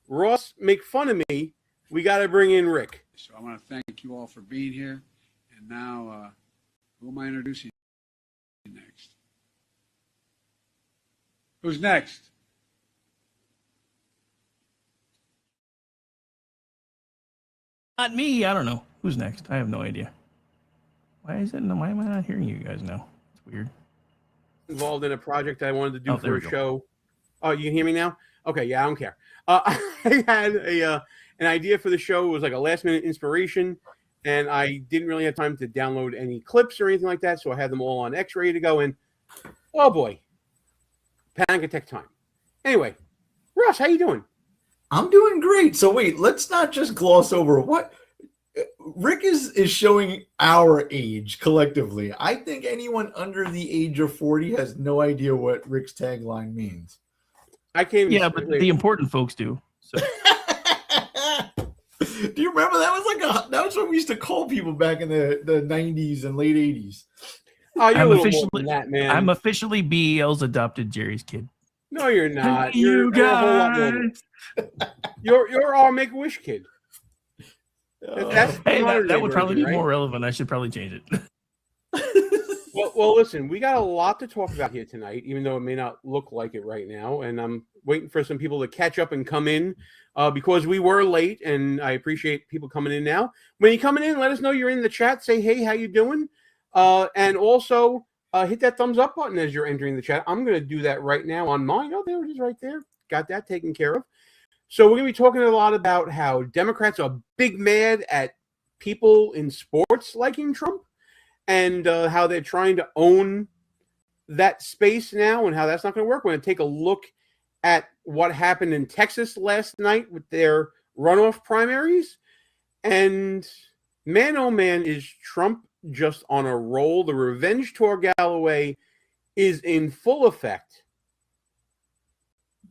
Speaker 14: Ross make fun of me, we got to bring in Rick.
Speaker 15: So I want to thank you all for being here. And now, who am I introducing next? Who's next?
Speaker 2: Not me. I don't know. Who's next? I have no idea. Why am I not hearing you guys now? It's weird.
Speaker 14: Involved in a project I wanted to do for a
Speaker 2: go.
Speaker 14: show. Oh, you can hear me now? Okay, yeah, I don't care. I had an idea for the show. It was like a last-minute inspiration, and I didn't really have time to download any clips or anything like that, so I had them all on X ready to go, and oh boy, panic attack time. Anyway, Ross, how you doing?
Speaker 16: I'm doing great. So wait, let's not just gloss over what Rick is showing our age collectively. I think anyone under the age of 40 has no idea what Rick's tagline means.
Speaker 14: I came.
Speaker 2: Yeah, but the important folks do. So.
Speaker 16: Do you remember that was what we used to call people back in the 90s and late 80s?
Speaker 14: Oh, you're a little more than that, man.
Speaker 2: I'm officially BEL's adopted Jerry's kid.
Speaker 14: No, you're not.
Speaker 2: You
Speaker 14: you're a whole lot more than- You're our Make-A-Wish kid.
Speaker 2: That would probably be more relevant. I should probably change it.
Speaker 14: Well, listen, we got a lot to talk about here tonight, even though it may not look like it right now. And I'm waiting for some people to catch up and come in because we were late, and I appreciate people coming in now. When you're coming in, let us know you're in the chat. Say, hey, how you doing? And also hit that thumbs up button as you're entering the chat. I'm going to do that right now on mine. Oh, there it is right there. Got that taken care of. So we're going to be talking a lot about how Democrats are big mad at people in sports liking Trump and how they're trying to own that space now and how that's not going to work. We're going to take a look at what happened in Texas last night with their runoff primaries. And man, oh man, is Trump just on a roll. The revenge tour Galloway is in full effect.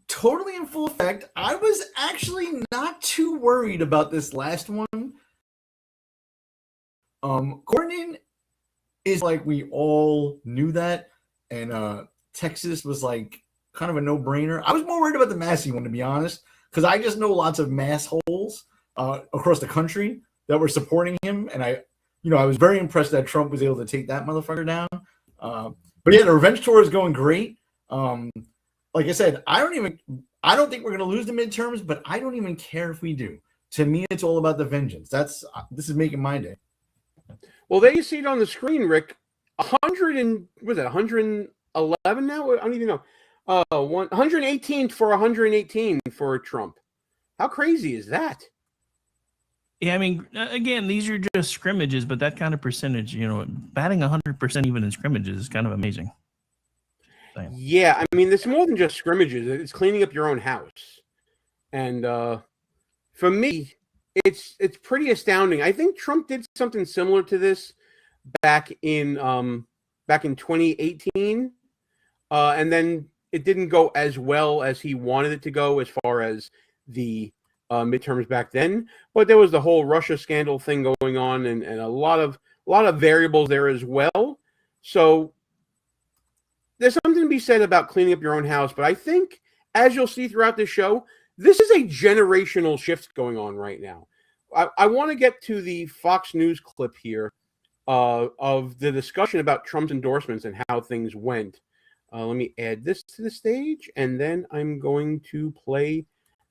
Speaker 16: Totally in full effect. I was actually not too worried about this last one. Gordon is like we all knew that, and Texas was like kind of a no-brainer. I was more worried about the Massey one, to be honest, because I just know lots of mass holes across the country that were supporting him, and I was very impressed that Trump was able to take that motherfucker down. But yeah, the revenge tour is going great. Like I said, I don't think we're going to lose the midterms, but I don't even care if we do. To me, it's all about the vengeance. This is making my day.
Speaker 14: Well, there you see it on the screen, Rick. 111 now? I don't even know. 118 for 118 for Trump. How crazy is that?
Speaker 2: Yeah, I mean, again, these are just scrimmages, but that kind of percentage, batting 100% even in scrimmages is kind of amazing.
Speaker 14: Yeah, I mean, it's more than just scrimmages. It's cleaning up your own house. And for me, it's pretty astounding. I think Trump did something similar to this back in 2018. And then it didn't go as well as he wanted it to go as far as the midterms back then. But there was the whole Russia scandal thing going on and a lot of variables there as well. So there's something to be said about cleaning up your own house, but I think, as you'll see throughout the show, this is a generational shift going on right now. I want to get to the Fox News clip here of the discussion about Trump's endorsements and how things went. Let me add this to the stage, and then I'm going to play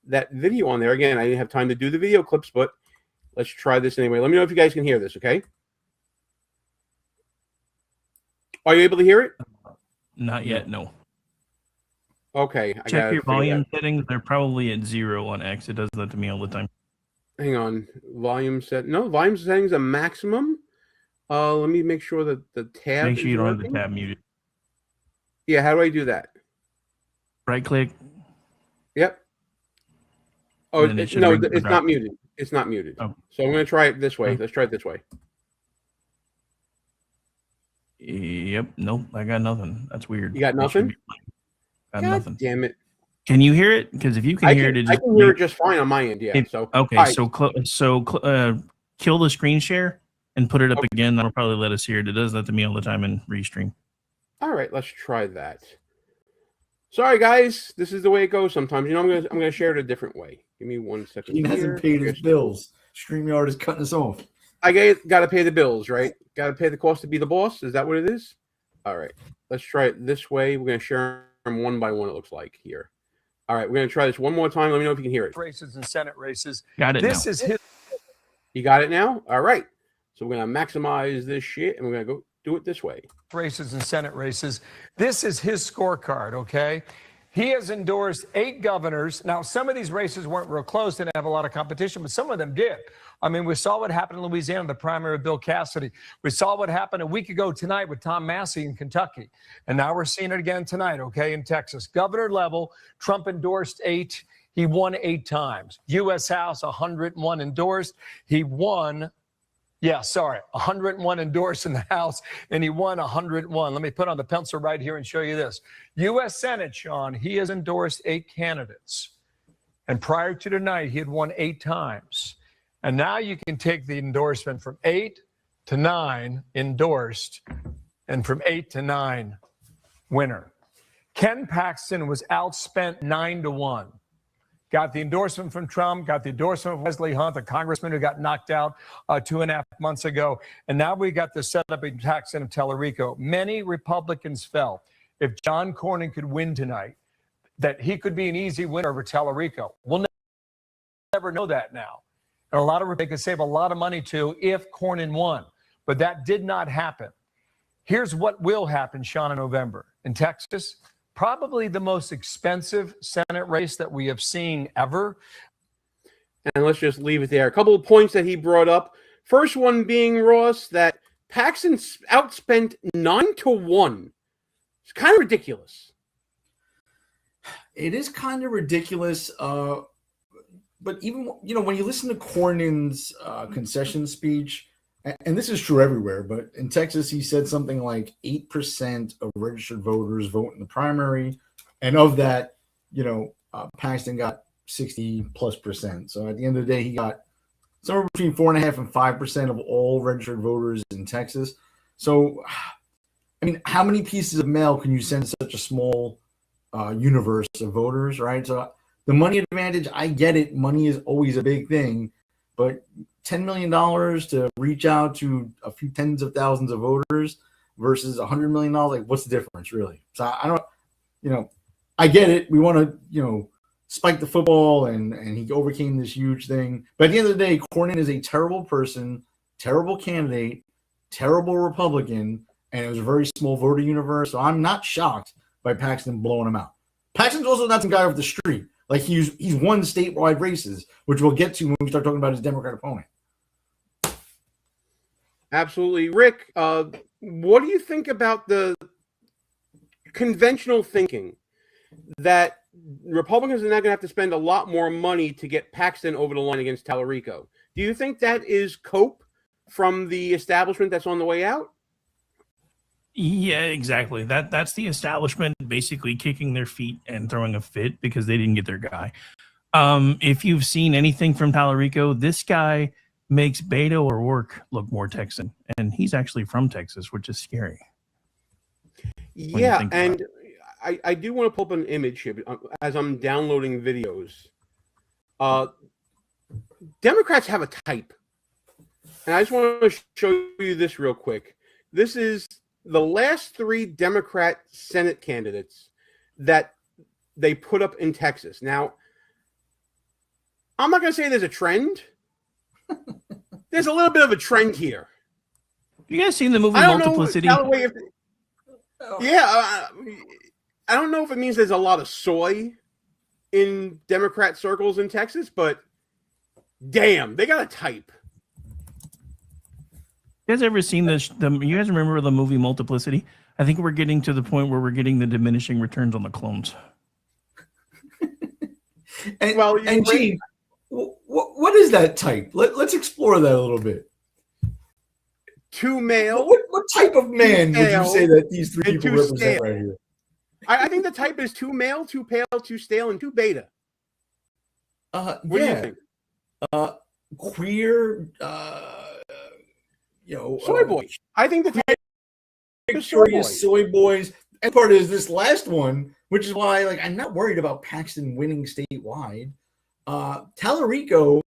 Speaker 14: that video on there. Again, I didn't have time to do the video clips, but let's try this anyway. Let me know if you guys can hear this, okay? Are you able to hear it?
Speaker 2: Not yet, no.
Speaker 14: Okay.
Speaker 2: Check your volume settings. They're probably at 0 on X. It does that to me all the time.
Speaker 14: Hang on. Volume settings are maximum. Let me make sure that the tab
Speaker 2: Make sure you don't have the tab muted.
Speaker 14: Yeah, how do I do that?
Speaker 2: Right click.
Speaker 14: Yep. Oh, no, it's not muted. It's not muted. Oh. So I'm going to try it this way. Let's try it this way.
Speaker 2: Yep. Nope. I got nothing. That's weird.
Speaker 14: You got nothing?
Speaker 2: Got
Speaker 14: God
Speaker 2: nothing.
Speaker 14: Damn it.
Speaker 2: Can you hear it? Because if you can hear it,
Speaker 14: I can hear it just fine on my end. Yeah.
Speaker 2: Okay.
Speaker 14: Right.
Speaker 2: So kill the screen share and put it up again. That'll probably let us hear it. It does that to me all the time in Restream.
Speaker 14: All right, let's try that. Sorry, guys. This is the way it goes sometimes. You know, I'm gonna share it a different way. Give me 1 second.
Speaker 16: He hasn't paid his bills. StreamYard is cutting us off.
Speaker 14: I got to pay the bills, right? Got to pay the cost to be the boss. Is that what it is? All right. Let's try it this way. We're going to share them one by one, it looks like here. All right. We're going to try this one more time. Let me know if you can hear it.
Speaker 2: Races and Senate races.
Speaker 14: Got it
Speaker 2: This
Speaker 14: now.
Speaker 2: is his.
Speaker 14: You got it now? All right. So we're going to maximize this shit, and we're going to go do it this way.
Speaker 2: Races and Senate races. This is his scorecard, okay? He has endorsed 8 governors. Now, some of these races weren't real close, didn't have a lot of competition, but some of them did. I mean, we saw what happened in Louisiana, the primary of Bill Cassidy. We saw what happened a week ago tonight with Tom Massey in Kentucky. And now we're seeing it again tonight, okay, in Texas. Governor level, Trump endorsed 8. He won 8 times. U.S. House, 101 endorsed. He won 101 endorsed in the House, and he won 101. Let me put on the pencil right here and show you this. U.S. Senate, Sean, he has endorsed 8 candidates. And prior to tonight, he had won 8 times. And now you can take the endorsement from 8 to 9 endorsed, and from 8 to 9 winner. Ken Paxton was outspent 9-1. Got the endorsement from Trump, got the endorsement of Wesley Hunt, the congressman who got knocked out 2.5 months ago. And now we got the setup in Jackson and Tellerico. Many Republicans felt if John Cornyn could win tonight, that he could be an easy winner over Tellerico. We'll never know that now. And a lot of they could save a lot of money too if Cornyn won. But that did not happen. Here's what will happen, Sean, in November. In Texas, probably the most expensive Senate race that we have seen ever.
Speaker 14: And let's just leave it there. A couple of points that he brought up. First one being, Ross, that Paxton outspent 9-1. It's kind of ridiculous.
Speaker 16: It is kind of ridiculous. But even, when you listen to Cornyn's concession speech, and this is true everywhere, but in Texas, he said something like 8% of registered voters vote in the primary. And of that, Paxton got 60+%. So at the end of the day, he got somewhere between 4.5% and 5% of all registered voters in Texas. So, I mean, how many pieces of mail can you send to such a small universe of voters, right? So the money advantage, I get it. Money is always a big thing, but $10 million to reach out to a few tens of thousands of voters versus $100 million, like what's the difference really? So I don't, I get it. We want to, spike the football and he overcame this huge thing. But at the end of the day, Cornyn is a terrible person, terrible candidate, terrible Republican, and it was a very small voter universe. So I'm not shocked by Paxton blowing him out. Paxton's also not some guy off the street. Like he's won statewide races, which we'll get to when we start talking about his Democrat opponent.
Speaker 14: Absolutely. Rick, what do you think about the conventional thinking that Republicans are not going to have to spend a lot more money to get Paxton over the line against Tellerico? Do you think that is cope from the establishment that's on the way out?
Speaker 17: Yeah, exactly. That's the establishment basically kicking their feet and throwing a fit because they didn't get their guy. If you've seen anything from Tellerico, this guy makes Beto O'Rourke look more Texan, and he's actually from Texas, which is scary.
Speaker 14: Yeah, and I do want to pull up an image here as I'm downloading videos. Democrats have a type, and I just want to show you this real quick. This is the last 3 Democrat Senate candidates that they put up in Texas. Now, I'm not going to say there's a trend. There's a little bit of a trend here.
Speaker 17: You guys seen the movie Multiplicity?
Speaker 14: I don't know if it means there's a lot of soy in Democrat circles in Texas, but damn, they got a type.
Speaker 17: You guys ever seen this? You guys remember the movie Multiplicity? I think we're getting to the point where we're getting the diminishing returns on the clones.
Speaker 16: And Gene, what is that type? Let's explore that a little bit.
Speaker 14: 2 male.
Speaker 16: What type of man would you say that these 3 people represent
Speaker 14: stale.
Speaker 16: right here?
Speaker 14: I think the type is 2 male, 2 pale, 2 stale, and 2 beta. What do you think?
Speaker 16: Queer,
Speaker 14: soy boy. I think the type
Speaker 16: Victorious soy boys. And part is this last one, which is why I'm not worried about Paxton winning statewide. Tallarico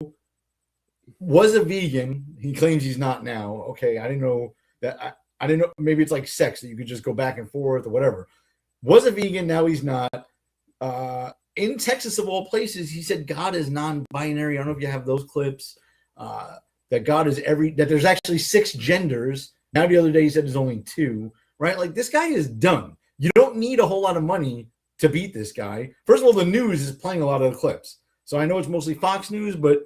Speaker 16: was a vegan. He claims he's not now. Okay, I didn't know that. I didn't know. Maybe it's like sex that you could just go back and forth or whatever. Was a vegan. Now he's not. In Texas, of all places, he said God is non-binary. I don't know if you have those clips. That God is that there's actually 6 genders. Now the other day he said there's only 2. Right? This guy is done. You don't need a whole lot of money to beat this guy. First of all, the news is playing a lot of the clips. So I know it's mostly Fox News, but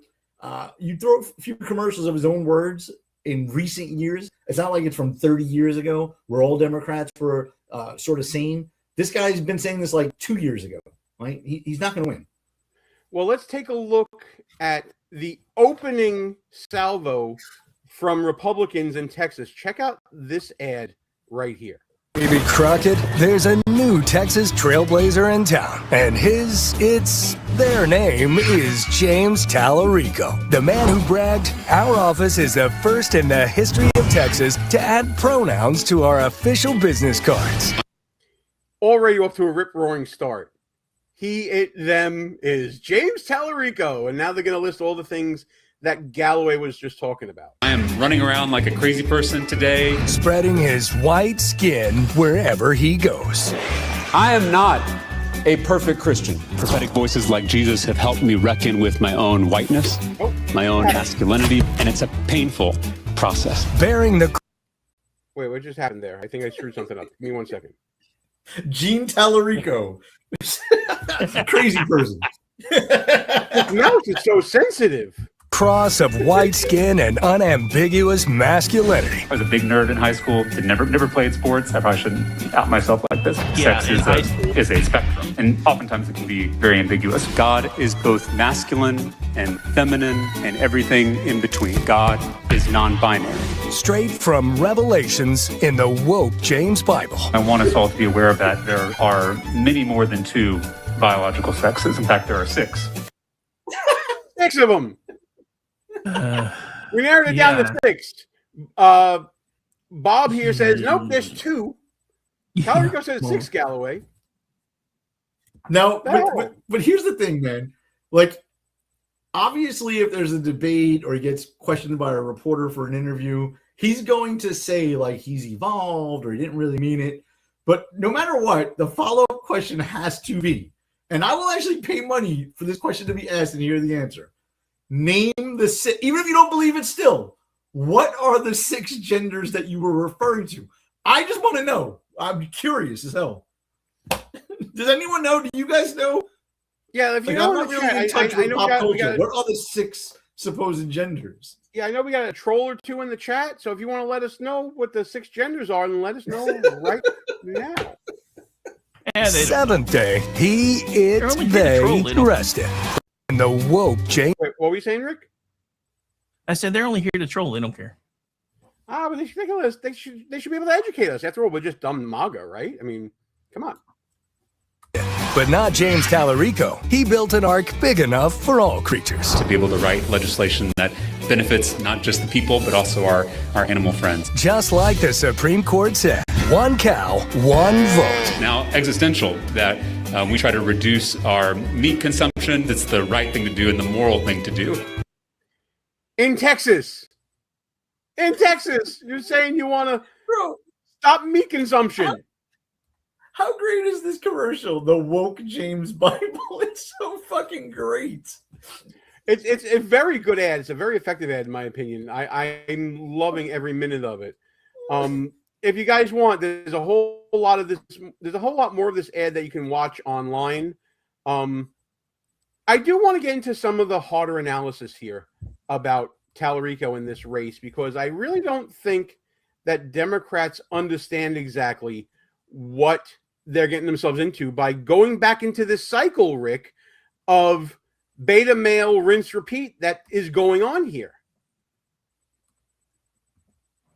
Speaker 16: you throw a few commercials of his own words in recent years. It's not like it's from 30 years ago where all Democrats were sort of sane. This guy's been saying this 2 years ago. Right? He's not going to win.
Speaker 14: Well, let's take a look at the opening salvo from Republicans in Texas. Check out this ad right here.
Speaker 18: Baby Crockett, there's a new Texas trailblazer in town, and their name is James Tallarico, the man who bragged, our office is the first in the history of Texas to add pronouns to our official business cards.
Speaker 14: Already off to a rip-roaring start. He, it, them is James Tallarico, and now they're going to list all the things that Galloway was just talking about.
Speaker 19: I am running around like a crazy person today,
Speaker 18: spreading his white skin wherever he goes.
Speaker 19: I am not a perfect Christian. Prophetic voices like Jesus have helped me reckon with my own whiteness, my own masculinity, and it's a painful process.
Speaker 18: Bearing the...
Speaker 14: Wait, what just happened there? I think I screwed something up. Give me 1 second.
Speaker 16: Gene Tallarico. Crazy person.
Speaker 14: Now it's so sensitive.
Speaker 18: Cross of white skin and unambiguous masculinity.
Speaker 19: I was a big nerd in high school. Never played sports. I probably shouldn't out myself like this.
Speaker 17: Yeah,
Speaker 19: Sex is a spectrum, and oftentimes it can be very ambiguous. God is both masculine and feminine and everything in between. God is non-binary.
Speaker 18: Straight from Revelations in the woke James Bible.
Speaker 19: I want us all to be aware of that there are many more than 2 biological sexes. In fact, there are 6.
Speaker 14: 6 of them. We narrowed it down to 6. Bob here says, nope, there's 2. Tallarico says 6, Galloway.
Speaker 16: Now, but here's the thing, man. Obviously, if there's a debate or he gets questioned by a reporter for an interview, he's going to say, he's evolved or he didn't really mean it. But no matter what, the follow-up question has to be, and I will actually pay money for this question to be asked and hear the answer. Name the 6, even if you don't believe it still, what are the 6 genders that you were referring to? I just want to know. I'm curious as hell. Does anyone know? Do you guys know?
Speaker 14: Yeah, if you know,
Speaker 16: I'm not really in touch with pop culture. What are the 6 supposed genders?
Speaker 14: Yeah, I know we got a troll or 2 in the chat, so if you want to let us know what the 6 genders are, then let us know right now.
Speaker 18: Seventh day, they rested. In the woke James.
Speaker 14: Wait, what were you saying, Rick?
Speaker 17: I said they're only here to troll. They don't care.
Speaker 14: But they should make us. They should be able to educate us. After all, we're just dumb MAGA, right? I mean, come on.
Speaker 18: But not James Tallarico. He built an ark big enough for all creatures.
Speaker 19: To be able to write legislation that benefits not just the people, but also our animal friends.
Speaker 18: Just like the Supreme Court said, 1 cow, 1 vote.
Speaker 19: Now, existential, that we try to reduce our meat consumption. It's the right thing to do and the moral thing to do.
Speaker 14: In Texas, you're saying you want to stop meat consumption.
Speaker 16: How great is this commercial? The woke James Bible. It's so fucking great.
Speaker 14: It's a very good ad. It's a very effective ad, in my opinion. I'm loving every minute of it. If you guys want, there's a whole lot of this. There's a whole lot more of this ad that you can watch online. I do want to get into some of the harder analysis here about Tallarico in this race, because I really don't think that Democrats understand exactly what they're getting themselves into by going back into this cycle, Rick, of beta male rinse repeat that is going on here.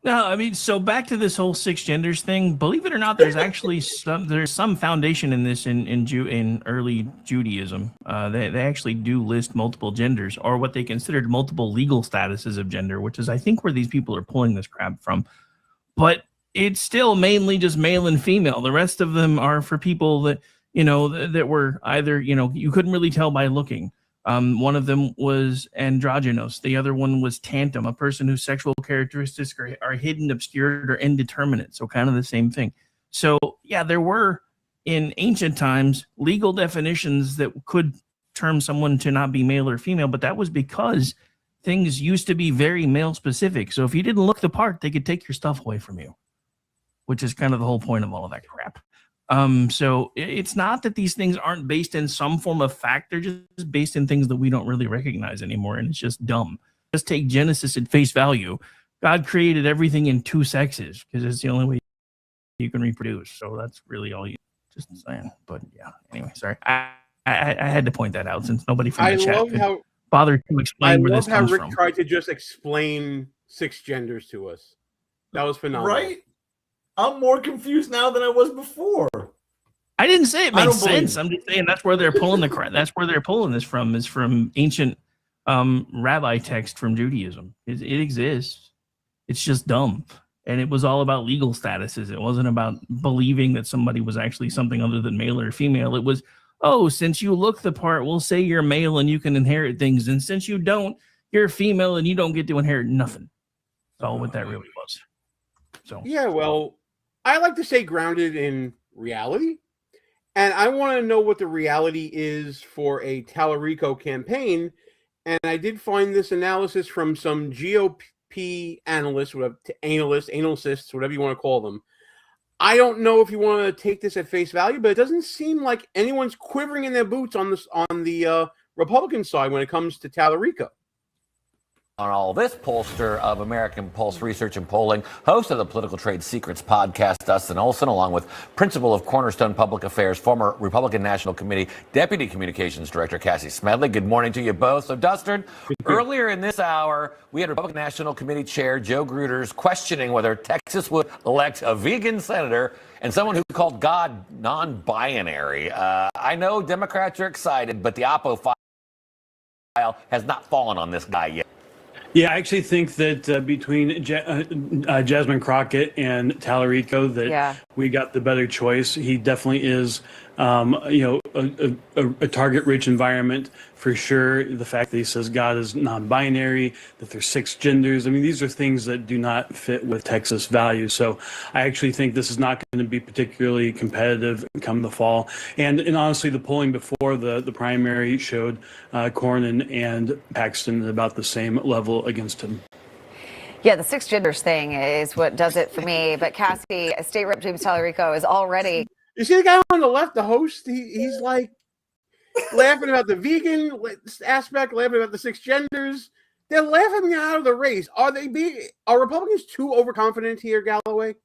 Speaker 17: No, I mean, so back to this whole 6 genders thing. Believe it or not, there's actually some foundation in this in early Judaism. They actually do list multiple genders, or what they considered multiple legal statuses of gender, which is I think where these people are pulling this crap from. But it's still mainly just male and female. The rest of them are for people that, you know, that were either, you know, you couldn't really tell by looking. One of them was androgynous. The other one was tantum, a person whose sexual characteristics are hidden, obscured, or indeterminate. So kind of the same thing. So yeah, there were in ancient times legal definitions that could term someone to not be male or female, but that was because things used to be very male specific. So if you didn't look the part, they could take your stuff away from you, which is kind of the whole point of all of that crap. So it's not that these things aren't based in some form of fact. They're just based in things that we don't really recognize anymore. And it's just dumb. Just take Genesis at face value. God created everything in two sexes because it's the only way you can reproduce. So that's really all you just saying. But yeah, anyway, sorry. I had to point that out since nobody from the chat could bother to explain where this comes from.
Speaker 14: I love how Rick tried to just explain 6 genders to us. That was phenomenal.
Speaker 16: Right? I'm more confused now than I was before.
Speaker 17: I didn't say it made sense. I'm just saying that's where they're pulling that's where they're pulling this from, is from ancient rabbi text from Judaism. It exists. It's just dumb. And it was all about legal statuses. It wasn't about believing that somebody was actually something other than male or female. It was, oh, since you look the part, we'll say you're male and you can inherit things. And since you don't, you're female and you don't get to inherit nothing. That's all what that really was. So
Speaker 14: yeah, well, I like to stay grounded in reality. And I want to know what the reality is for a Tallarico campaign. And I did find this analysis from some GOP analysts, analysts, whatever you want to call them. I don't know if you want to take this at face value, but it doesn't seem like anyone's quivering in their boots on the Republican side when it comes to Tallarico.
Speaker 20: On all this, pollster of American Pulse Research and Polling, host of the Political Trade Secrets podcast, Dustin Olson, along with principal of Cornerstone Public Affairs, former Republican National Committee Deputy Communications Director Cassie Smedley. Good morning to you both. So, Dustin, earlier in this hour, we had Republican National Committee Chair Joe Gruters questioning whether Texas would elect a vegan senator and someone who called God non-binary. I know Democrats are excited, but the Oppo file has not fallen on this guy yet.
Speaker 21: Yeah, I actually think that between Jasmine Crockett and Tallarico, that we got the better choice. He definitely is, a target-rich environment for sure. The fact that he says God is non-binary, that there's 6 genders. I mean, these are things that do not fit with Texas values. So I actually think this is not going to be particularly competitive come the fall. And honestly, the polling before the primary showed Cornyn and Paxton at about the same level against him.
Speaker 22: Yeah, the 6 genders thing is what does it for me. But Cassie, State Rep James Tallarico is already...
Speaker 14: You see the guy on the left, the host? He's like laughing about the vegan aspect, laughing about the 6 genders. They're laughing me out of the race. Are Republicans too overconfident here, Galloway?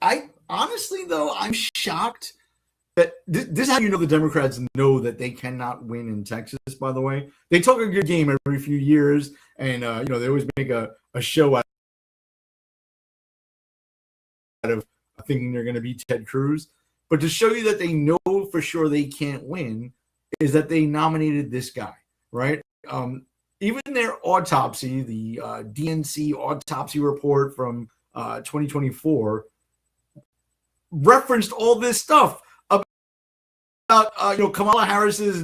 Speaker 16: I honestly, though, I'm shocked that this is how you know the Democrats know that they cannot win in Texas, by the way. They talk a good game every few years, and they always make a show out of thinking they're going to beat Ted Cruz. But to show you that they know for sure they can't win is that they nominated this guy, right? Even their autopsy, the DNC autopsy report from 2024, referenced all this stuff about Kamala Harris's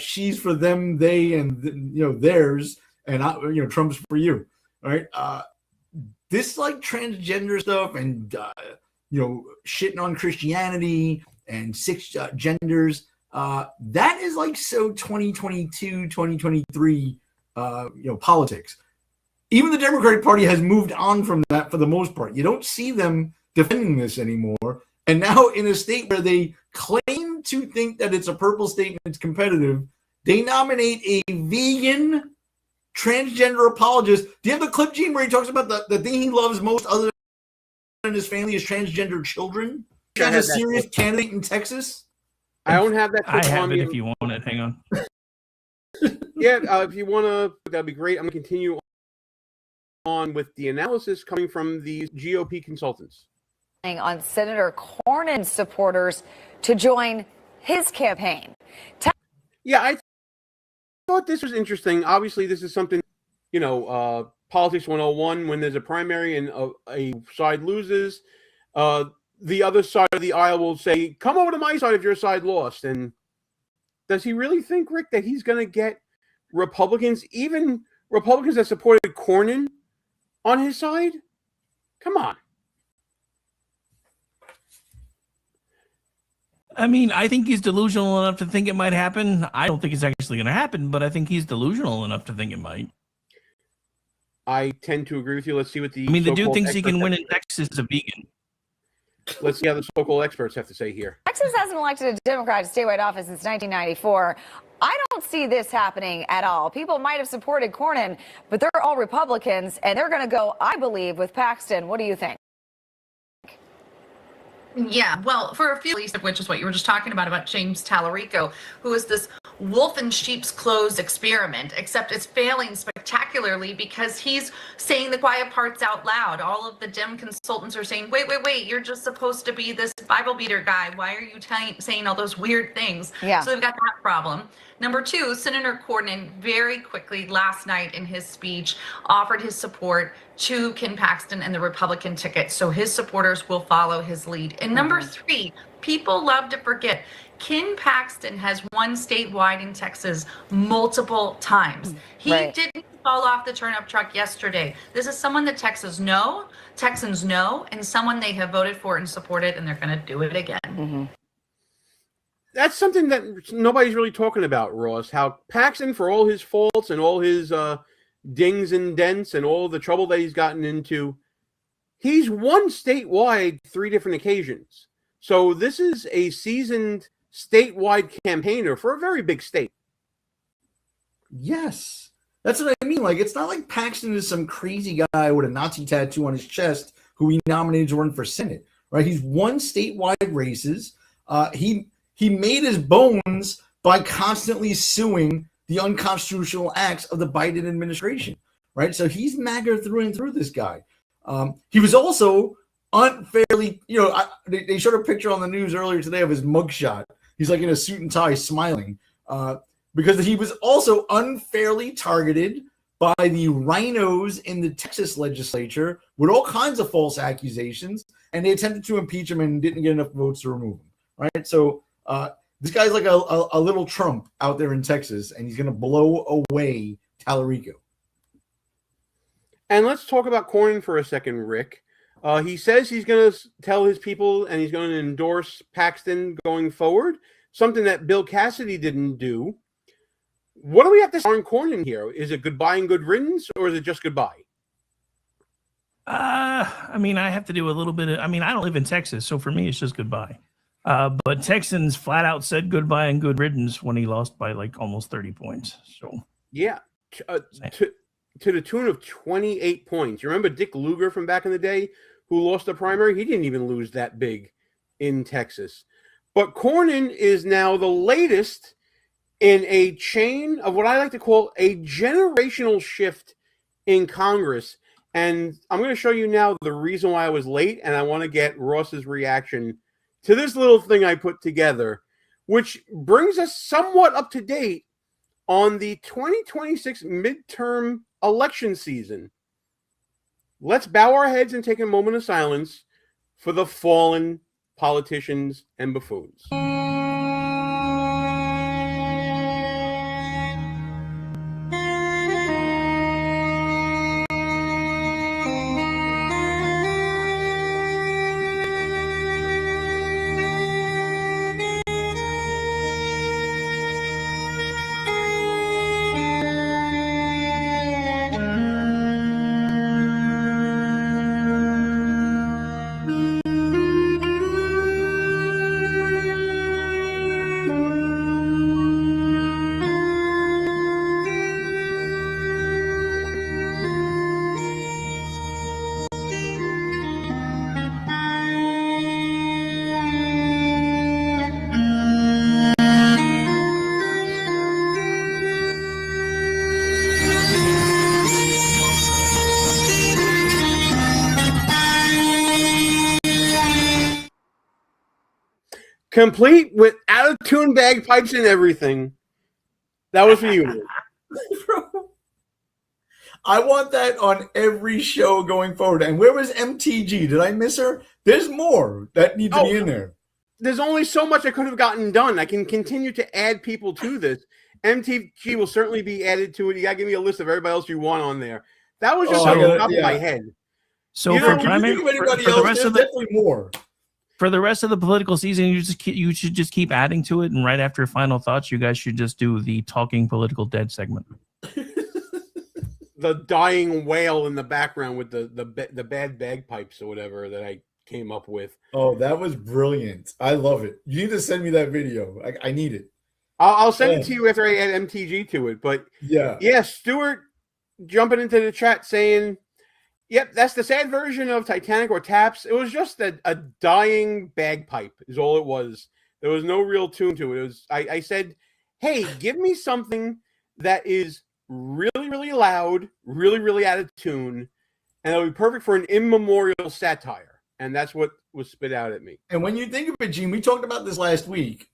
Speaker 16: she's for them, they, and theirs, and Trump's for you, right? This like transgender stuff and shitting on Christianity and 6 genders, that is like so 2022, 2023 politics. Even the Democratic Party has moved on from that for the most part. You don't see them defending this anymore. And now in a state where they claim to think that it's a purple state and it's competitive, they nominate a vegan transgender apologist. Do you have the clip, Gene, where he talks about the thing he loves most other than his family is transgender children? That's a serious candidate in Texas.
Speaker 14: I don't have that.
Speaker 17: I have it if you want it. Hang on.
Speaker 14: Yeah, if you want to, that'd be great. I'm going to continue on with the analysis coming from these GOP consultants.
Speaker 22: On Senator Cornyn's supporters to join his campaign.
Speaker 14: Yeah, I thought this was interesting. Obviously, this is something, Politics 101. When there's a primary and a side loses, the other side of the aisle will say, come over to my side if your side lost. And does he really think, Rick, that he's going to get Republicans, even Republicans that supported Cornyn, on his side? Come on.
Speaker 17: I mean, I think he's delusional enough to think it might happen. I don't think it's actually going to happen, but I think he's delusional enough to think it might.
Speaker 14: I tend to agree with you. Let's see what the
Speaker 17: dude thinks he can win in Texas as a vegan.
Speaker 14: Let's see how the so-called experts have to say here.
Speaker 22: Texas hasn't elected a Democrat to statewide office since 1994. I don't see this happening at all. People might have supported Cornyn, but they're all Republicans, and they're going to go, I believe, with Paxton. What do you think?
Speaker 6: Yeah, well, for a few, at least of which is what you were just talking about James Tallarico, who is this wolf in sheep's clothes experiment, except it's failing spectacularly because he's saying the quiet parts out loud. All of the Dem consultants are saying, wait, you're just supposed to be this Bible beater guy. Why are you saying all those weird things?
Speaker 22: Yeah.
Speaker 6: So they've got that problem. Number two, Senator Cornyn very quickly last night in his speech offered his support to Ken Paxton and the Republican ticket, so his supporters will follow his lead. And number three, people love to forget, Ken Paxton has won statewide in Texas multiple times. He didn't fall off the turnip truck yesterday. This is someone that Texans know, and someone they have voted for and supported, and they're going to do it again.
Speaker 14: That's something that nobody's really talking about, Ross, how Paxton, for all his faults and all his dings and dents and all the trouble that he's gotten into, he's won statewide 3 different occasions. So this is a seasoned statewide campaigner for a very big state.
Speaker 16: Yes. That's what I mean. Like, it's not like Paxton is some crazy guy with a Nazi tattoo on his chest who he nominated to run for Senate, right? He's won statewide races. He made his bones by constantly suing the unconstitutional acts of the Biden administration, right? So he's MAGA through and through, this guy. He was also unfairly, they showed a picture on the news earlier today of his mugshot. He's like in a suit and tie smiling because he was also unfairly targeted by the rhinos in the Texas legislature with all kinds of false accusations, and they attempted to impeach him and didn't get enough votes to remove him, right? So this guy's like a little Trump out there in Texas, and he's going to blow away Tallarico.
Speaker 14: And let's talk about Cornyn for a second, Rick. He says he's going to tell his people and he's going to endorse Paxton going forward, something that Bill Cassidy didn't do. What do we have to say on Cornyn here? Is it goodbye and good riddance, or is it just goodbye?
Speaker 17: I mean, I have to do a little bit of, I don't live in Texas, so for me, it's just goodbye. But Texans flat out said goodbye and good riddance when he lost by like almost 30 points. So
Speaker 14: yeah, to the tune of 28 points. You remember Dick Lugar from back in the day who lost the primary? He didn't even lose that big in Texas. But Cornyn is now the latest in a chain of what I like to call a generational shift in Congress. And I'm going to show you now the reason why I was late, and I want to get Ross's reaction to this little thing I put together, which brings us somewhat up to date on the 2026 midterm election season. Let's bow our heads and take a moment of silence for the fallen politicians and buffoons. Complete with out-of-tune bagpipes and everything. That was for you.
Speaker 16: I want that on every show going forward. And where was MTG? Did I miss her? There's more that need to be in there.
Speaker 14: There's only so much I could have gotten done. I can continue to add people to this. MTG will certainly be added to it. You got to give me a list of everybody else you want on there. That was just on the top of my head.
Speaker 17: So
Speaker 14: You
Speaker 17: for
Speaker 14: know,
Speaker 17: primary,
Speaker 16: Think of anybody
Speaker 17: for the
Speaker 16: else,
Speaker 17: rest
Speaker 16: there's
Speaker 17: of the
Speaker 16: definitely more.
Speaker 17: for the rest of the political season, you should just keep adding to it. And right after final thoughts, you guys should just do the talking political dead segment.
Speaker 14: The dying whale in the background with the bad bagpipes or whatever that I came up with.
Speaker 16: Oh, that was brilliant. I love it. You need to send me that video. I need it.
Speaker 14: I'll send it to you after I add MTG to it. But yeah, Stuart jumping into the chat saying, yep, that's the sad version of Titanic or Taps. It was just a dying bagpipe is all it was. There was no real tune to it. It was I said, hey, give me something that is really, really loud, really, really out of tune, and it'll be perfect for an immemorial satire. And that's what was spit out at me.
Speaker 16: And when you think of it, Gene, we talked about this last week.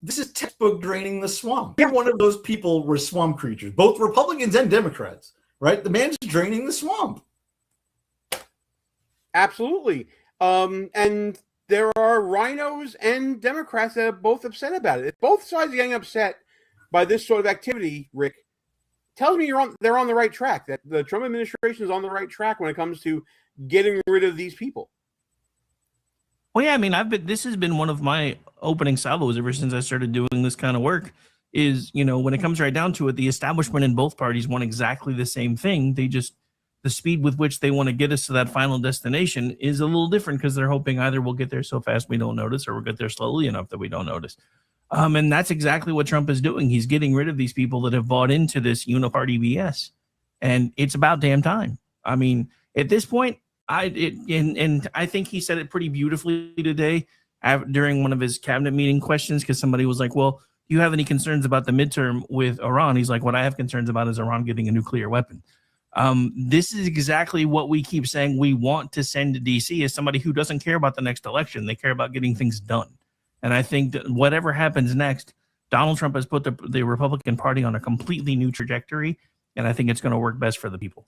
Speaker 16: This is textbook draining the swamp. Every one of those people were swamp creatures, both Republicans and Democrats, right? The man's draining the swamp.
Speaker 14: Absolutely. And there are rhinos and Democrats that are both upset about it. If both sides are getting upset by this sort of activity, Rick, tells me they're on the right track, that the Trump administration is on the right track when it comes to getting rid of these people.
Speaker 17: Well, yeah, I mean, this has been one of my opening salvos ever since I started doing this kind of work is, when it comes right down to it, the establishment in both parties want exactly the same thing. They just, the speed with which they want to get us to that final destination is a little different because they're hoping either we'll get there so fast we don't notice or we'll get there slowly enough that we don't notice. And that's exactly what Trump is doing. He's getting rid of these people that have bought into this uniparty BS. And it's about damn time. I mean, at this point, I think he said it pretty beautifully today during one of his cabinet meeting questions, because somebody was like, well, do you have any concerns about the midterm with Iran? He's like, what I have concerns about is Iran getting a nuclear weapon. This is exactly what we keep saying we want to send to D.C. as somebody who doesn't care about the next election. They care about getting things done. And I think that whatever happens next, Donald Trump has put the Republican Party on a completely new trajectory, and I think it's going to work best for the people.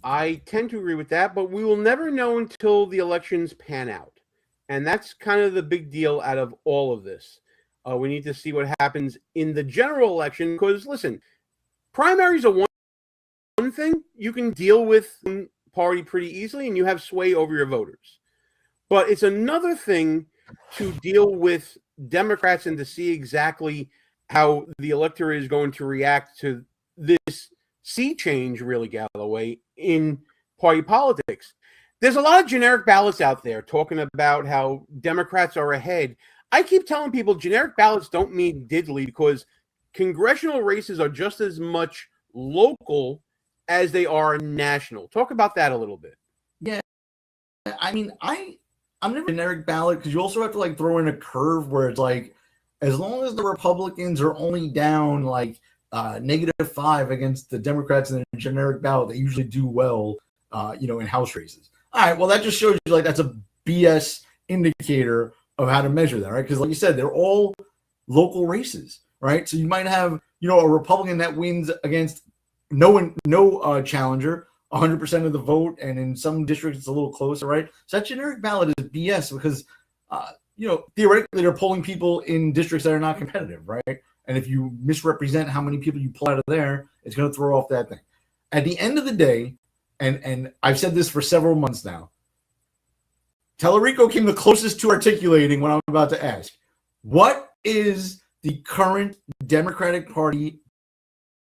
Speaker 14: I tend to agree with that, but we will never know until the elections pan out. And that's kind of the big deal out of all of this. We need to see what happens in the general election because, listen, primaries are one thing. You can deal with one party pretty easily and you have sway over your voters. But it's another thing to deal with Democrats and to see exactly how the electorate is going to react to this sea change, really, Galloway, in party politics. There's a lot of generic ballots out there talking about how Democrats are ahead. I keep telling people generic ballots don't mean diddly because congressional races are just as much local as they are national. Talk about that a little bit.
Speaker 16: Yeah. I mean, I'm never a generic ballot because you also have to throw in a curve where it's like, as long as the Republicans are only down -5 against the Democrats in a generic ballot, they usually do well, in House races. All right, well, that just shows you that's a BS indicator of how to measure that, right? Because like you said, they're all local races, right? So you might have, a Republican that wins against no challenger, 100% of the vote, and in some districts it's a little closer, right? So that generic ballot is BS because, theoretically they're polling people in districts that are not competitive, right? And if you misrepresent how many people you pull out of there, it's going to throw off that thing. At the end of the day, and I've said this for several months now, Tallarico came the closest to articulating what I'm about to ask. What is the current Democratic Party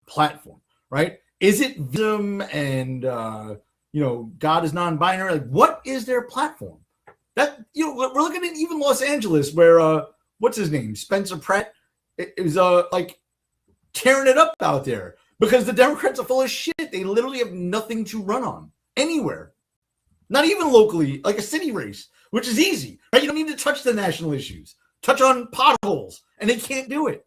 Speaker 16: platform, right? Is it Vism and, God is non-binary? What is their platform? That, we're looking at even Los Angeles where, what's his name? Spencer Pratt is tearing it up out there because the Democrats are full of shit. They literally have nothing to run on anywhere, not even locally, like a city race, which is easy, right? You don't need to touch the national issues, touch on potholes, and they can't do it.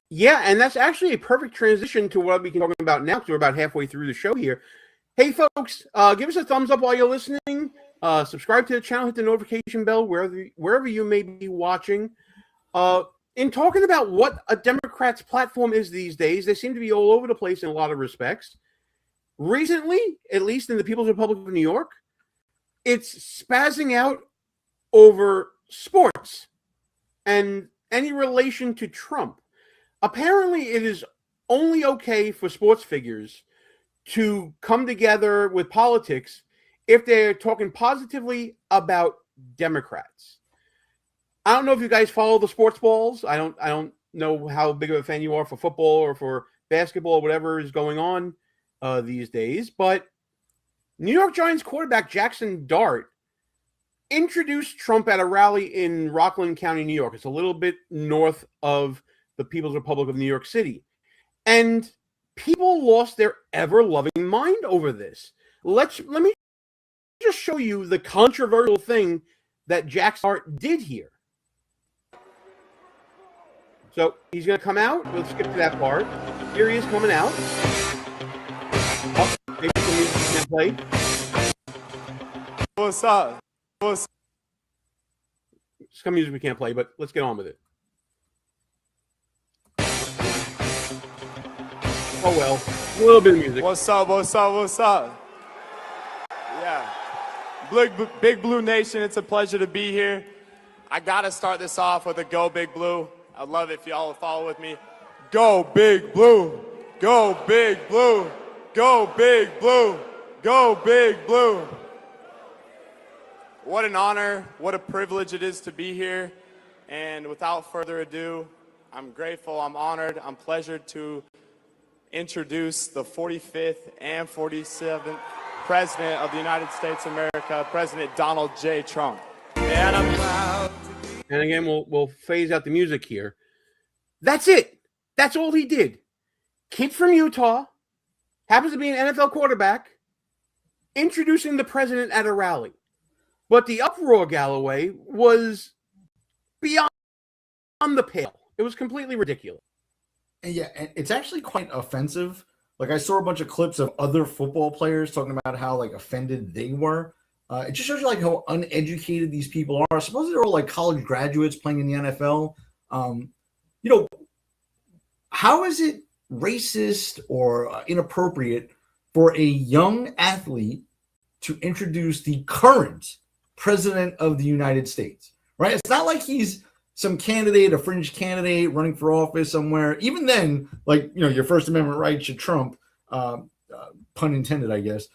Speaker 14: Yeah, and that's actually a perfect transition to what we can talk about now because we're about halfway through the show here. Hey, folks, give us a thumbs up while you're listening. Subscribe to the channel, hit the notification bell wherever you may be watching. in talking about what a Democrat's platform is these days, they seem to be all over the place in a lot of respects. Recently, at least in the People's Republic of New York, it's spazzing out over sports and any relation to Trump. Apparently, it is only okay for sports figures to come together with politics if they're talking positively about Democrats. I don't know if you guys follow the sports balls. I don't know how big of a fan you are for football or for basketball or whatever is going on these days, but New York Giants quarterback Jackson Dart introduced Trump at a rally in Rockland County, New York. It's a little bit north of the People's Republic of New York City. And people lost their ever-loving mind over this. Let me just show you the controversial thing that Jackson Dart did here. So he's going to come out. We'll skip to that part. Here he is coming out. Oh, maybe some music can play.
Speaker 7: What's up?
Speaker 14: Some music we can't play, but let's get on with it. Oh well, a little bit of music.
Speaker 7: What's up? Yeah. Big Blue Nation, it's a pleasure to be here. I gotta start this off with a Go Big Blue. I'd love it if y'all would follow with me. Go Big Blue! Go Big Blue! Go Big Blue! Go Big Blue! What an honor, what a privilege it is to be here. And without further ado, I'm grateful, I'm honored, I'm pleasured to introduce the 45th and 47th President of the United States of America, President Donald J. Trump. Man, I'm proud.
Speaker 14: And again, we'll phase out the music here. That's it. That's all he did. Kid from Utah, happens to be an NFL quarterback, introducing the president at a rally. But the uproar, Galloway, was beyond the pale. It was completely ridiculous.
Speaker 16: And yeah, it's actually quite offensive. Like, I saw a bunch of clips of other football players talking about how, like, offended they were. It just shows you, like, how uneducated these people are. Supposedly they're all, like, college graduates playing in the NFL. How is it racist or inappropriate for a young athlete to introduce the current president of the United States, right? It's not like he's some candidate, a fringe candidate running for office somewhere. Even then, like, your First Amendment right should trump, pun intended, I guess.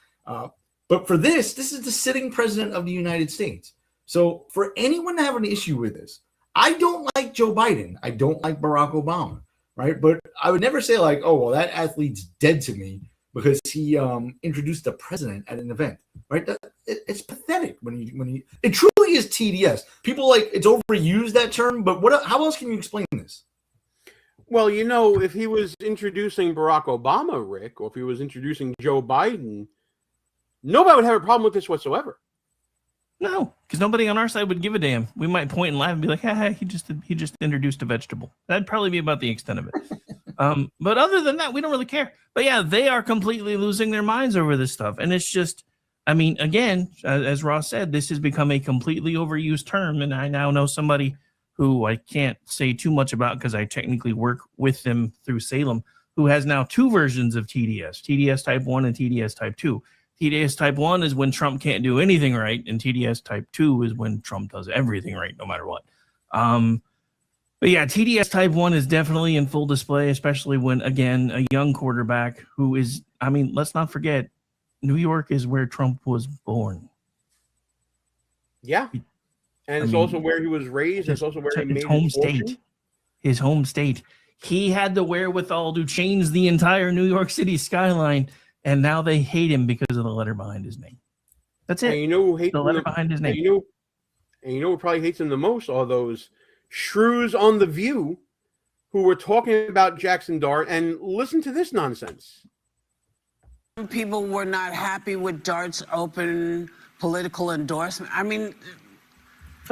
Speaker 16: But for this is the sitting president of the United States. So for anyone to have an issue with this, I don't like Joe Biden. I don't like Barack Obama, right? But I would never say, like, oh, well, that athlete's dead to me because he introduced the president at an event, right? It's pathetic when you. It truly is TDS. People it's overused, that term, but how else can you explain this?
Speaker 14: Well, if he was introducing Barack Obama, Rick, or if he was introducing Joe Biden, nobody would have a problem with this whatsoever.
Speaker 17: No, because nobody on our side would give a damn. We might point and laugh and be like, he just introduced a vegetable. That'd probably be about the extent of it. But other than that, we don't really care. But yeah, they are completely losing their minds over this stuff. And it's just, again, as Ross said, this has become a completely overused term. And I now know somebody who I can't say too much about because I technically work with them through Salem, who has now two versions of TDS, TDS type 1 and TDS type 2. TDS type 1 is when Trump can't do anything right, and TDS type 2 is when Trump does everything right, no matter what. But yeah, TDS type 1 is definitely in full display, especially when, again, a young quarterback who is, let's not forget, New York is where Trump was born.
Speaker 14: Yeah. And it's also where he was raised. It's also where he made his fortune.
Speaker 17: His home state. He had the wherewithal to change the entire New York City skyline. And now they hate him because of the letter behind his name. That's it.
Speaker 14: And you know who hates
Speaker 17: the letter behind his name?
Speaker 14: And you know who probably hates him the most are those shrews on The View who were talking about Jackson Dart. And listen to this nonsense.
Speaker 9: People were not happy with Dart's open political endorsement.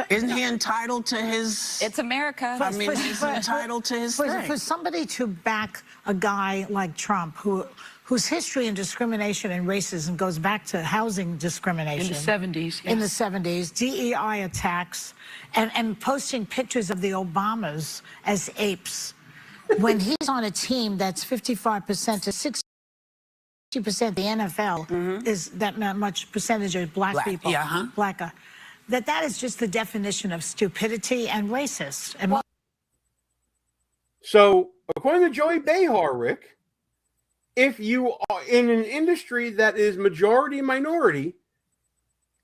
Speaker 9: Isn't he entitled to his?
Speaker 22: It's America.
Speaker 9: I mean, he's entitled to his thing.
Speaker 3: For somebody to back a guy like Trump, whose history in discrimination and racism goes back to housing discrimination.
Speaker 22: In the 70s,
Speaker 3: In the
Speaker 22: yes.
Speaker 3: 70s, DEI attacks, and posting pictures of the Obamas as apes. When he's on a team that's 55% to 60% the NFL is that much percentage of black people.
Speaker 9: Yeah,
Speaker 3: That is just the definition of stupidity and racist. And
Speaker 14: So, according to Joey Behar, Rick, if you are in an industry that is majority minority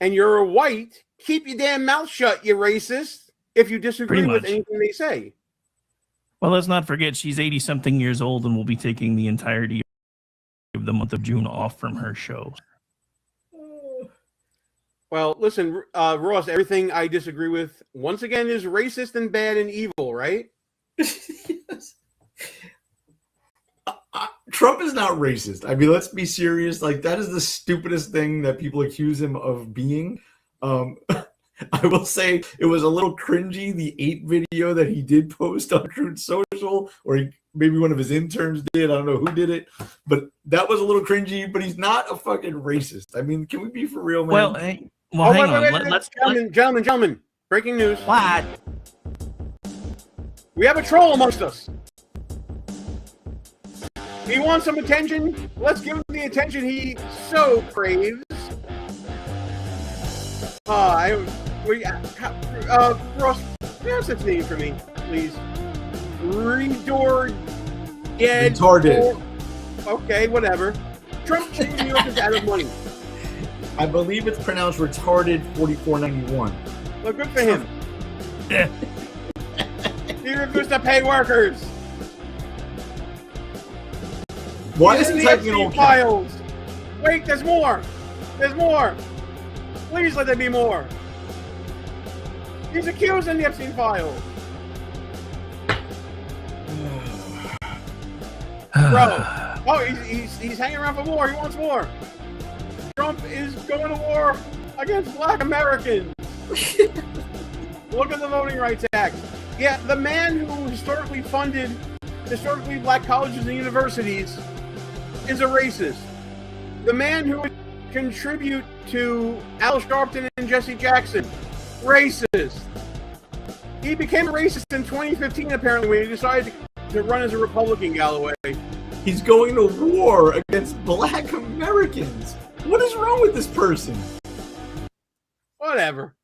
Speaker 14: and you're a white, keep your damn mouth shut, you racist, if you disagree
Speaker 17: Pretty
Speaker 14: with
Speaker 17: much.
Speaker 14: anything they say.
Speaker 17: Well, let's not forget she's 80-something years old and will be taking the entirety of the month of June off from her show.
Speaker 14: Well, listen, Ross, everything I disagree with, once again, is racist and bad and evil, right?
Speaker 16: Trump is not racist. I mean, let's be serious. Like, that is the stupidest thing that people accuse him of being. I will say it was a little cringy, the ape video that he did post on Truth Social, or maybe one of his interns did. I don't know who did it, but that was a little cringy, but he's not a fucking racist. I mean, can we be for real, man?
Speaker 17: Well, hang on.
Speaker 14: Gentlemen, breaking news.
Speaker 17: What?
Speaker 14: We have a troll amongst us. He wants some attention. Let's give him the attention he so craves. Ross, pronounce its name for me, please.
Speaker 16: Retarded.
Speaker 14: Okay, whatever. Trump New York is out of money.
Speaker 16: I believe it's pronounced retarded 4491.
Speaker 14: Well, good for him. He refused to pay workers.
Speaker 16: Why
Speaker 14: He's
Speaker 16: is he
Speaker 14: in the
Speaker 16: typing
Speaker 14: Epstein
Speaker 16: all
Speaker 14: files? Wait, there's more. There's more. Please let there be more. He's accused in the Epstein files. Bro. Oh, he's hanging around for more. He wants more. Trump is going to war against black Americans. Look at the Voting Rights Act. Yeah, the man who historically funded historically black colleges and universities is a racist. The man who would contribute to Al Sharpton and Jesse Jackson, racist. He became a racist in 2015, apparently, when he decided to run as a Republican, Galloway.
Speaker 16: He's going to war against black Americans. What is wrong with this person?
Speaker 14: Whatever.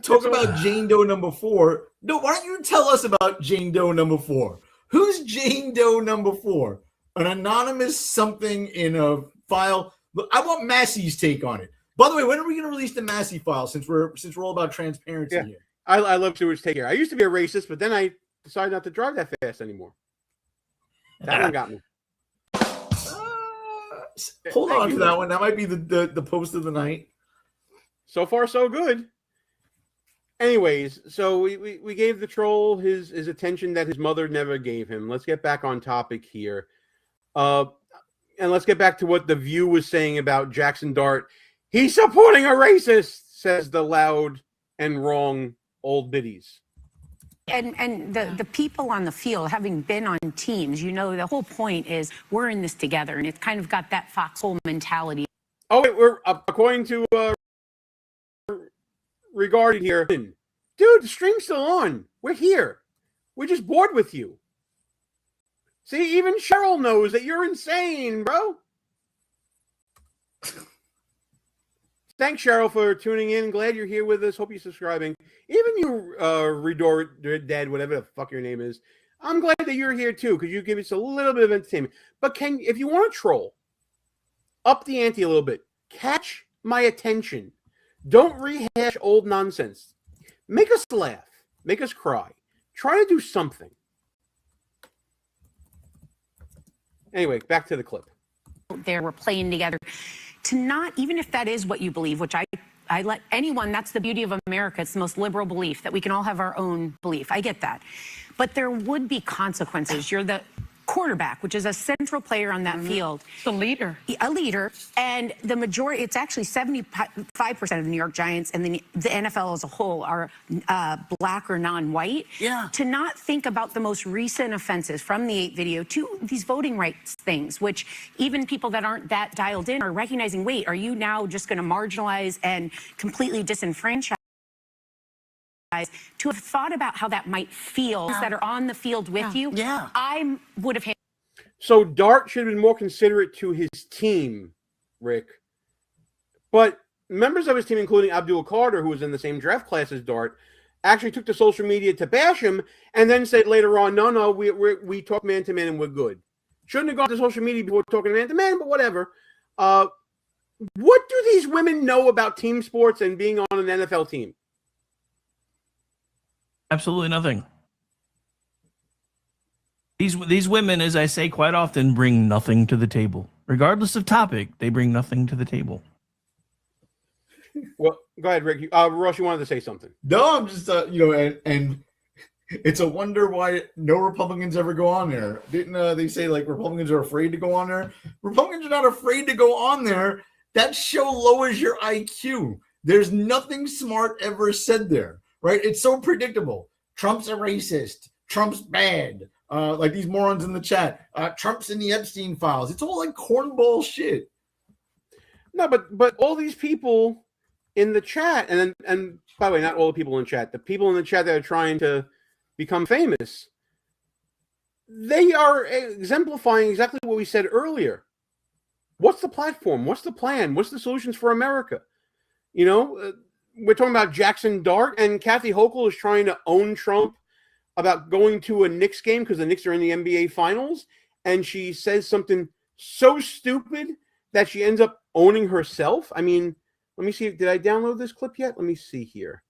Speaker 16: Talk about Jane Doe number 4. No, why don't you tell us about Jane Doe number 4? Who's Jane Doe number 4? An anonymous something in a file. Look, I want Massey's take on it. By the way, when are we going to release the Massey file? Since we're all about transparency here.
Speaker 14: I love Stewart's take here. I used to be a racist, but then I decided not to drive that fast anymore. That one got me.
Speaker 16: Hold on to that one. That might be the post of the night.
Speaker 14: So far, so good. Anyways, so we gave the troll his attention that his mother never gave him. Let's get back on topic here. And let's get back to what The View was saying about Jackson Dart. He's supporting a racist, says the loud and wrong old biddies.
Speaker 8: And the people on the field, having been on teams, you know, the whole point is we're in this together, and it's kind of got that foxhole mentality.
Speaker 14: Oh, wait, we're according to regarding here. Dude, the stream's still on. We're here. We're just bored with you. See, even Cheryl knows that you're insane, bro. Thanks, Cheryl, for tuning in. Glad you're here with us. Hope you're subscribing. Even you, Redor Dead, whatever the fuck your name is. I'm glad that you're here too, because you give us a little bit of entertainment. But if you want to troll, up the ante a little bit. Catch my attention. Don't rehash old nonsense. Make us laugh. Make us cry. Try to do something. Anyway, back to the clip.
Speaker 8: There, we're playing together. To not, even if that is what you believe, which I let anyone, that's the beauty of America. It's the most liberal belief that we can all have our own belief. I get that. But there would be consequences. You're the quarterback, which is a central player on that field.
Speaker 9: The leader.
Speaker 8: A leader. And the majority, it's actually 75% of the New York Giants and the NFL as a whole are black or non-white.
Speaker 9: Yeah.
Speaker 8: To not think about the most recent offenses from the 8 video to these voting rights things, which even people that aren't that dialed in are recognizing, wait, are you now just going to marginalize and completely disenfranchise? To have thought about how that might feel that are on the field with you, I would have.
Speaker 14: So Dart should have been more considerate to his team, Rick. But members of his team, including Abdul Carter, who was in the same draft class as Dart, actually took to social media to bash him, and then said later on, "No, we talk man to man and we're good." Shouldn't have gone to social media before talking man to man, but whatever. What do these women know about team sports and being on an NFL team?
Speaker 17: Absolutely nothing. These women, as I say quite often, bring nothing to the table. Regardless of topic, they bring nothing to the table.
Speaker 14: Well, go ahead, Rick. Ross, you wanted to say something.
Speaker 16: No, I'm just, and it's a wonder why no Republicans ever go on there. Didn't they say, like, Republicans are afraid to go on there? Republicans are not afraid to go on there. That show lowers your IQ. There's nothing smart ever said there, right? It's so predictable. Trump's a racist. Trump's bad. Like these morons in the chat. Trump's in the Epstein files. It's all like cornball shit.
Speaker 14: No, but all these people in the chat, and by the way, not all the people in chat, the people in the chat that are trying to become famous, they are exemplifying exactly what we said earlier. What's the platform? What's the plan? What's the solutions for America? You know, we're talking about Jackson Dart, and Kathy Hochul is trying to own Trump about going to a Knicks game because the Knicks are in the NBA Finals, and she says something so stupid that she ends up owning herself. I mean, let me see. Did I download this clip yet? Let me see here.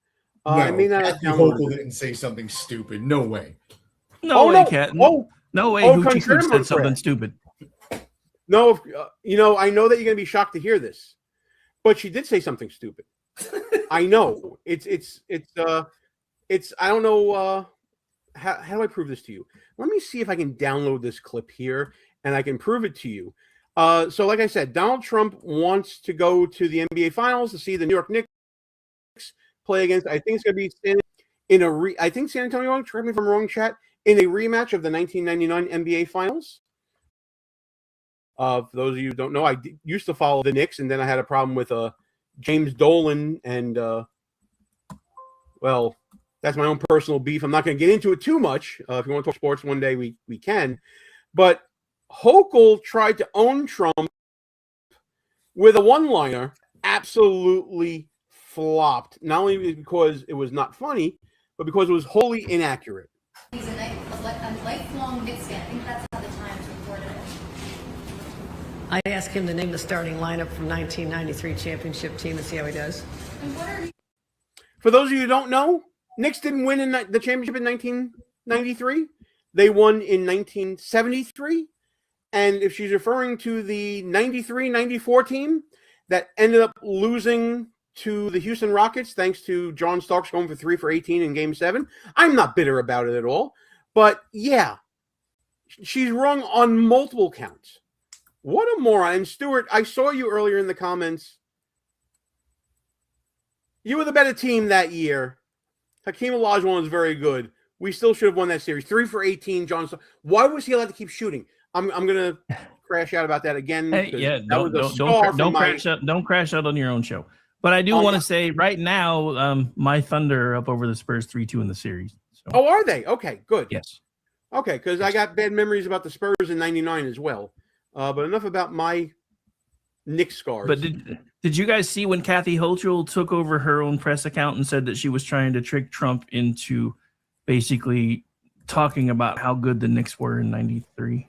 Speaker 14: I may not have
Speaker 16: Kathy
Speaker 14: downloaded
Speaker 16: Hochul
Speaker 14: it.
Speaker 16: didn't say something stupid. No way.
Speaker 17: No way, Kat. No way. Hoochie Cooch
Speaker 14: confirm
Speaker 17: said
Speaker 14: or
Speaker 17: something
Speaker 14: correct?
Speaker 17: stupid.
Speaker 14: No, you know, I know that you're going to be shocked to hear this, but she did say something stupid. I know. It's I don't know. How do I prove this to you? Let me see if I can download this clip here and I can prove it to you. So like I said, Donald Trump wants to go to the NBA Finals to see the New York Knicks play against, I think it's going to be I think San Antonio, correct me if I'm wrong, chat, in a rematch of the 1999 NBA Finals. For those of you who don't know, I used to follow the Knicks, and then I had a problem with James Dolan, and well, that's my own personal beef. I'm not going to get into it too much. If you want to talk sports one day, we can. But Hochul tried to own Trump with a one-liner, absolutely flopped. Not only because it was not funny, but because it was wholly inaccurate.
Speaker 4: He's a lifelong Knicks fan. I think that's how the Times reported it.
Speaker 5: I asked him to name the starting lineup from 1993 championship team and see how he does.
Speaker 4: And what are
Speaker 14: For those of you who don't know, Knicks didn't win in the championship in 1993. They won in 1973. And if she's referring to the 93-94 team that ended up losing to the Houston Rockets thanks to John Starks going for 3 for 18 in Game 7, I'm not bitter about it at all. But yeah, she's wrong on multiple counts. What a moron. And Stuart, I saw you earlier in the comments. You were the better team that year. Hakeem Olajuwon was very good. We still should have won that series. 3 for 18, John Starks. Why was he allowed to keep shooting? I'm gonna crash out about that again.
Speaker 17: Hey, yeah,
Speaker 14: don't
Speaker 17: crash out on your own show. But I do want to say right now, my Thunder are up over the Spurs 3-2 in the series. So.
Speaker 14: Oh, are they? Okay, good.
Speaker 17: Yes.
Speaker 14: Okay, because I got bad memories about the Spurs in '99 as well. But enough about my Knicks scars.
Speaker 17: But did you guys see when Kathy Hochul took over her own press account and said that she was trying to trick Trump into basically talking about how good the Knicks were in '93?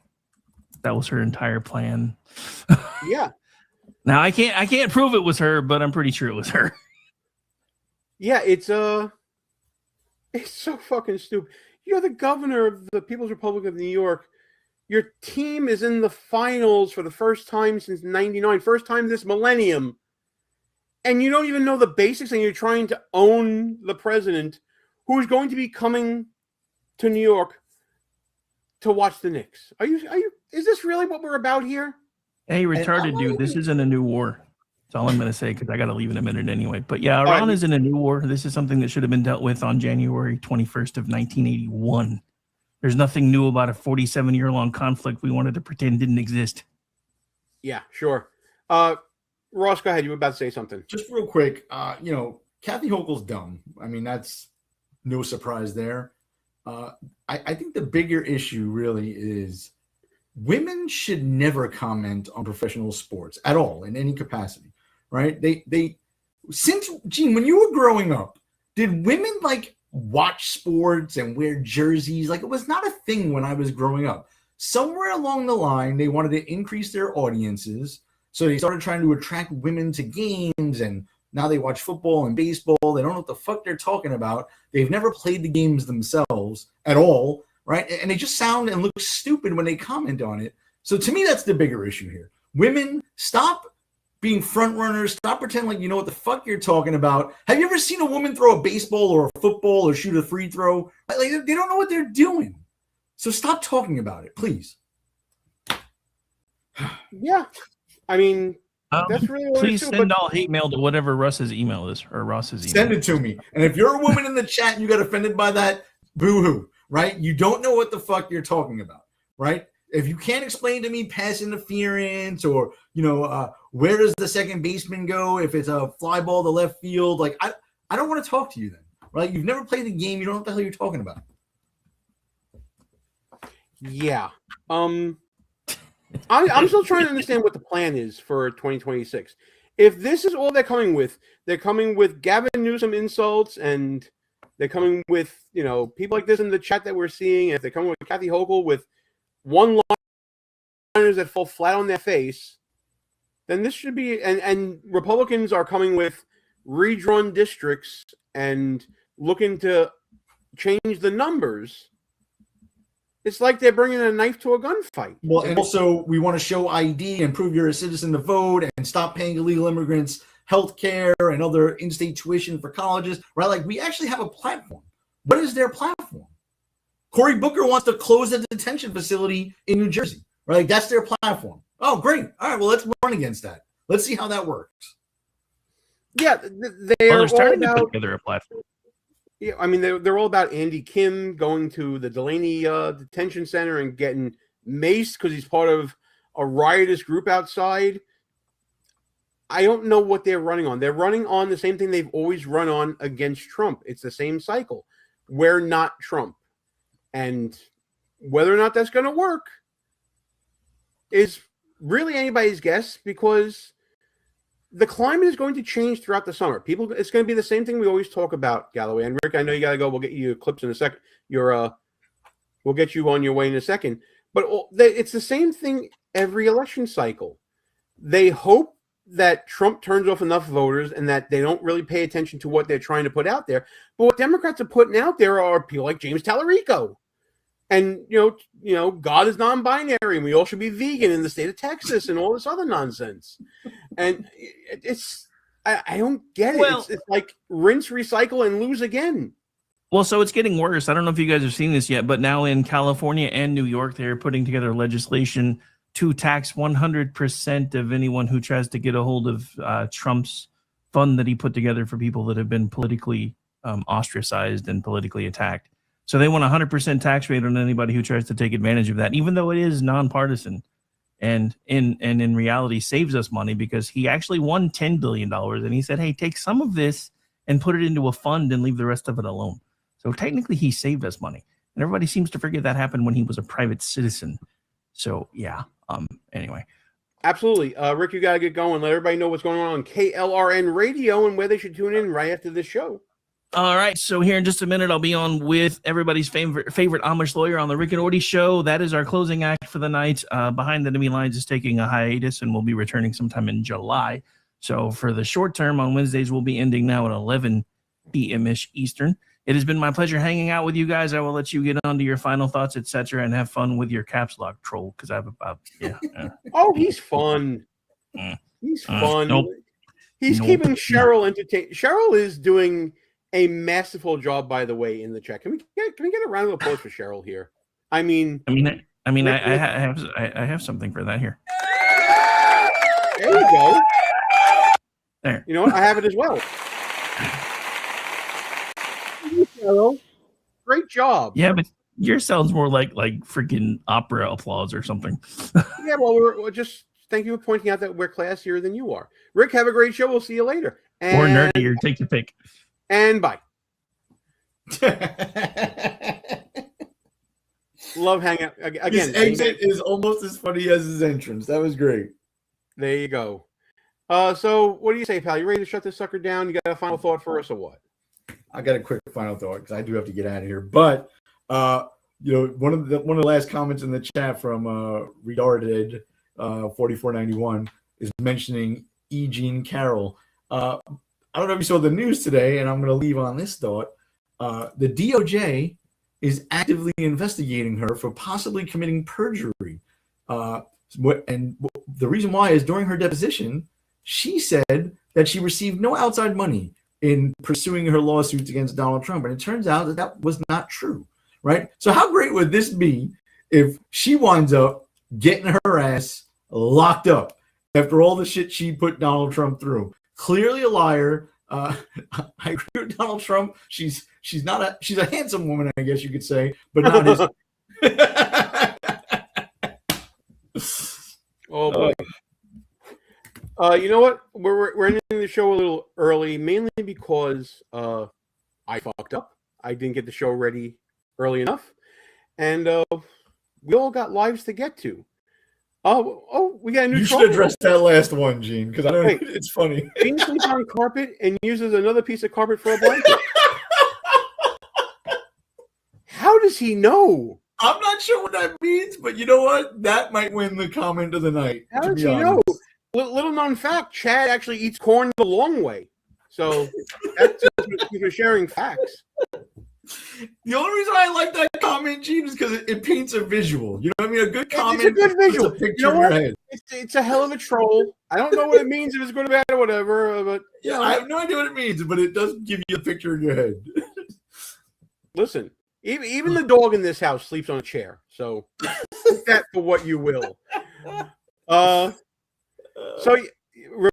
Speaker 17: That was her entire plan.
Speaker 14: Yeah.
Speaker 17: Now I can't prove it was her, but I'm pretty sure it was her.
Speaker 14: Yeah, it's so fucking stupid. You're the governor of the People's Republic of New York. Your team is in the finals for the first time since '99, first time this millennium. And you don't even know the basics, and you're trying to own the president who's going to be coming to New York to watch the Knicks. Are you? Is this really what we're about here?
Speaker 2: Hey, retarded dude, this isn't a new war. That's all I'm going to say because I got to leave in a minute anyway. But yeah, Iran isn't a new war. This is something that should have been dealt with on January 21st of 1981. There's nothing new about a 47-year-long conflict we wanted to pretend didn't exist.
Speaker 14: Yeah, sure. Ross, go ahead. You were about to say something.
Speaker 16: Just real quick, Kathy Hochul's dumb. I mean, that's no surprise there. I think the bigger issue really is women should never comment on professional sports at all in any capacity, right? Since Gene, when you were growing up, did women like watch sports and wear jerseys? Like, it was not a thing when I was growing up. Somewhere along the line, they wanted to increase their audiences. So they started trying to attract women to games, and now they watch football and baseball. They don't know what the fuck they're talking about. They've never played the games themselves at all, right? And they just sound and look stupid when they comment on it. So to me, that's the bigger issue here. Women, stop being front runners. Stop pretending like you know what the fuck you're talking about. Have you ever seen a woman throw a baseball or a football or shoot a free throw? Like, they don't know what they're doing. So stop talking about it, please.
Speaker 14: Yeah. I mean, that's really what
Speaker 2: please send all hate mail to whatever Russ's email is, or Ross's email.
Speaker 16: Send it to me. And if you're a woman in the chat and you got offended by that, boo-hoo, right? You don't know what the fuck you're talking about, right? If you can't explain to me pass interference or, where does the second baseman go if it's a fly ball to left field, like, I don't want to talk to you then, right? You've never played the game. You don't know what the hell you're talking about.
Speaker 14: Yeah. I'm still trying to understand what the plan is for 2026. If this is all they're coming with Gavin Newsom insults, and they're coming with, people like this in the chat that we're seeing. If they're coming with Kathy Hochul with one-liners that fall flat on their face, then this should be, and Republicans are coming with redrawn districts and looking to change the numbers. It's like they're bringing a knife to a gunfight.
Speaker 16: Well, and also we want to show ID and prove you're a citizen to vote and stop paying illegal immigrants health care and other in-state tuition for colleges, right? Like, we actually have a platform. What is their platform? Cory Booker wants to close a detention facility in New Jersey, right? Like, that's their platform. Oh, great. All right, well, let's run against that. Let's see how that works.
Speaker 14: Yeah, they're
Speaker 2: starting to put together a platform.
Speaker 14: Yeah, I mean, they're all about Andy Kim going to the Delaney detention center and getting maced because he's part of a riotous group outside. I don't know what they're running on. They're running on the same thing they've always run on against Trump. It's the same cycle. We're not Trump. And whether or not that's going to work is really anybody's guess, because the climate is going to change throughout the summer. It's going to be the same thing we always talk about, Galloway. And Rick, I know you got to go. We'll get you your clips in a second. We'll get you on your way in a second. But it's the same thing every election cycle. They hope that Trump turns off enough voters and that they don't really pay attention to what they're trying to put out there. But what Democrats are putting out there are people like James Tallarico. And, God is non-binary and we all should be vegan in the state of Texas and all this other nonsense. And I don't get it. It's like rinse, recycle, and lose again.
Speaker 2: Well, so it's getting worse. I don't know if you guys have seen this yet, but now in California and New York, they're putting together legislation to tax 100% of anyone who tries to get a hold of Trump's fund that he put together for people that have been politically ostracized and politically attacked. So they want a 100% tax rate on anybody who tries to take advantage of that, even though it is nonpartisan, and in reality saves us money, because he actually won $10 billion and he said, hey, take some of this and put it into a fund and leave the rest of it alone. So technically he saved us money, and everybody seems to forget that happened when he was a private citizen. So yeah. Anyway.
Speaker 14: Absolutely. Rick, you got to get going. Let everybody know what's going on KLRN Radio and where they should tune in right after this show.
Speaker 2: All right, so here in just a minute, I'll be on with everybody's favorite Amish lawyer on the Rick and Morty Show. That is our closing act for the night. Behind the Enemy Lines is taking a hiatus and will be returning sometime in July. So for the short term, on Wednesdays, we'll be ending now at 11 p.m.-ish Eastern. It has been my pleasure hanging out with you guys. I will let you get on to your final thoughts, etc., and have fun with your caps lock troll, because I have about
Speaker 14: Oh, he's fun. He's fun.
Speaker 2: Nope.
Speaker 14: He's keeping Cheryl entertained. Cheryl is doing a masterful job, by the way, in the chat. Can we get a round of applause for Cheryl here? I mean,
Speaker 17: I have something for that here.
Speaker 14: There you go.
Speaker 17: There.
Speaker 14: You know what? I have it as well. Hello. Great job.
Speaker 17: Yeah, but yours sounds more like freaking opera applause or something.
Speaker 14: Yeah, well, we're just thank you for pointing out that we're classier than you are. Rick, have a great show. We'll see you later.
Speaker 17: Or nerdier. Take your pick.
Speaker 14: And bye. Love hanging out again.
Speaker 16: His exit is almost as funny as his entrance. That was great.
Speaker 14: There you go. So what do you say, pal? You ready to shut this sucker down? You got a final thought for us or what?
Speaker 16: I got a quick final thought because I do have to get out of here. But one of the last comments in the chat from Retarded 4491 is mentioning E. Jean Carroll. I don't know if you saw the news today, and I'm going to leave on this thought. The DOJ is actively investigating her for possibly committing perjury. And the reason why is during her deposition, she said that she received no outside money in pursuing her lawsuits against Donald Trump. And it turns out that that was not true, right? So how great would this be if she winds up getting her ass locked up after all the shit she put Donald Trump through? Clearly a liar. I agree with Donald Trump. She's a handsome woman, I guess you could say, but not his.
Speaker 14: Oh boy. You know what? We're ending the show a little early, mainly because I fucked up. I didn't get the show ready early enough, and we all got lives to get to. Oh, we got a new.
Speaker 16: You should address that last one, Gene, because I don't. Hey, it's funny.
Speaker 14: Gene sleeps on carpet and uses another piece of carpet for a blanket. How does he know?
Speaker 16: I'm not sure what that means, but you know what? That might win the comment of the night.
Speaker 14: How does he know? Little known fact: Chad actually eats corn the long way. So that's for sharing facts.
Speaker 16: The only reason I like that comment, Gene, is because it paints a visual. You know what I mean? A good comment.
Speaker 14: It's a good visual.
Speaker 16: A picture in your head.
Speaker 14: It's a hell of a troll. I don't know what it means, if it's good or bad or whatever. But
Speaker 16: yeah, I have no idea what it means, but it does give you a picture in your head.
Speaker 14: Listen, even the dog in this house sleeps on a chair. So take that for what you will. So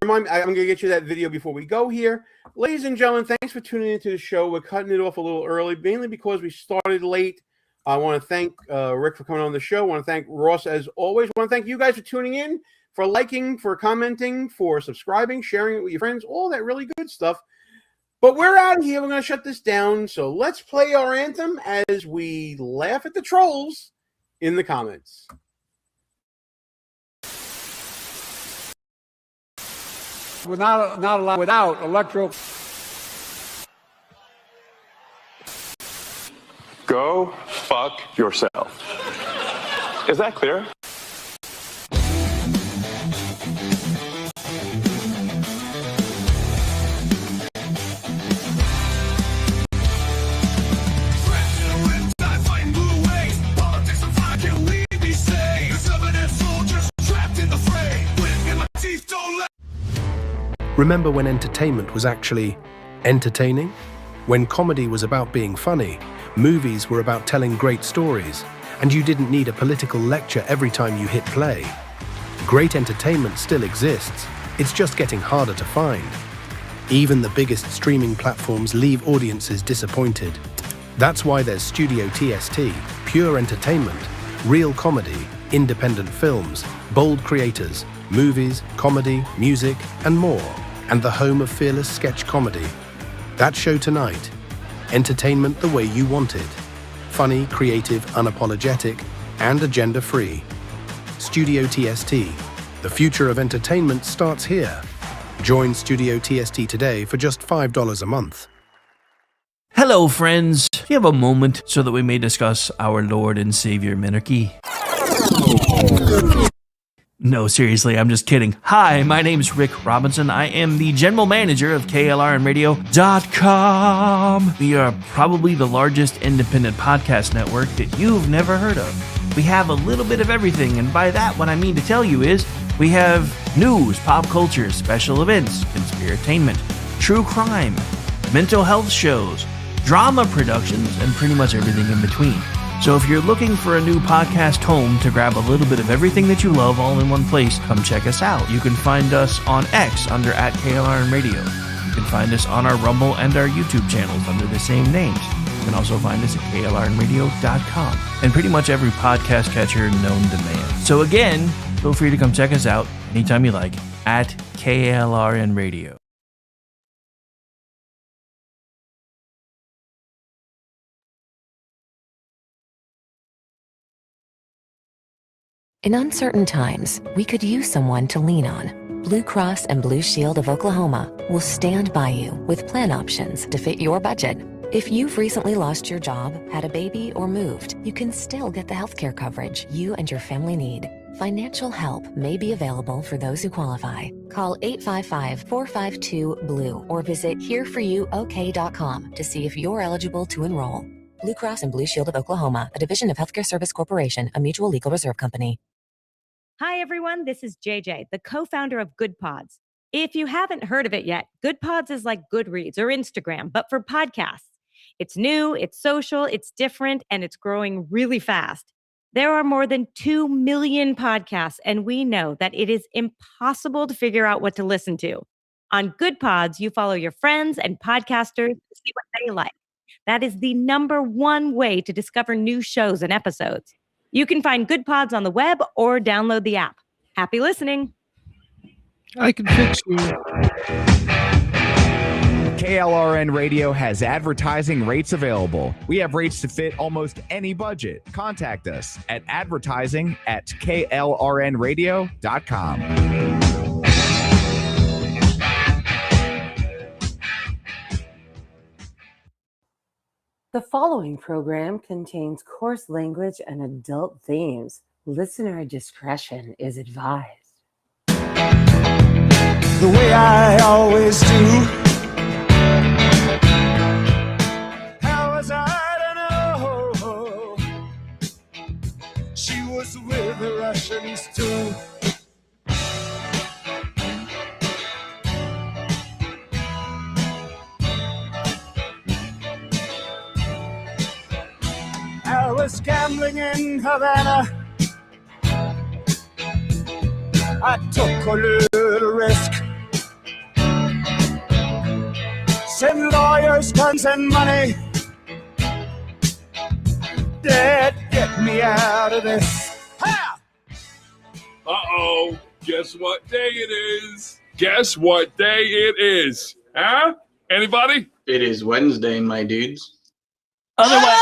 Speaker 14: remind me, I'm going to get you that video before we go here. Ladies and gentlemen, thanks for tuning into the show. We're cutting it off a little early, mainly because we started late. I want to thank Rick for coming on the show. I want to thank Ross, as always. I want to thank you guys for tuning in, for liking, for commenting, for subscribing, sharing it with your friends, all that really good stuff. But we're out of here. We're going to shut this down. So let's play our anthem as we laugh at the trolls in the comments.
Speaker 15: Without electro.
Speaker 10: Go fuck yourself. Is that clear?
Speaker 1: Remember when entertainment was actually entertaining? When comedy was about being funny, movies were about telling great stories, and you didn't need a political lecture every time you hit play. Great entertainment still exists, it's just getting harder to find. Even the biggest streaming platforms leave audiences disappointed. That's why there's Studio TST, pure entertainment, real comedy, independent films, bold creators, movies, comedy, music, and more, and the home of fearless sketch comedy. That show tonight, entertainment the way you want it. Funny, creative, unapologetic, and agenda-free. Studio TST, the future of entertainment starts here. Join Studio TST today for just $5 a month.
Speaker 2: Hello, friends. Do you have a moment so that we may discuss our Lord and Savior Minarchy? No, seriously, I'm just kidding. Hi, my name's Rick Robinson. I am the general manager of KLRNRadio.com. We are probably the largest independent podcast network that you've never heard of. We have a little bit of everything, and by that, what I mean to tell you is we have news, pop culture, special events, conspiratainment, true crime, mental health shows, drama productions, and pretty much everything in between. So if you're looking for a new podcast home to grab a little bit of everything that you love all in one place, come check us out. You can find us on X under @KLRNRadio. You can find us on our Rumble and our YouTube channels under the same names. You can also find us at KLRNRadio.com and pretty much every podcast catcher known to man. So again, feel free to come check us out anytime you like at KLRNRadio.
Speaker 11: In uncertain times, we could use someone to lean on. Blue Cross and Blue Shield of Oklahoma will stand by you with plan options to fit your budget. If you've recently lost your job, had a baby, or moved, you can still get the healthcare coverage you and your family need. Financial help may be available for those who qualify. Call 855-452-BLUE or visit hereforyouok.com to see if you're eligible to enroll. Blue Cross and Blue Shield of Oklahoma, a division of Healthcare Service Corporation, a mutual legal reserve company.
Speaker 12: Hi, everyone. This is JJ, the co-founder of Good Pods. If you haven't heard of it yet, Good Pods is like Goodreads or Instagram, but for podcasts. It's new, it's social, it's different, and it's growing really fast. There are more than 2 million podcasts, and we know that it is impossible to figure out what to listen to. On Good Pods, you follow your friends and podcasters to see what they like. That is the #1 way to discover new shows and episodes. You can find Good Pods on the web or download the app. Happy listening.
Speaker 23: I can fix you.
Speaker 24: KLRN Radio has advertising rates available. We have rates to fit almost any budget. Contact us at advertising@klrnradio.com.
Speaker 25: The following program contains coarse language and adult themes. Listener discretion is advised.
Speaker 13: The way I always do. How was I to know she was with the Russians too? I was gambling in Havana. I took a little risk. Send lawyers, guns, and money. Dad, get me out of this. Ha!
Speaker 26: Uh-oh. Guess what day it is? Guess what day it is? Huh? Anybody?
Speaker 27: It is Wednesday, my dudes.
Speaker 2: Otherwise,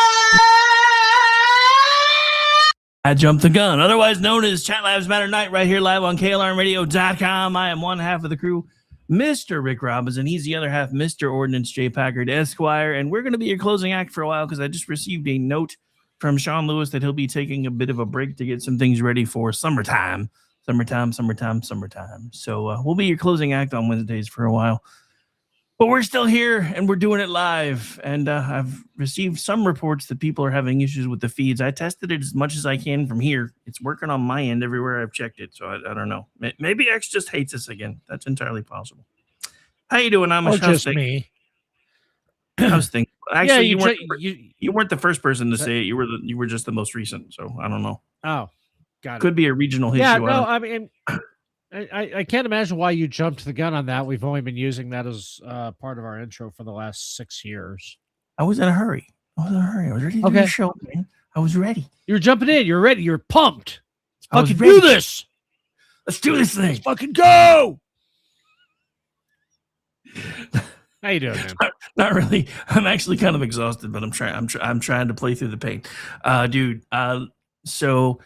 Speaker 2: I jumped the gun. Otherwise known as ChatLivesMatterNight, right here live on KLRNRadio.com. I am one half of the crew, Mr. Rick Robinson. He's the other half, Mr. Ordnance J. Packard, Esquire. And we're going to be your closing act for a while because I just received a note from Sean Lewis that he'll be taking a bit of a break to get some things ready for summertime. Summertime. So we'll be your closing act on Wednesdays for a while. But we're still here, and we're doing it live. And I've received some reports that people are having issues with the feeds. I tested it as much as I can from here. It's working on my end everywhere I've checked it, so I don't know. Maybe X just hates us again. That's entirely possible. How you doing, Amish?
Speaker 28: Or just me.
Speaker 2: How's things? Actually,
Speaker 28: Yeah,
Speaker 2: you weren't the first person to say it. You were just the most recent, so I don't know.
Speaker 28: Oh, got it.
Speaker 2: Could be a regional issue.
Speaker 28: Yeah, no, I mean, I can't imagine why you jumped the gun on that. We've only been using that as part of our intro for the last 6 years.
Speaker 2: I was in a hurry. I was ready to do the show, man. I was ready.
Speaker 28: You were jumping in. You're ready. You're pumped.
Speaker 2: I was
Speaker 28: Fucking
Speaker 2: ready.
Speaker 28: do this.
Speaker 2: Let's do this thing.
Speaker 28: Let's fucking go. How you doing, man?
Speaker 2: Not really. I'm actually kind of exhausted, but I'm trying to play through the pain, dude. So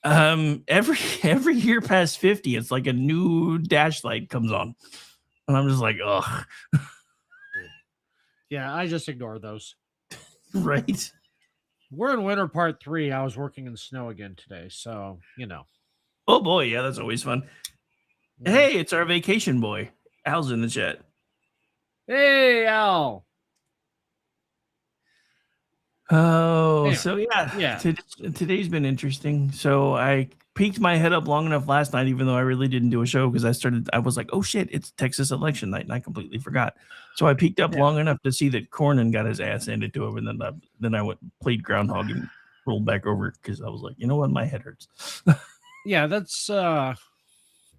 Speaker 2: every year past 50, it's like a new dash light comes on, and I'm just like, ugh.
Speaker 28: Yeah, I just ignore those.
Speaker 2: Right.
Speaker 28: We're in winter part 3. I was working in snow again today, so you know.
Speaker 2: Oh boy, yeah, that's always fun. Hey, it's our vacation boy. Al's in the chat.
Speaker 28: Hey, Al.
Speaker 2: Oh,
Speaker 28: Yeah.
Speaker 2: so
Speaker 28: Yeah.
Speaker 2: Today's been interesting. So I peeked my head up long enough last night, even though I really didn't do a show because I was like, oh shit, it's Texas election night, and I completely forgot. So I peeked up long enough to see that Cornyn got his ass handed to him, and then I played groundhog and
Speaker 17: rolled back over because I was like, you know what, my head hurts.
Speaker 28: Yeah, that's kind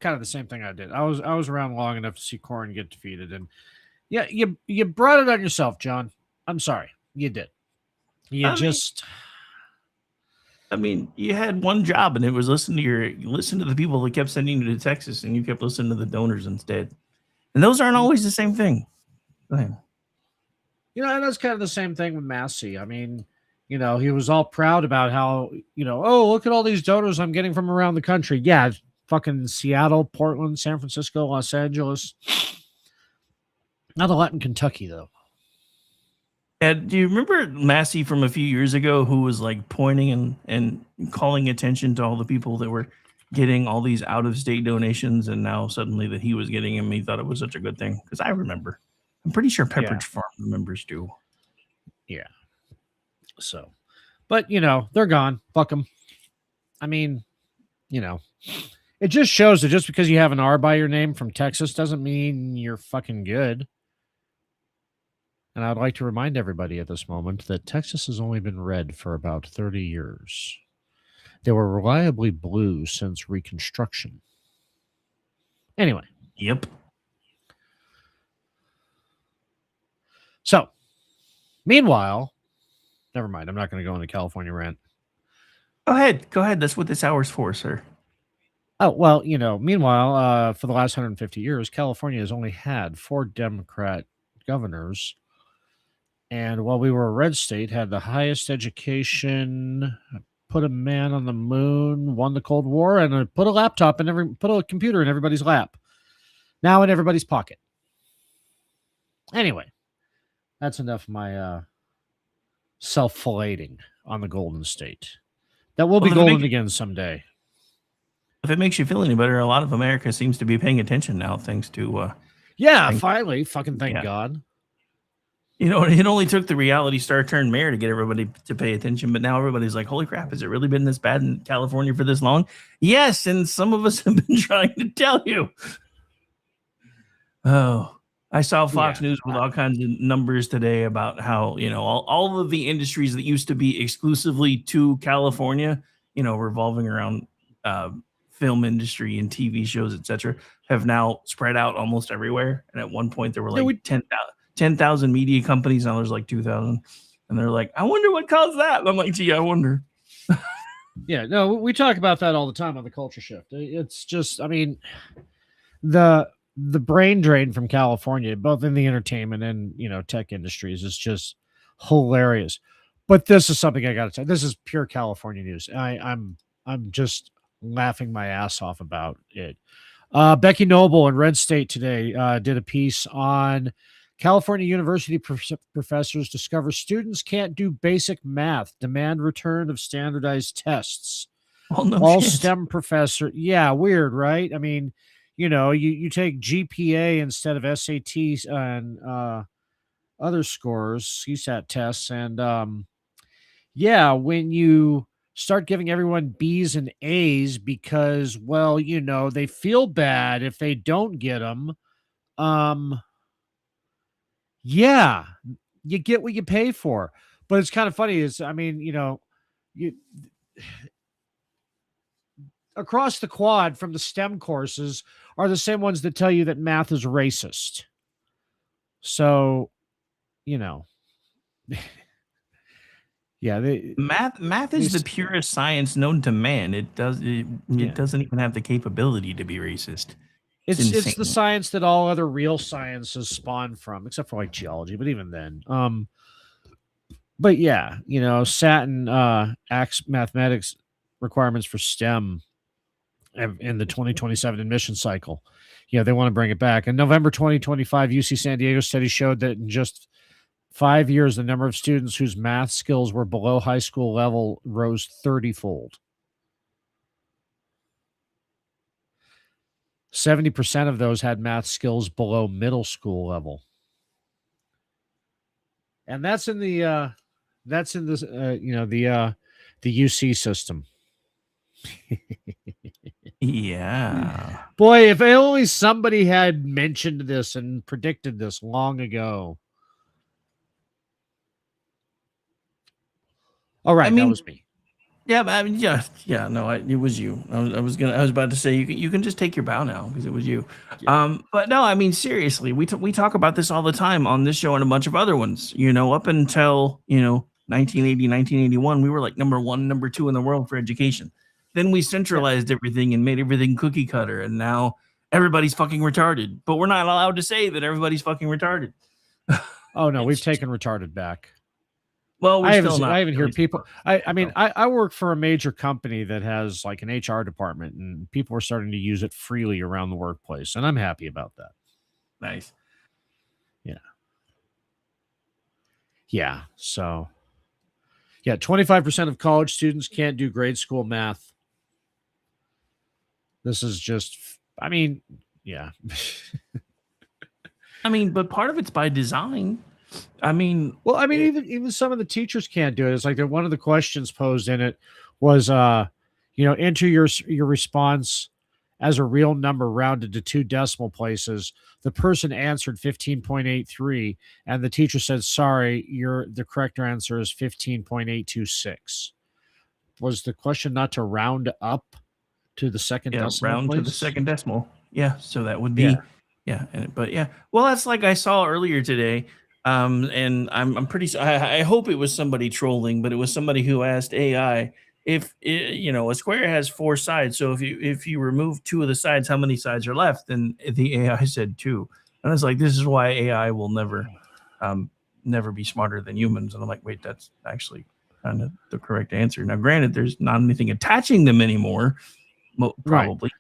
Speaker 28: of the same thing I did. I was around long enough to see Corrin get defeated, and yeah, you brought it on yourself, John. I'm sorry, you did.
Speaker 17: I mean, you had one job, and it was listen to the people that kept sending you to Texas, and you kept listening to the donors instead. And those aren't always the same thing.
Speaker 28: And that's kind of the same thing with Massey. I mean, he was all proud about how, oh, look at all these donors I'm getting from around the country. Yeah, fucking Seattle, Portland, San Francisco, Los Angeles. Not a lot in Kentucky, though.
Speaker 17: Do you remember Massey from a few years ago who was like pointing and calling attention to all the people that were getting all these out-of-state donations, and now suddenly that he was getting them, he thought it was such a good thing? Because I remember. I'm pretty sure Pepperidge Farm members do.
Speaker 28: Yeah. So, but, they're gone. Fuck them. I mean, it just shows that just because you have an R by your name from Texas doesn't mean you're fucking good. And I'd like to remind everybody at this moment that Texas has only been red for about 30 years. They were reliably blue since Reconstruction. Anyway.
Speaker 17: Yep.
Speaker 28: So, meanwhile, never mind. I'm not going to go on the California rant.
Speaker 17: Go ahead. That's what this hour's for, sir.
Speaker 28: Oh, well, meanwhile, for the last 150 years, California has only had 4 Democrat governors. And while we were a red state, had the highest education, put a man on the moon, won the Cold War, and put a computer in everybody's lap. Now in everybody's pocket. Anyway, that's enough of my self-filleting on the Golden State. That will be golden again someday.
Speaker 17: If it makes you feel any better, a lot of America seems to be paying attention now, thanks to...
Speaker 28: finally. Fucking thank God.
Speaker 17: It only took the reality star turned mayor to get everybody to pay attention, but now everybody's like, holy crap, has it really been this bad in California for this long? Yes, and some of us have been trying to tell you. Oh, I saw Fox News with all kinds of numbers today about how, all of the industries that used to be exclusively to California, revolving around film industry and TV shows, etc., have now spread out almost everywhere. And at one point there were like 10,000 media companies. Now there's like 2,000. And they're like, I wonder what caused that. And I'm like, gee, I wonder.
Speaker 28: Yeah, no, we talk about that all the time on the Culture Shift. It's just, I mean, the brain drain from California, both in the entertainment and, tech industries, is just hilarious. But this is something I got to say. This is pure California news. I'm just laughing my ass off about it. Becky Noble in Red State today did a piece on California University professors discover students can't do basic math, demand return of standardized tests.
Speaker 17: Oh, no
Speaker 28: All
Speaker 17: shit.
Speaker 28: STEM professor. Yeah, weird, right? I mean, you take GPA instead of SATs and other scores, CSAT tests. And when you start giving everyone B's and A's because, they feel bad if they don't get them. Yeah, you get what you pay for. But it's kind of funny across the quad from the STEM courses are the same ones that tell you that math is racist. So,
Speaker 17: math is the purest science known to man. It doesn't even have the capability to be racist.
Speaker 28: It's the science that all other real sciences spawn from, except for like geology, but even then. But yeah, Satin acts mathematics requirements for STEM in the 2027 admission cycle. They want to bring it back. In November 2025, UC San Diego study showed that in just 5 years, the number of students whose math skills were below high school level rose 30-fold. 70% of those had math skills below middle school level. And that's in the the UC system.
Speaker 17: Yeah.
Speaker 28: Boy, if only somebody had mentioned this and predicted this long ago. All right, that was me.
Speaker 2: Yeah, but I mean, yeah. No, it was you. I was about to say you can just take your bow now because it was you. But no, I mean seriously, we talk about this all the time on this show and a bunch of other ones. Up until 1980, 1981, we were like number one, number two in the world for education. Then we centralized everything and made everything cookie cutter, and now everybody's fucking retarded. But we're not allowed to say that everybody's fucking retarded.
Speaker 28: Oh no, we've taken retarded back.
Speaker 2: Well,
Speaker 28: I haven't heard people. I mean, I work for a major company that has like an HR department, and people are starting to use it freely around the workplace, and I'm happy about that.
Speaker 2: Nice.
Speaker 28: Yeah. Yeah. So, 25% of college students can't do grade school math. This is just, I mean, yeah.
Speaker 2: I mean, but part of it's by design. I mean,
Speaker 28: even some of the teachers can't do it. It's like one of the questions posed in it was, enter your response as a real number rounded to 2 decimal places. The person answered 15.83, and the teacher said, "Sorry, the correct answer is 15.826." Was the question not to round up to the second decimal
Speaker 2: round
Speaker 28: place?
Speaker 2: to the second decimal. Yeah, so that would be Well, that's like I saw earlier today. And I'm pretty. I hope it was somebody trolling, but it was somebody who asked AI if a square has 4 sides. So if you remove 2 of the sides, how many sides are left? And the AI said 2. And I was like, this is why AI will never be smarter than humans. And I'm like, wait, that's actually kind of the correct answer. Now, granted, there's not anything attaching them anymore, probably,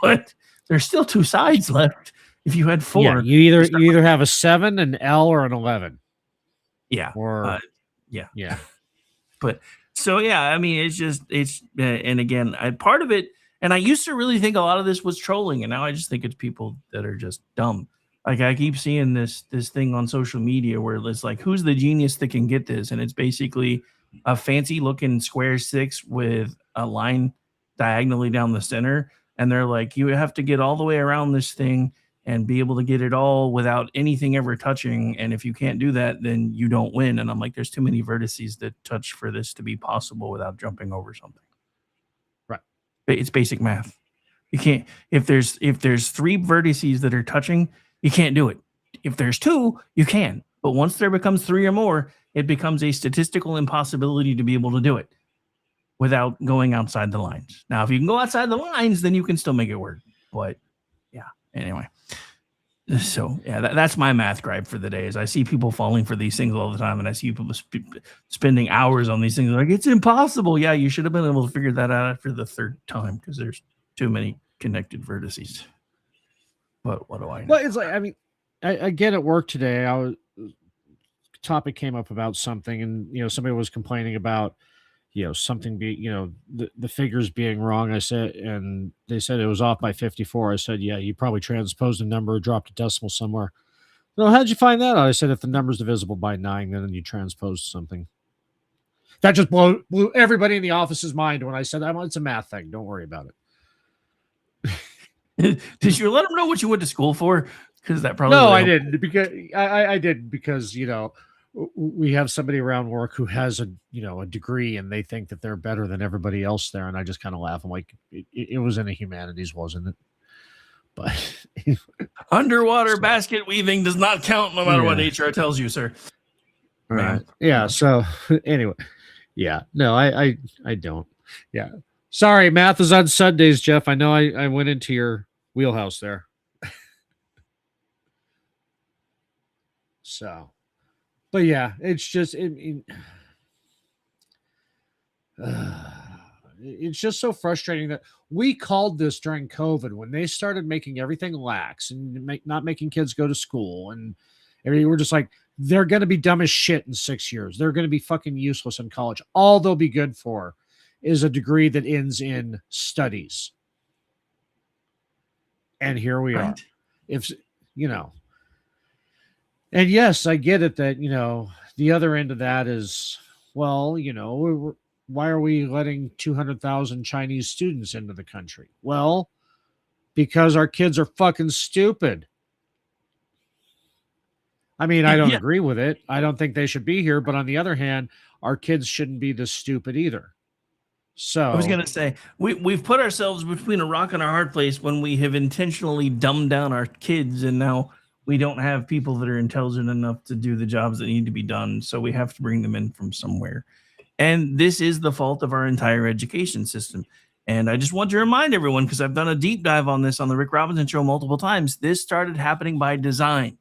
Speaker 2: but there's still 2 sides left. If you had 4,
Speaker 28: you either have a 7, an L, or an 11.
Speaker 2: Yeah.
Speaker 28: Or
Speaker 2: yeah. But so I mean, it's and again, part of it, and I used to really think a lot of this was trolling, and now I just think it's people that are just dumb. Like I keep seeing this thing on social media where it's like, who's the genius that can get this? And it's basically a fancy looking square 6 with a line diagonally down the center, and they're like, you have to get all the way around this thing and be able to get it all without anything ever touching. And if you can't do that, then you don't win. And I'm like, there's too many vertices that touch for this to be possible without jumping over something.
Speaker 28: Right.
Speaker 2: It's basic math. You can't, if there's 3 vertices that are touching, you can't do it. If there's 2, you can. But once there becomes 3 or more, it becomes a statistical impossibility to be able to do it without going outside the lines. Now, if you can go outside the lines, then you can still make it work. But anyway. So that's my math gripe for the day. Is I see people falling for these things all the time, and I see people spending hours on these things. Like, it's impossible. Yeah, you should have been able to figure that out after the 3rd time because there's too many connected vertices. But what do I know?
Speaker 28: Well, it's like, I mean, again at work today, topic came up about something, and somebody was complaining about something the figures being wrong. I said, and they said it was off by 54. I said, yeah, you probably transposed a number or dropped a decimal somewhere. No, how'd you find that out? I said, if the number's divisible by 9, then you transposed something. That just blew everybody in the office's mind when I said, it's a math thing. Don't worry about
Speaker 2: it. Did you let them know what you went to school for? Because that probably
Speaker 28: I didn't, because I did because we have somebody around work who has a degree, and they think that they're better than everybody else there. And I just kind of laugh. I'm like, it was in the humanities, wasn't it? But
Speaker 2: underwater basket weaving does not count no matter what HR tells you, sir.
Speaker 28: Right. Yeah. So anyway, no, I don't. Yeah. Sorry. Math is on Sundays, Jeff. I know I went into your wheelhouse there. So, but yeah, it's just it's just so frustrating that we called this during COVID when they started making everything lax and not making kids go to school, and we're just like, they're going to be dumb as shit in 6 years. They're going to be fucking useless in college. All they'll be good for is a degree that ends in studies. And here we are. If and yes, I get it that, the other end of that is, well, why are we letting 200,000 Chinese students into the country? Well, because our kids are fucking stupid. I mean, I don't agree with it. I don't think they should be here. But on the other hand, our kids shouldn't be this stupid either. So
Speaker 2: I was gonna say we've put ourselves between a rock and a hard place when we have intentionally dumbed down our kids, and now we don't have people that are intelligent enough to do the jobs that need to be done. So we have to bring them in from somewhere. And this is the fault of our entire education system. And I just want to remind everyone, because I've done a deep dive on this on the Rick Robinson show multiple times, this started happening by design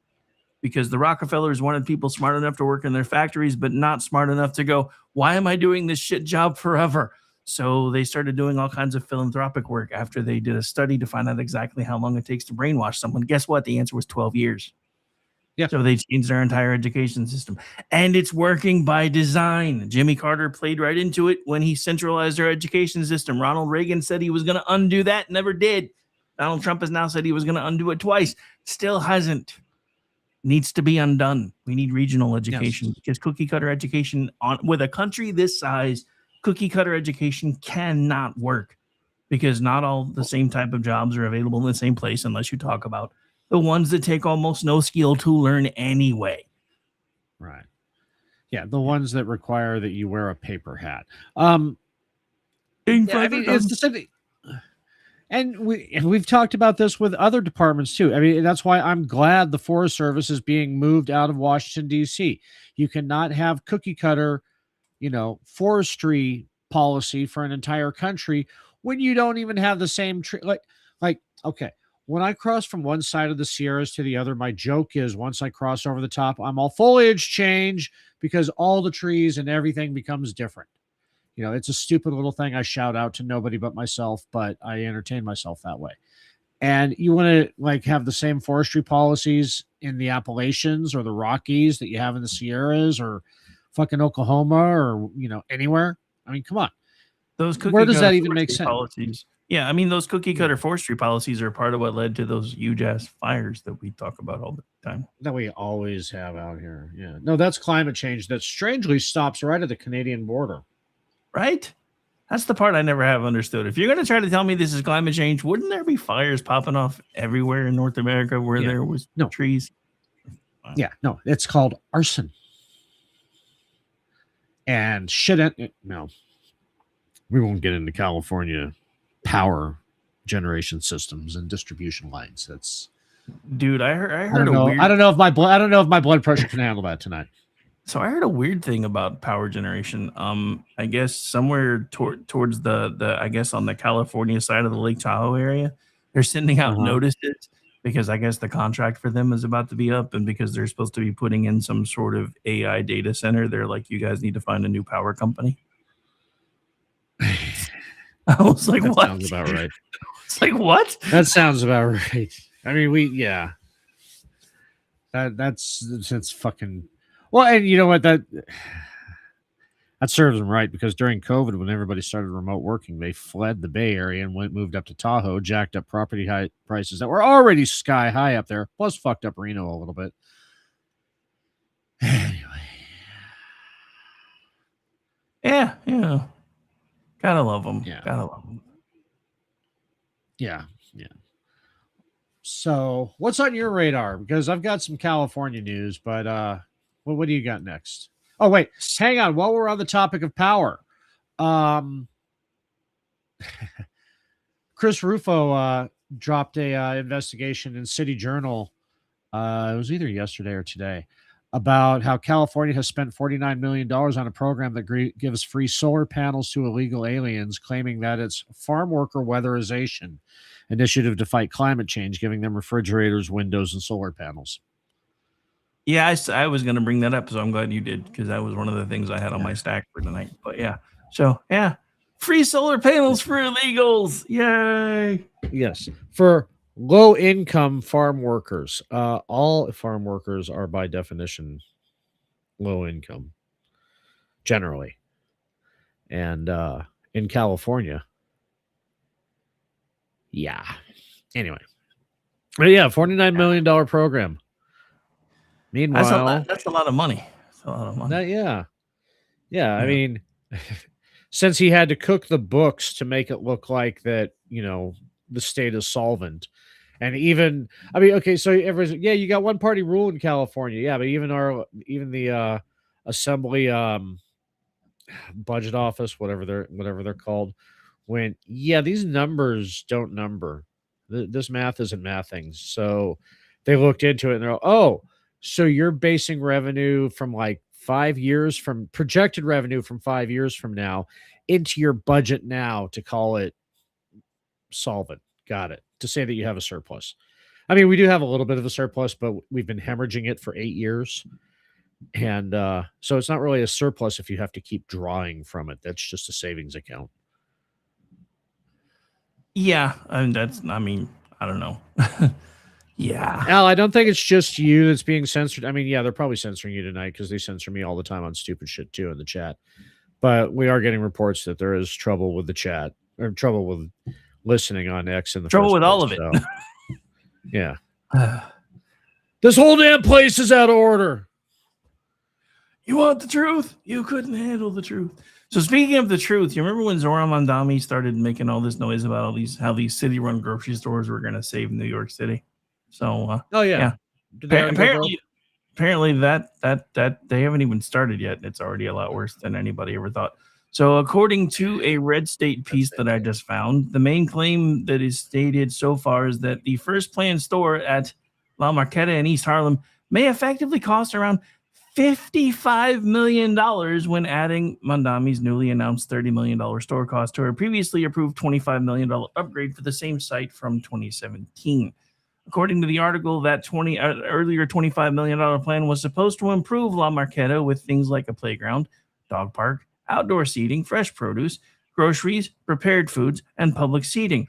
Speaker 2: because the Rockefellers wanted people smart enough to work in their factories, but not smart enough to go, why am I doing this shit job forever? So they started doing all kinds of philanthropic work after they did a study to find out exactly how long it takes to brainwash someone. Guess what? The answer was 12 years.
Speaker 28: Yeah.
Speaker 2: So they changed their entire education system. And it's working by design. Jimmy Carter played right into it when he centralized our education system. Ronald Reagan said he was going to undo that, never did. Donald Trump has now said he was going to undo it twice. Still hasn't. Needs to be undone. We need regional education because cookie cutter education with a country this size, cookie cutter education cannot work because not all the same type of jobs are available in the same place unless you talk about the ones that take almost no skill to learn anyway.
Speaker 28: Right. Yeah, the ones that require that you wear a paper hat. It's the same thing. And we've talked about this with other departments too. I mean, that's why I'm glad the Forest Service is being moved out of Washington, D.C. You cannot have cookie cutter, forestry policy for an entire country when you don't even have the same tree. Okay, when I cross from one side of the Sierras to the other, my joke is once I cross over the top, I'm all foliage change because all the trees and everything becomes different. It's a stupid little thing I shout out to nobody but myself, but I entertain myself that way. And you want to have the same forestry policies in the Appalachians or the Rockies that you have in the Sierras or fucking Oklahoma or, anywhere. I mean, come on. Where does that even make sense?
Speaker 2: Policies. Yeah, I mean, those cookie cutter forestry policies are part of what led to those huge ass fires that we talk about all the time.
Speaker 28: That we always have out here. Yeah. No, that's climate change that strangely stops right at the Canadian border.
Speaker 2: Right? That's the part I never have understood. If you're going to try to tell me this is climate change, wouldn't there be fires popping off everywhere in North America where there was trees?
Speaker 28: Yeah, no, it's called arson. And no, we won't get into California power generation systems and distribution lines. That's,
Speaker 2: dude. I heard.
Speaker 28: I don't know if my blood pressure can handle that tonight.
Speaker 2: So I heard a weird thing about power generation. I guess somewhere towards the I guess on the California side of the Lake Tahoe area, they're sending out notices because I guess the contract for them is about to be up, and because they're supposed to be putting in some sort of AI data center, they're like, you guys need to find a new power company. I was like, what?
Speaker 28: Sounds about right.
Speaker 2: It's like, what?
Speaker 28: That sounds about right. I mean, that's fucking. Well, and you know what? That serves them right because during COVID, when everybody started remote working, they fled the Bay Area and moved up to Tahoe, jacked up property prices that were already sky high up there, plus fucked up Reno a little bit. Anyway.
Speaker 2: Yeah. Gotta love them. Yeah. Gotta love them.
Speaker 28: Yeah. So, what's on your radar? Because I've got some California news, but what do you got next? Oh, wait, hang on. While we're on the topic of power, Chris Rufo dropped a investigation in City Journal. It was either yesterday or today about how California has spent $49 million on a program that gives free solar panels to illegal aliens, claiming that it's farm worker weatherization initiative to fight climate change, giving them refrigerators, windows, and solar panels.
Speaker 2: Yeah, I was going to bring that up, so I'm glad you did, because that was one of the things I had on my stack for tonight. But free solar panels for illegals. Yay.
Speaker 28: Yes. For low-income farm workers. All farm workers are by definition low income, generally. And in California, Anyway. But $49 million program. Meanwhile,
Speaker 2: that's a lot of money. That's a lot of money.
Speaker 28: I mean, since he had to cook the books to make it look like that, the state is solvent. And even, so everyone's, you got one party rule in California. Yeah, but even the assembly, budget office, whatever they're called, went, yeah, these numbers don't number. This math isn't mathing. So they looked into it and they're like, oh, so you're basing revenue from like 5 years from projected revenue from 5 years from now into your budget now to call it solvent. Got it. To say that you have a surplus. I mean, we do have a little bit of a surplus, but we've been hemorrhaging it for 8 years. And so it's not really a surplus if you have to keep drawing from it. That's just a savings account.
Speaker 2: Yeah, and I don't know. Yeah.
Speaker 28: Al, I don't think it's just you that's being censored. I mean, yeah, they're probably censoring you tonight because they censor me all the time on stupid shit too in the chat. But we are getting reports that there is trouble with the chat or trouble with listening on X in the
Speaker 2: Trouble
Speaker 28: first
Speaker 2: with all
Speaker 28: place,
Speaker 2: of it.
Speaker 28: so, yeah. This whole damn place is out of order.
Speaker 2: You want the truth? You couldn't handle the truth. So speaking of the truth, you remember when Zoran Mondami started making all this noise about all these how these city-run grocery stores were going to save New York City? So
Speaker 28: oh yeah. Did they already go broke?
Speaker 2: Apparently that they haven't even started yet. It's already a lot worse than anybody ever thought. So according to a Red State piece that I just found, the main claim that is stated so far is that the first planned store at La Marqueta in East Harlem may effectively cost around $55 million when adding Mondami's newly announced $30 million store cost to her previously approved $25 million upgrade for the same site from 2017. According to the article, that earlier $25 million plan was supposed to improve La Marqueta with things like a playground, dog park, outdoor seating, fresh produce, groceries, prepared foods, and public seating.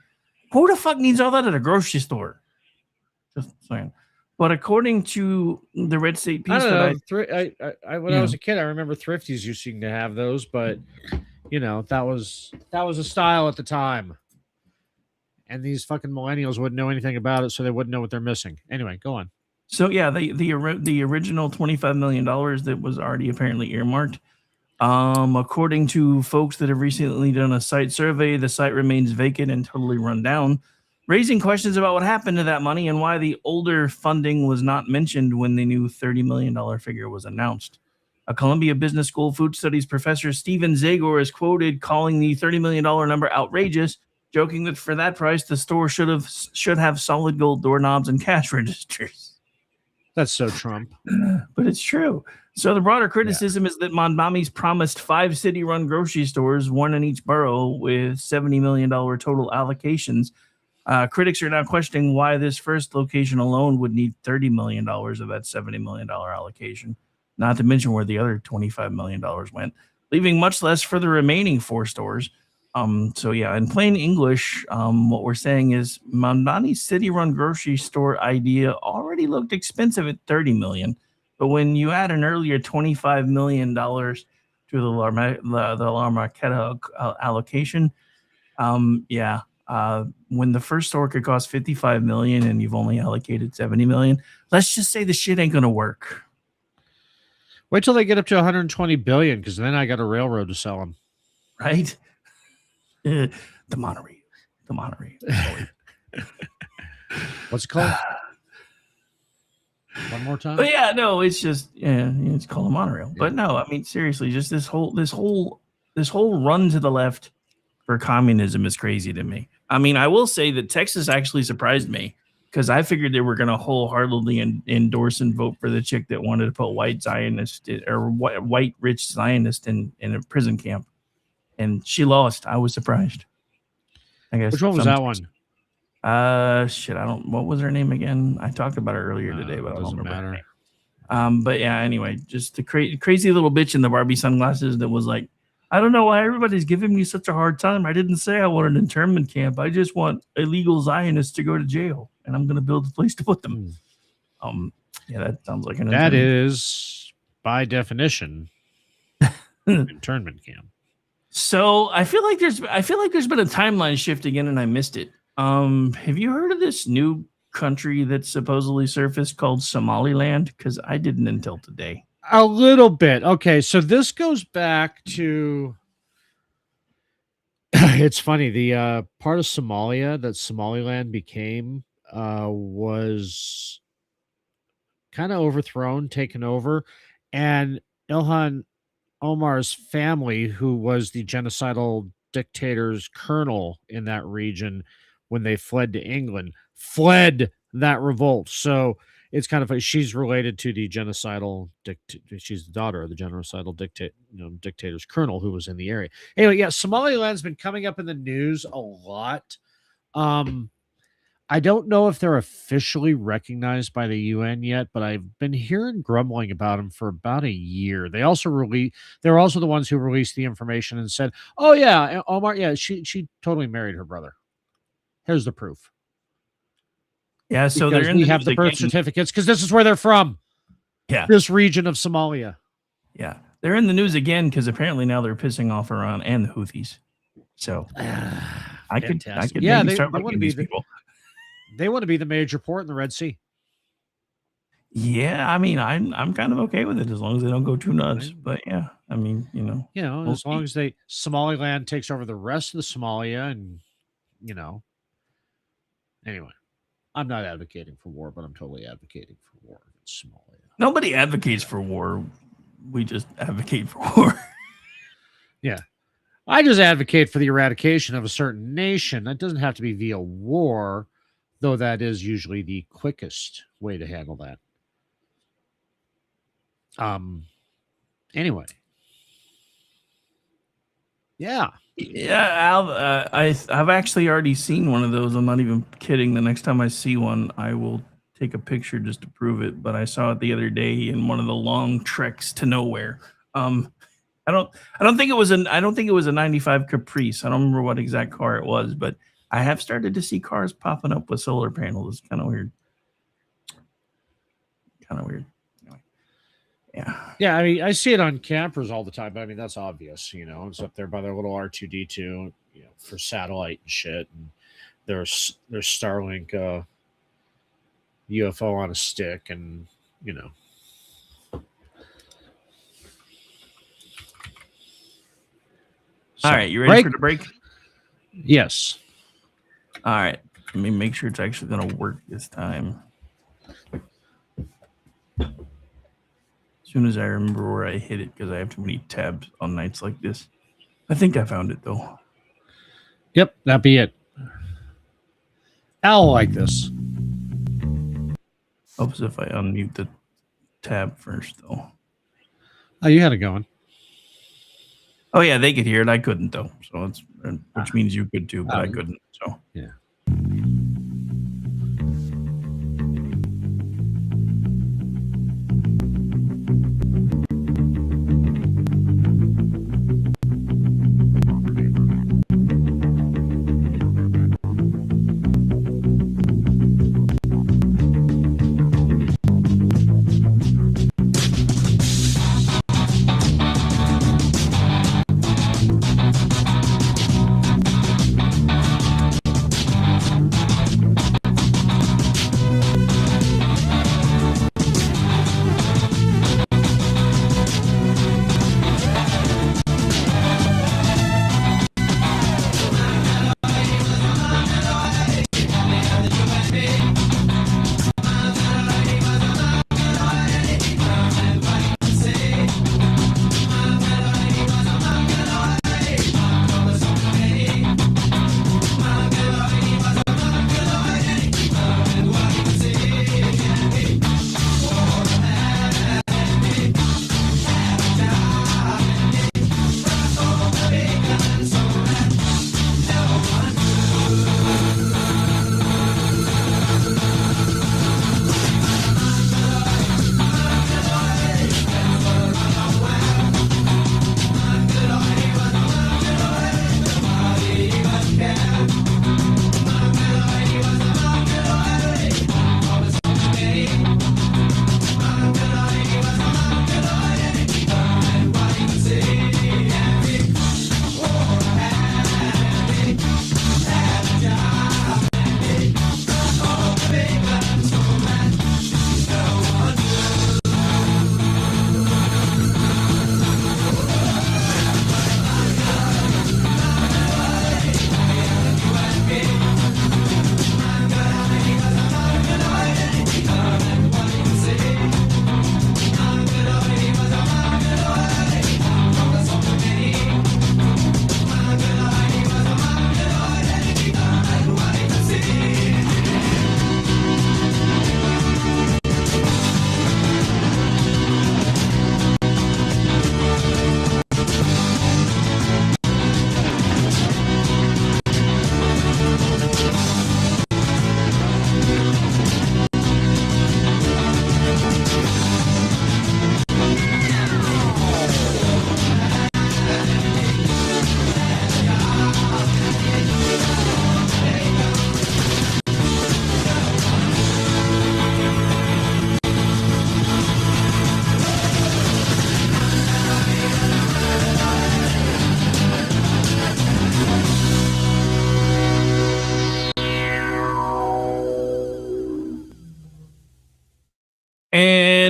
Speaker 2: Who the fuck needs all that at a grocery store? Just saying. But according to the Red State piece,
Speaker 28: when I was a kid, I remember Thrifties used to have those, but that was a style at the time. And these fucking millennials wouldn't know anything about it, so they wouldn't know what they're missing. Anyway, go on.
Speaker 2: So yeah, the original $25 million that was already apparently earmarked. According to folks that have recently done a site survey, the site remains vacant and totally run down, raising questions about what happened to that money and why the older funding was not mentioned when the new $30 million figure was announced. A Columbia Business School food studies professor, Steven Zagor, is quoted calling the $30 million number outrageous, joking that for that price, the store should have solid gold doorknobs and cash registers.
Speaker 28: That's so Trump.
Speaker 2: But it's true. So the broader criticism is that Mondami's promised 5 city-run grocery stores, one in each borough, with $70 million total allocations. Critics are now questioning why this first location alone would need $30 million of that $70 million allocation, not to mention where the other $25 million went, leaving much less for the remaining 4 stores. So yeah, in plain English, what we're saying is Mondami's city-run grocery store idea already looked expensive at $30 million, but when you add an earlier $25 million to the La Marqueta allocation, when the first store could cost $55 million and you've only allocated $70 million, let's just say the shit ain't gonna work.
Speaker 28: Wait till they get up to $120 billion, because then I got a railroad to sell them.
Speaker 2: Right? The monorail.
Speaker 28: What's it called? One more time.
Speaker 2: But yeah, no, it's just it's called a monorail. Yeah. But no, I mean seriously, just this whole run to the left for communism is crazy to me. I mean, I will say that Texas actually surprised me because I figured they were going to wholeheartedly endorse and vote for the chick that wanted to put white rich Zionist in a prison camp. And she lost. I was surprised. I guess.
Speaker 28: Which one was that one?
Speaker 2: What was her name again? I talked about her earlier today, but I don't remember her name. But yeah, anyway, just the crazy little bitch in the Barbie sunglasses that was like, I don't know why everybody's giving me such a hard time. I didn't say I want an internment camp. I just want illegal Zionists to go to jail, and I'm going to build a place to put them. Yeah, that sounds like an
Speaker 28: that is by definition internment camp.
Speaker 2: So I feel like there's been a timeline shift again, and I missed it. Have you heard of this new country that supposedly surfaced called Somaliland? Because I didn't until today.
Speaker 28: A little bit. Okay, so this goes back to. It's funny. The part of Somalia that Somaliland became was kind of overthrown, taken over, and Ilhan Omar's family, who was the genocidal dictator's colonel in that region when they fled to England, fled that revolt. So it's kind of like she's related to the genocidal she's the daughter of the genocidal dictator's colonel who was in the area. Anyway, yeah, Somaliland's been coming up in the news a lot. I don't know if they're officially recognized by the UN yet, but I've been hearing grumbling about them for about a year. They're also the ones who released the information and said, "Oh yeah, Omar, yeah, she totally married her brother. Here's the proof."
Speaker 2: Yeah, so
Speaker 28: because
Speaker 2: they're in
Speaker 28: we
Speaker 2: the
Speaker 28: have
Speaker 2: news
Speaker 28: the birth
Speaker 2: again.
Speaker 28: certificates because this is where they're from.
Speaker 2: Yeah.
Speaker 28: This region of Somalia.
Speaker 2: Yeah, they're in the news again because apparently now they're pissing off Iran and the Houthis. So I could
Speaker 28: Yeah,
Speaker 2: maybe start
Speaker 28: they
Speaker 2: looking at these people.
Speaker 28: They want to be the major port in the Red Sea.
Speaker 2: Yeah, I mean, I'm kind of okay with it as long as they don't go too nuts. But yeah, I mean,
Speaker 28: As long as Somaliland takes over the rest of the Somalia, and anyway, I'm not advocating for war, but I'm totally advocating for war in Somalia.
Speaker 2: Nobody advocates for war. We just advocate for war.
Speaker 28: Yeah. I just advocate for the eradication of a certain nation. That doesn't have to be via war, though that is usually the quickest way to handle that. Anyway. Yeah.
Speaker 2: Yeah, Al, I've actually already seen one of those. I'm not even kidding. The next time I see one, I will take a picture just to prove it. But I saw it the other day in one of the long treks to nowhere. I don't think it was a 95 Caprice. I don't remember what exact car it was, but I have started to see cars popping up with solar panels. It's kind of weird. Anyway. Yeah.
Speaker 28: Yeah, I mean, I see it on campers all the time. I mean, that's obvious, It's up there by their little R2D2, for satellite and shit. And there's Starlink UFO on a stick, and
Speaker 2: All right, you ready for the break?
Speaker 28: Yes.
Speaker 2: All right. Let me make sure it's actually going to work this time. As soon as I remember where I hit it, because I have too many tabs on nights like this. I think I found it, though.
Speaker 28: Yep, that'd be it. I'll like this.
Speaker 2: Helps if I unmute the tab first, though.
Speaker 28: Oh, you had it going.
Speaker 2: Oh yeah, they could hear it. I couldn't though. So which means you could too, but I couldn't. So
Speaker 28: yeah.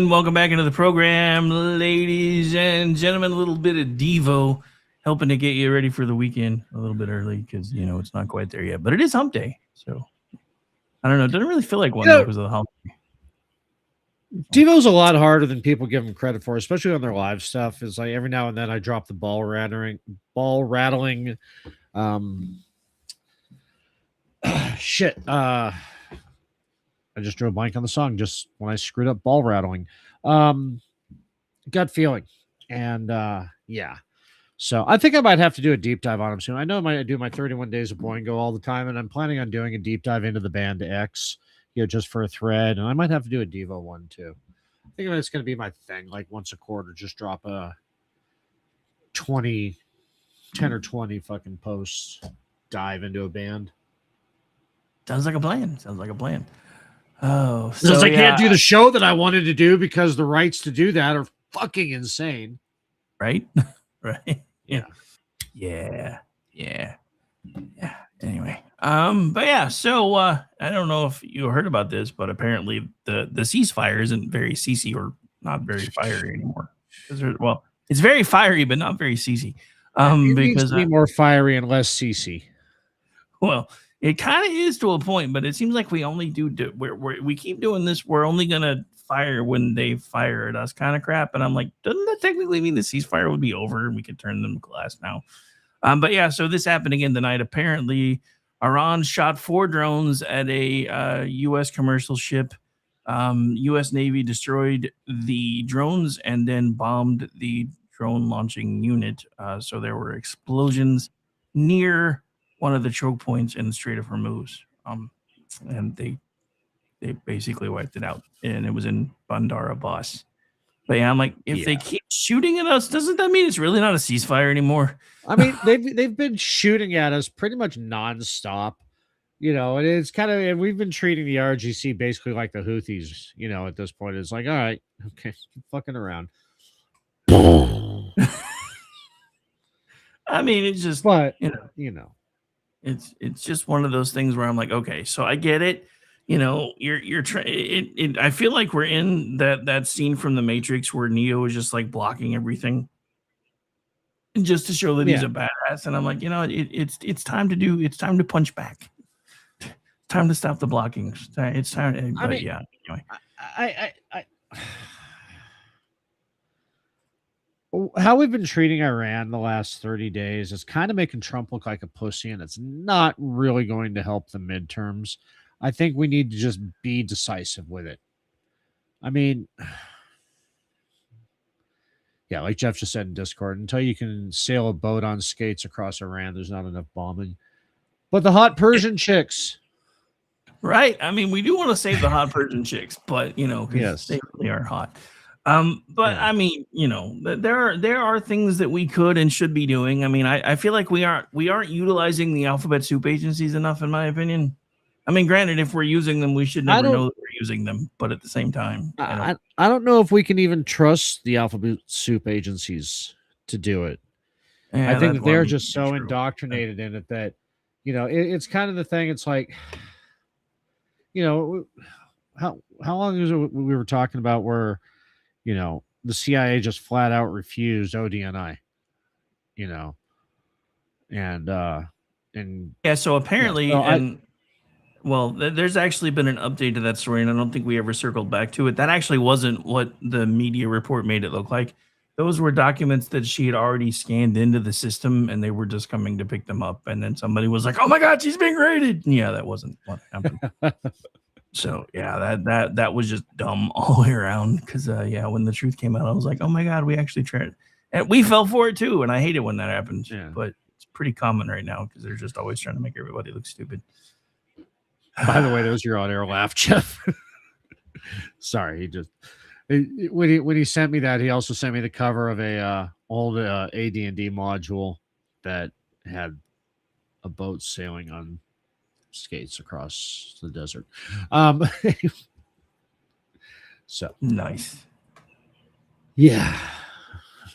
Speaker 2: gentlemen, welcome back into the program. Ladies and gentlemen, a little bit of Devo helping to get you ready for the weekend a little bit early because, you know, it's not quite there yet. But it is hump day. So, I don't know. It doesn't really feel like one, though, because of the hump.
Speaker 28: Devo's a lot harder than people give him credit for, especially on their live stuff. It's like every now and then I drop the ball rattling. Shit. I just drew a blank on the song just when I screwed up ball rattling. Gut feeling. And yeah. So I think I might have to do a deep dive on him soon. I know I might do my 31 days of Boingo all the time, and I'm planning on doing a deep dive into the band X, just for a thread. And I might have to do a Devo one too. I think it's going to be my thing. Like once a quarter, just drop a 10 or 20 fucking posts, dive into a band.
Speaker 2: Sounds like a plan. Oh,
Speaker 28: so I can't do the show that I wanted to do because the rights to do that are fucking insane.
Speaker 2: Right? Right.
Speaker 28: Yeah.
Speaker 2: Anyway, but yeah, so I don't know if you heard about this, but apparently the ceasefire isn't very ceasy or not very fiery anymore. Well, it's very fiery, but not very ceasy.
Speaker 28: It needs
Speaker 2: Because
Speaker 28: to be more fiery and less ceasy.
Speaker 2: Well, it kind of is to a point, but it seems like we only we keep doing this. We're only gonna fire when they fire at us, kind of crap. And I'm like, doesn't that technically mean the ceasefire would be over and we could turn them to glass now? But yeah, so this happened again tonight. Apparently, Iran shot 4 drones at a U.S. commercial ship. U.S. Navy destroyed the drones and then bombed the drone launching unit. So there were explosions near one of the choke points in the Strait of Hormuz. And they basically wiped it out. And it was in Bandar Abbas. But yeah, I'm like, if they keep shooting at us, doesn't that mean it's really not a ceasefire anymore?
Speaker 28: I mean, they've been shooting at us pretty much nonstop, and it's kind of, and we've been treating the RGC basically like the Houthis, at this point. It's like, all right, okay, keep fucking around.
Speaker 2: I mean, it's just,
Speaker 28: but
Speaker 2: it's just one of those things where I'm like, okay, so I get it. You're trying. I feel like we're in that scene from The Matrix where Neo is just like blocking everything, and just to show that he's a badass. And I'm like, it's time to punch back. It's time to stop the blocking. It's time. Anyway.
Speaker 28: How we've been treating Iran the last 30 days is kind of making Trump look like a pussy, and it's not really going to help the midterms. I think we need to just be decisive with it. I mean, yeah, like Jeff just said in Discord, until you can sail a boat on skates across Iran, there's not enough bombing. But the hot Persian chicks.
Speaker 2: Right. I mean, we do want to save the hot Persian chicks, but,
Speaker 28: yes,
Speaker 2: they really are hot. I mean, there are things that we could and should be doing. I mean, I feel like we aren't utilizing the alphabet soup agencies enough, in my opinion. I mean, granted, if we're using them, we should never know that we're using them. But at the same time,
Speaker 28: I don't know if we can even trust the alphabet soup agencies to do it.
Speaker 2: Yeah,
Speaker 28: I think that they're just so indoctrinated in it that, it's kind of the thing. It's like, how long ago we were talking about where, the CIA just flat out refused ODNI, and
Speaker 2: yeah. So apparently, there's actually been an update to that story, and I don't think we ever circled back to it. That actually wasn't what the media report made it look like. Those were documents that she had already scanned into the system, and they were just coming to pick them up. And then somebody was like, "Oh my God, she's being raided!" And yeah, that wasn't what happened. So yeah, that was just dumb all the way around. Because when the truth came out, I was like, "Oh my God, we actually tried," and we fell for it too. And I hate it when that happens. Yeah. But it's pretty common right now because they're just always trying to make everybody look stupid.
Speaker 28: By the way, that was your on-air laugh, Jeff. Sorry, when he sent me that, he also sent me the cover of a old AD&D module that had a boat sailing on skates across the desert. So
Speaker 2: nice.
Speaker 28: Yeah.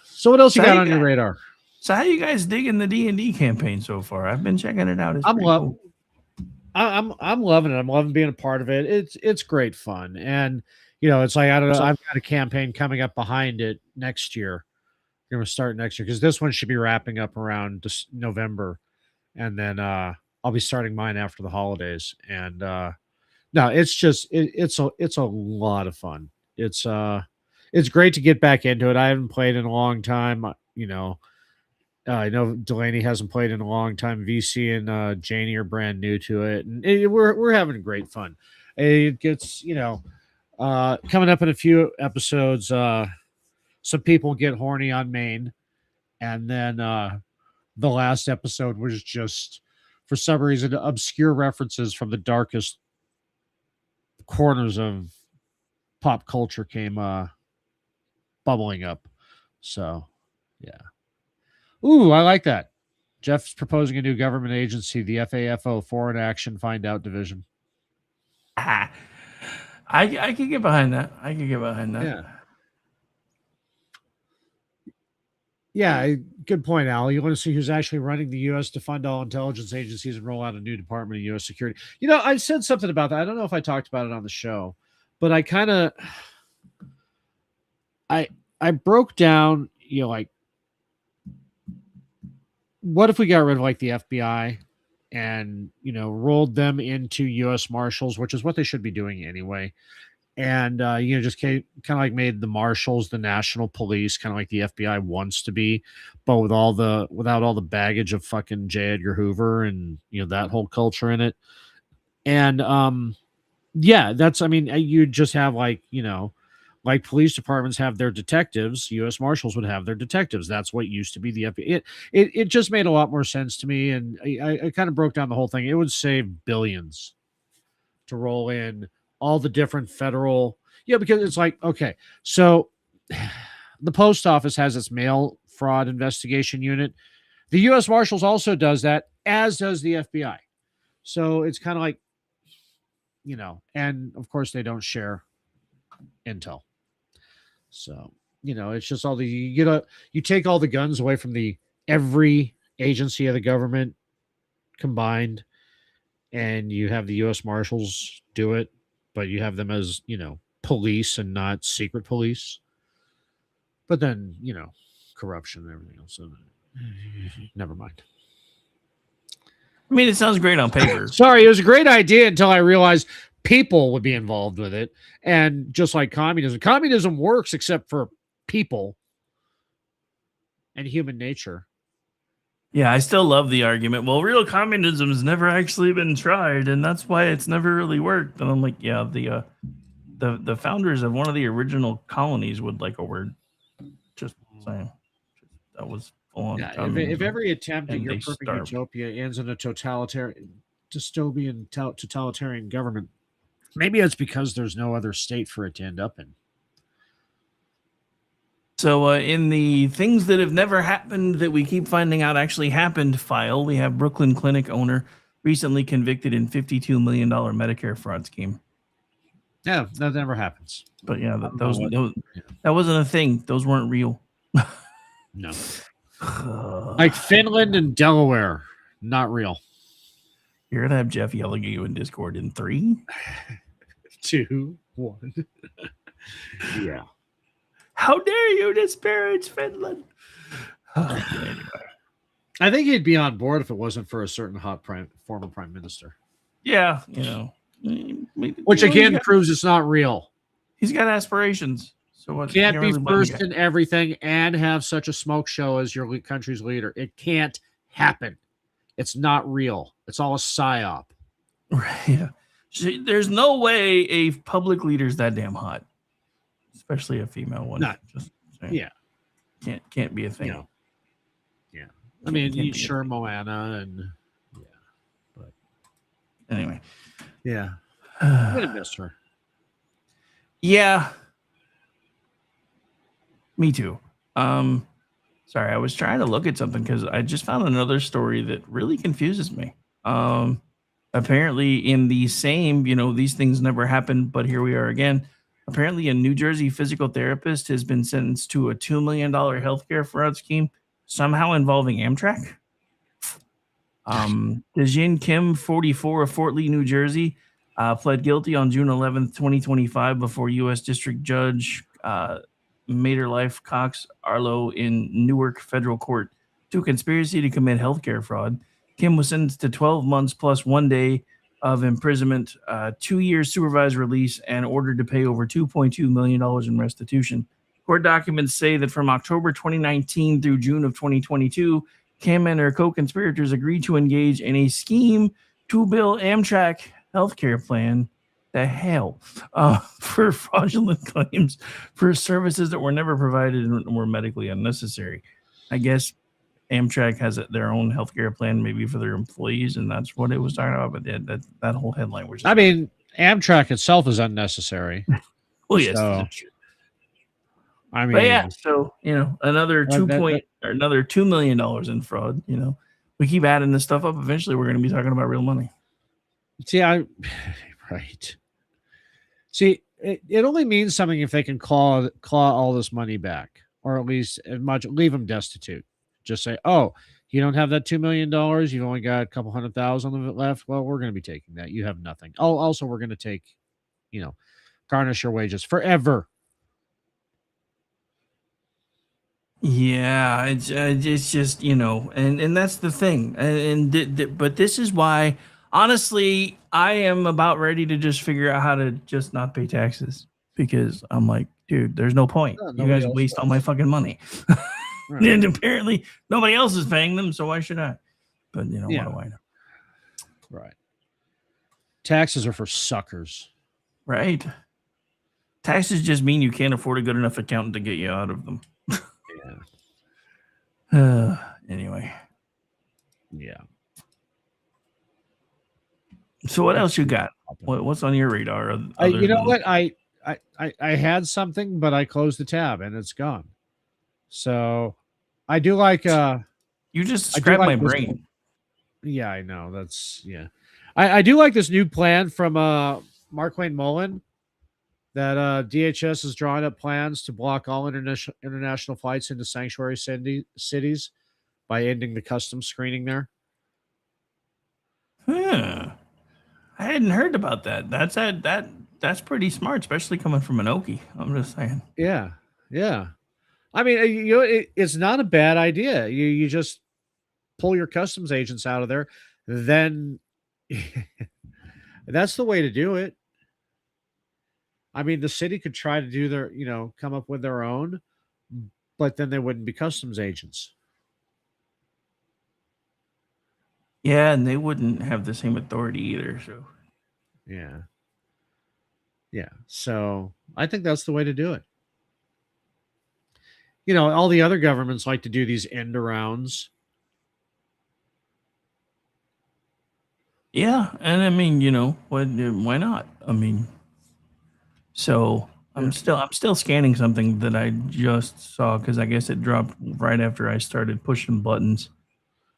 Speaker 28: So what else you got on your radar?
Speaker 2: So how you guys digging the D&D campaign so far? I've been checking it out.
Speaker 28: I'm loving it. I'm loving it. I'm loving being a part of it. It's great fun. And It's like, I don't know. I've got a campaign coming up behind it next year. We're going to start next year because this one should be wrapping up around November. And then I'll be starting mine after the holidays. And no, it's just it's a lot of fun. It's great to get back into it. I haven't played in a long time. I know Delaney hasn't played in a long time. VC and Janie are brand new to it, and we're having great fun. It gets coming up in a few episodes. Some people get horny on Maine, and then the last episode was just, for some reason, obscure references from the darkest corners of pop culture came bubbling up. So, yeah. Ooh, I like that. Jeff's proposing a new government agency, the FAFO, Foreign Action Find Out Division.
Speaker 2: I could get behind that.
Speaker 28: Yeah. Yeah, good point, Al. You want to see who's actually running the U.S. to fund all intelligence agencies and roll out a new Department of U.S. Security. I said something about that. I don't know if I talked about it on the show, but I kind of I broke down, like, what if we got rid of like the FBI and rolled them into U.S. Marshals, which is what they should be doing anyway. And just kind of like made the Marshals the national police, kind of like the FBI wants to be, but without all the baggage of fucking J. Edgar Hoover and that whole culture in it. And you just have like police departments have their detectives, U.S. Marshals would have their detectives. That's what used to be the FBI. It just made a lot more sense to me, and I kind of broke down the whole thing. It would save billions to roll in all the different federal, because it's like, okay, so the post office has its mail fraud investigation unit. The U.S. Marshals also does that, as does the FBI. So it's kind of like, and of course they don't share intel. So, it's just all you take all the guns away from every agency of the government combined, and you have the U.S. Marshals do it, but you have them as, police and not secret police. But then, corruption and everything else. So, never mind.
Speaker 2: I mean, it sounds great on paper.
Speaker 28: Sorry, it was a great idea until I realized people would be involved with it. And just like communism works except for people and human nature.
Speaker 2: Yeah, I still love the argument. Well, real communism has never actually been tried, and that's why it's never really worked. And I'm like, yeah, the founders of one of the original colonies would like a word. Just saying, that was full on.
Speaker 28: Yeah, if every attempt at your perfect utopia ends in a totalitarian government, maybe it's because there's no other state for it to end up in.
Speaker 2: So in the things that have never happened that we keep finding out actually happened file, we have Brooklyn Clinic owner recently convicted in $52 million Medicare fraud scheme.
Speaker 28: Yeah, that never happens.
Speaker 2: But yeah, that wasn't a thing. Those weren't real.
Speaker 28: No. Like Finland and Delaware, not real.
Speaker 2: You're going to have Jeff yelling at you in Discord in 3,
Speaker 28: 2, 1. Yeah.
Speaker 2: How dare you disparage Finland?
Speaker 28: Anyway. I think he'd be on board if it wasn't for a certain former prime minister.
Speaker 2: Yeah,
Speaker 28: Which again proves it's not real.
Speaker 2: He's got aspirations. So what?
Speaker 28: Can't be first in everything and have such a smoke show as your country's leader. It can't happen. It's not real. It's all a psyop.
Speaker 2: Right. Yeah. There's no way a public leader's that damn hot. Especially a female one. Just saying.
Speaker 28: Yeah.
Speaker 2: Can't be a thing.
Speaker 28: No. Yeah. I mean, sure, Moana and but
Speaker 2: anyway.
Speaker 28: Yeah. I'm gonna miss her.
Speaker 2: Yeah. Me too. Sorry, I was trying to look at something because I just found another story that really confuses me. Apparently in the same, these things never happened, but here we are again. Apparently, a New Jersey physical therapist has been sentenced to a $2 million healthcare fraud scheme, somehow involving Amtrak. Dejin Kim, 44 of Fort Lee, New Jersey, pled guilty on June 11th, 2025, before U.S. District Judge Mater Life Cox Arlo in Newark Federal Court to conspiracy to commit healthcare fraud. Kim was sentenced to 12 months plus 1 day of imprisonment, 2 years supervised release, and ordered to pay over $2.2 million in restitution. Court documents say that from October 2019 through June of 2022, Kim and her co-conspirators agreed to engage in a scheme to bill Amtrak healthcare plan for fraudulent claims for services that were never provided and were medically unnecessary. I guess Amtrak has their own healthcare plan, maybe for their employees, and that's what it was talking about. But that whole headline was.
Speaker 28: I mean, Amtrak itself is unnecessary.
Speaker 2: Well, yes,
Speaker 28: so,
Speaker 2: that's true.
Speaker 28: I mean,
Speaker 2: but yeah. So another another $2 million in fraud. We keep adding this stuff up. Eventually, we're going to be talking about real money.
Speaker 28: See, right. See, it only means something if they can claw all this money back, or at least leave them destitute. Just say, oh, you don't have that $2 million. You've only got a couple $100,000 of it left. Well, we're going to be taking that. You have nothing. Oh, also, we're going to take, garnish your wages forever.
Speaker 2: Yeah, it's just, and that's the thing. But this is why, honestly, I am about ready to just figure out how to just not pay taxes, because I'm like, dude, there's no point. You guys waste all my fucking money. Right. And apparently nobody else is paying them, so why should I? But what do I know?
Speaker 28: Right. Taxes are for suckers.
Speaker 2: Right. Taxes just mean you can't afford a good enough accountant to get you out of them. Anyway.
Speaker 28: Yeah.
Speaker 2: So what else you got? What's on your radar?
Speaker 28: What? I had something, but I closed the tab and it's gone. So I do like
Speaker 2: you just described my brain.
Speaker 28: Yeah, I know. That's I do like this new plan from Mark Wayne Mullen that DHS is drawing up plans to block all international flights into sanctuary cities by ending the customs screening there.
Speaker 2: I hadn't heard about that. That's pretty smart, especially coming from an Okie. I'm just saying.
Speaker 28: Yeah. I mean, it's not a bad idea. You just pull your customs agents out of there, then that's the way to do it. I mean, the city could try to do their, come up with their own, but then they wouldn't be customs agents.
Speaker 2: Yeah, and they wouldn't have the same authority either. So,
Speaker 28: yeah. So I think that's the way to do it. All the other governments like to do these end arounds.
Speaker 2: Yeah, and I mean, why not? I mean, so I'm still scanning something that I just saw, because I guess it dropped right after I started pushing buttons.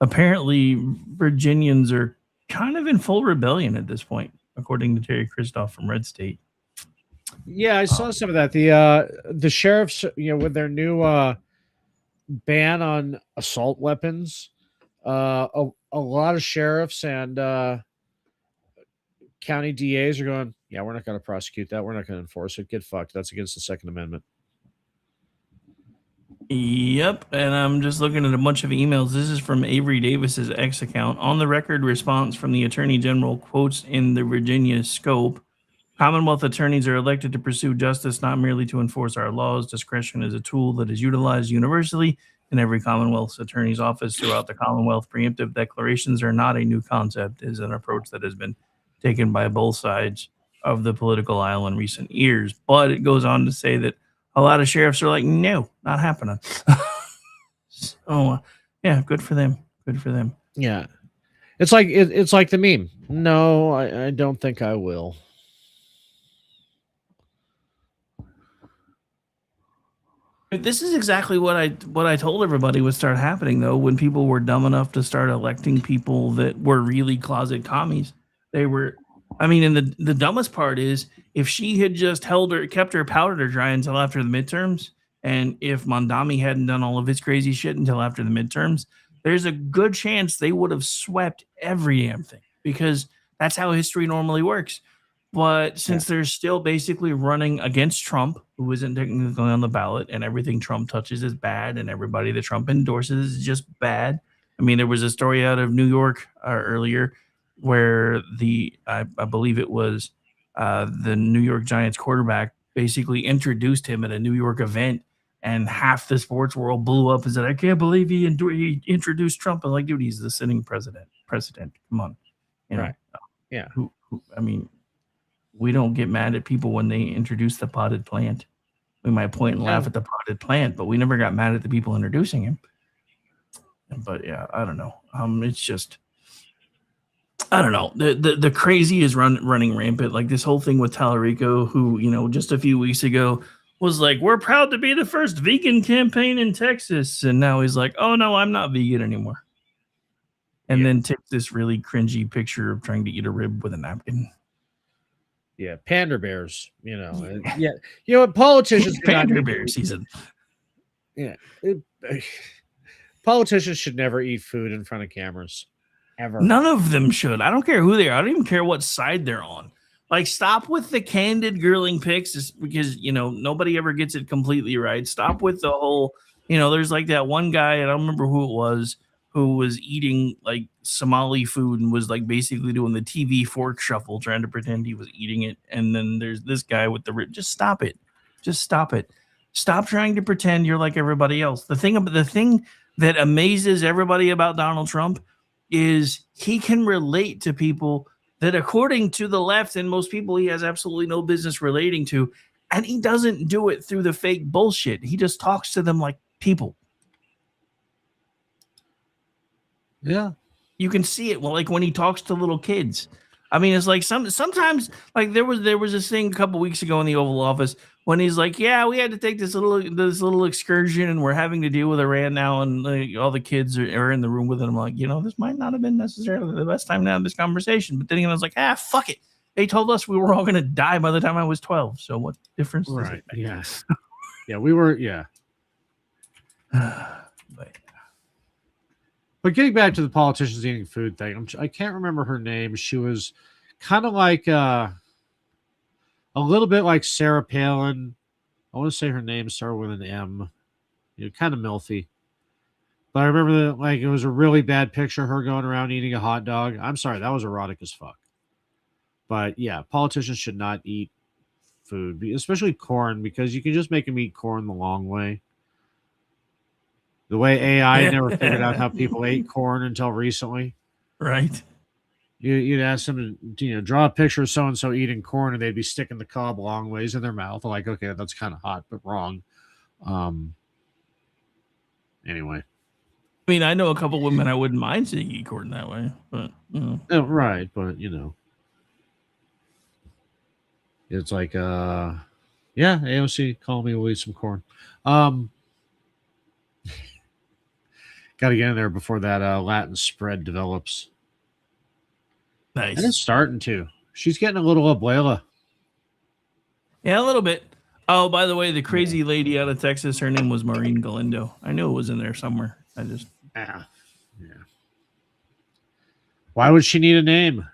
Speaker 2: Apparently, Virginians are kind of in full rebellion at this point, according to Terry Christoph from Red State.
Speaker 28: Yeah, I saw some of that. The sheriffs, with their new ban on assault weapons, a lot of sheriffs and county DAs are going, yeah, we're not going to prosecute that. We're not going to enforce it. Get fucked. That's against the Second Amendment.
Speaker 2: Yep, and I'm just looking at a bunch of emails. This is from Avery Davis's X account. On the record response from the Attorney General quotes in the Virginia scope, Commonwealth attorneys are elected to pursue justice, not merely to enforce our laws. Discretion is a tool that is utilized universally in every Commonwealth's attorney's office throughout the Commonwealth. Preemptive declarations are not a new concept. It is an approach that has been taken by both sides of the political aisle in recent years. But it goes on to say that a lot of sheriffs are like, no, not happening. So, yeah, good for them. Good for them.
Speaker 28: Yeah. It's like the meme. No, I don't think I will.
Speaker 2: This is exactly what I told everybody would start happening, though, when people were dumb enough to start electing people that were really closet commies. They were, I mean, and the dumbest part is, if she had just kept her powder dry until after the midterms, and if Mondami hadn't done all of his crazy shit until after the midterms, there's a good chance they would have swept every damn thing, because that's how history normally works. But since they're still basically running against Trump, who isn't technically on the ballot, and everything Trump touches is bad, and everybody that Trump endorses is just bad. I mean, there was a story out of New York earlier where I believe it was the New York Giants quarterback basically introduced him at a New York event, and half the sports world blew up and said, "I can't believe he introduced Trump." And like, dude, he's the sitting president. Come on, you know?
Speaker 28: Right. Yeah.
Speaker 2: Who? I mean, we don't get mad at people when they introduce the potted plant. We might point and laugh at the potted plant, but we never got mad at the people introducing him. But yeah, I don't know. It's just, I don't know. The crazy is running rampant. Like this whole thing with Tallarico, who, you know, just a few weeks ago was like, "We're proud to be the first vegan campaign in Texas," and now he's like, "Oh no, I'm not vegan anymore." And then takes this really cringy picture of trying to eat a rib with a napkin.
Speaker 28: Yeah, Panda Bears, you know. Yeah. You know what, politicians
Speaker 2: Panda Bear season.
Speaker 28: Yeah. Politicians should never eat food in front of cameras. Ever.
Speaker 2: None of them should. I don't care who they are. I don't even care what side they're on. Like, stop with the candid grilling pics because, you know, nobody ever gets it completely right. Stop with the whole, you know, there's like that one guy, I don't remember who it was, who was eating like Somali food and was like basically doing the TV fork shuffle, trying to pretend he was eating it. And then there's this guy with the rib. Just stop it. Just stop it. Stop trying to pretend you're like everybody else. The thing that amazes everybody about Donald Trump is he can relate to people that, according to the left and most people, he has absolutely no business relating to. And he doesn't do it through the fake bullshit. He just talks to them like people.
Speaker 28: Yeah.
Speaker 2: You can see it. Well, like when he talks to little kids. I mean, it's like sometimes like there was this thing a couple weeks ago in the Oval Office when he's like, "Yeah, we had to take this little excursion and we're having to deal with Iran now, and all the kids are in the room with it." I'm like, you know, this might not have been necessarily the best time to have this conversation. But then again, I was like, fuck it. They told us we were all going to die by the time I was 12. So what difference does it make?
Speaker 28: Yes. Yeah, we were. Yeah. But getting back to the politicians eating food thing, I can't remember her name. She was kind of like a little bit like Sarah Palin. I want to say her name started with an M. You know, kind of milfy. But I remember that like it was a really bad picture of her going around eating a hot dog. I'm sorry, that was erotic as fuck. But yeah, politicians should not eat food, especially corn, because you can just make them eat corn the long way. The way AI never figured out how people ate corn until recently.
Speaker 2: Right.
Speaker 28: You'd ask them to, you know, draw a picture of so-and-so eating corn, and they'd be sticking the cob long ways in their mouth. Like, okay, that's kind of hot, but wrong. Anyway.
Speaker 2: I mean, I know a couple women I wouldn't mind seeing eat corn that way, but, you know.
Speaker 28: Oh, right, but, you know. It's like, yeah, AOC, call me, we'll eat some corn. Got to get in there before that Latin spread develops.
Speaker 2: Nice.
Speaker 28: And it's starting to. She's getting a little abuela.
Speaker 2: Yeah, a little bit. Oh, by the way, the crazy lady out of Texas, her name was Maureen Galindo. I knew it was in there somewhere.
Speaker 28: Yeah. Why would she need a name?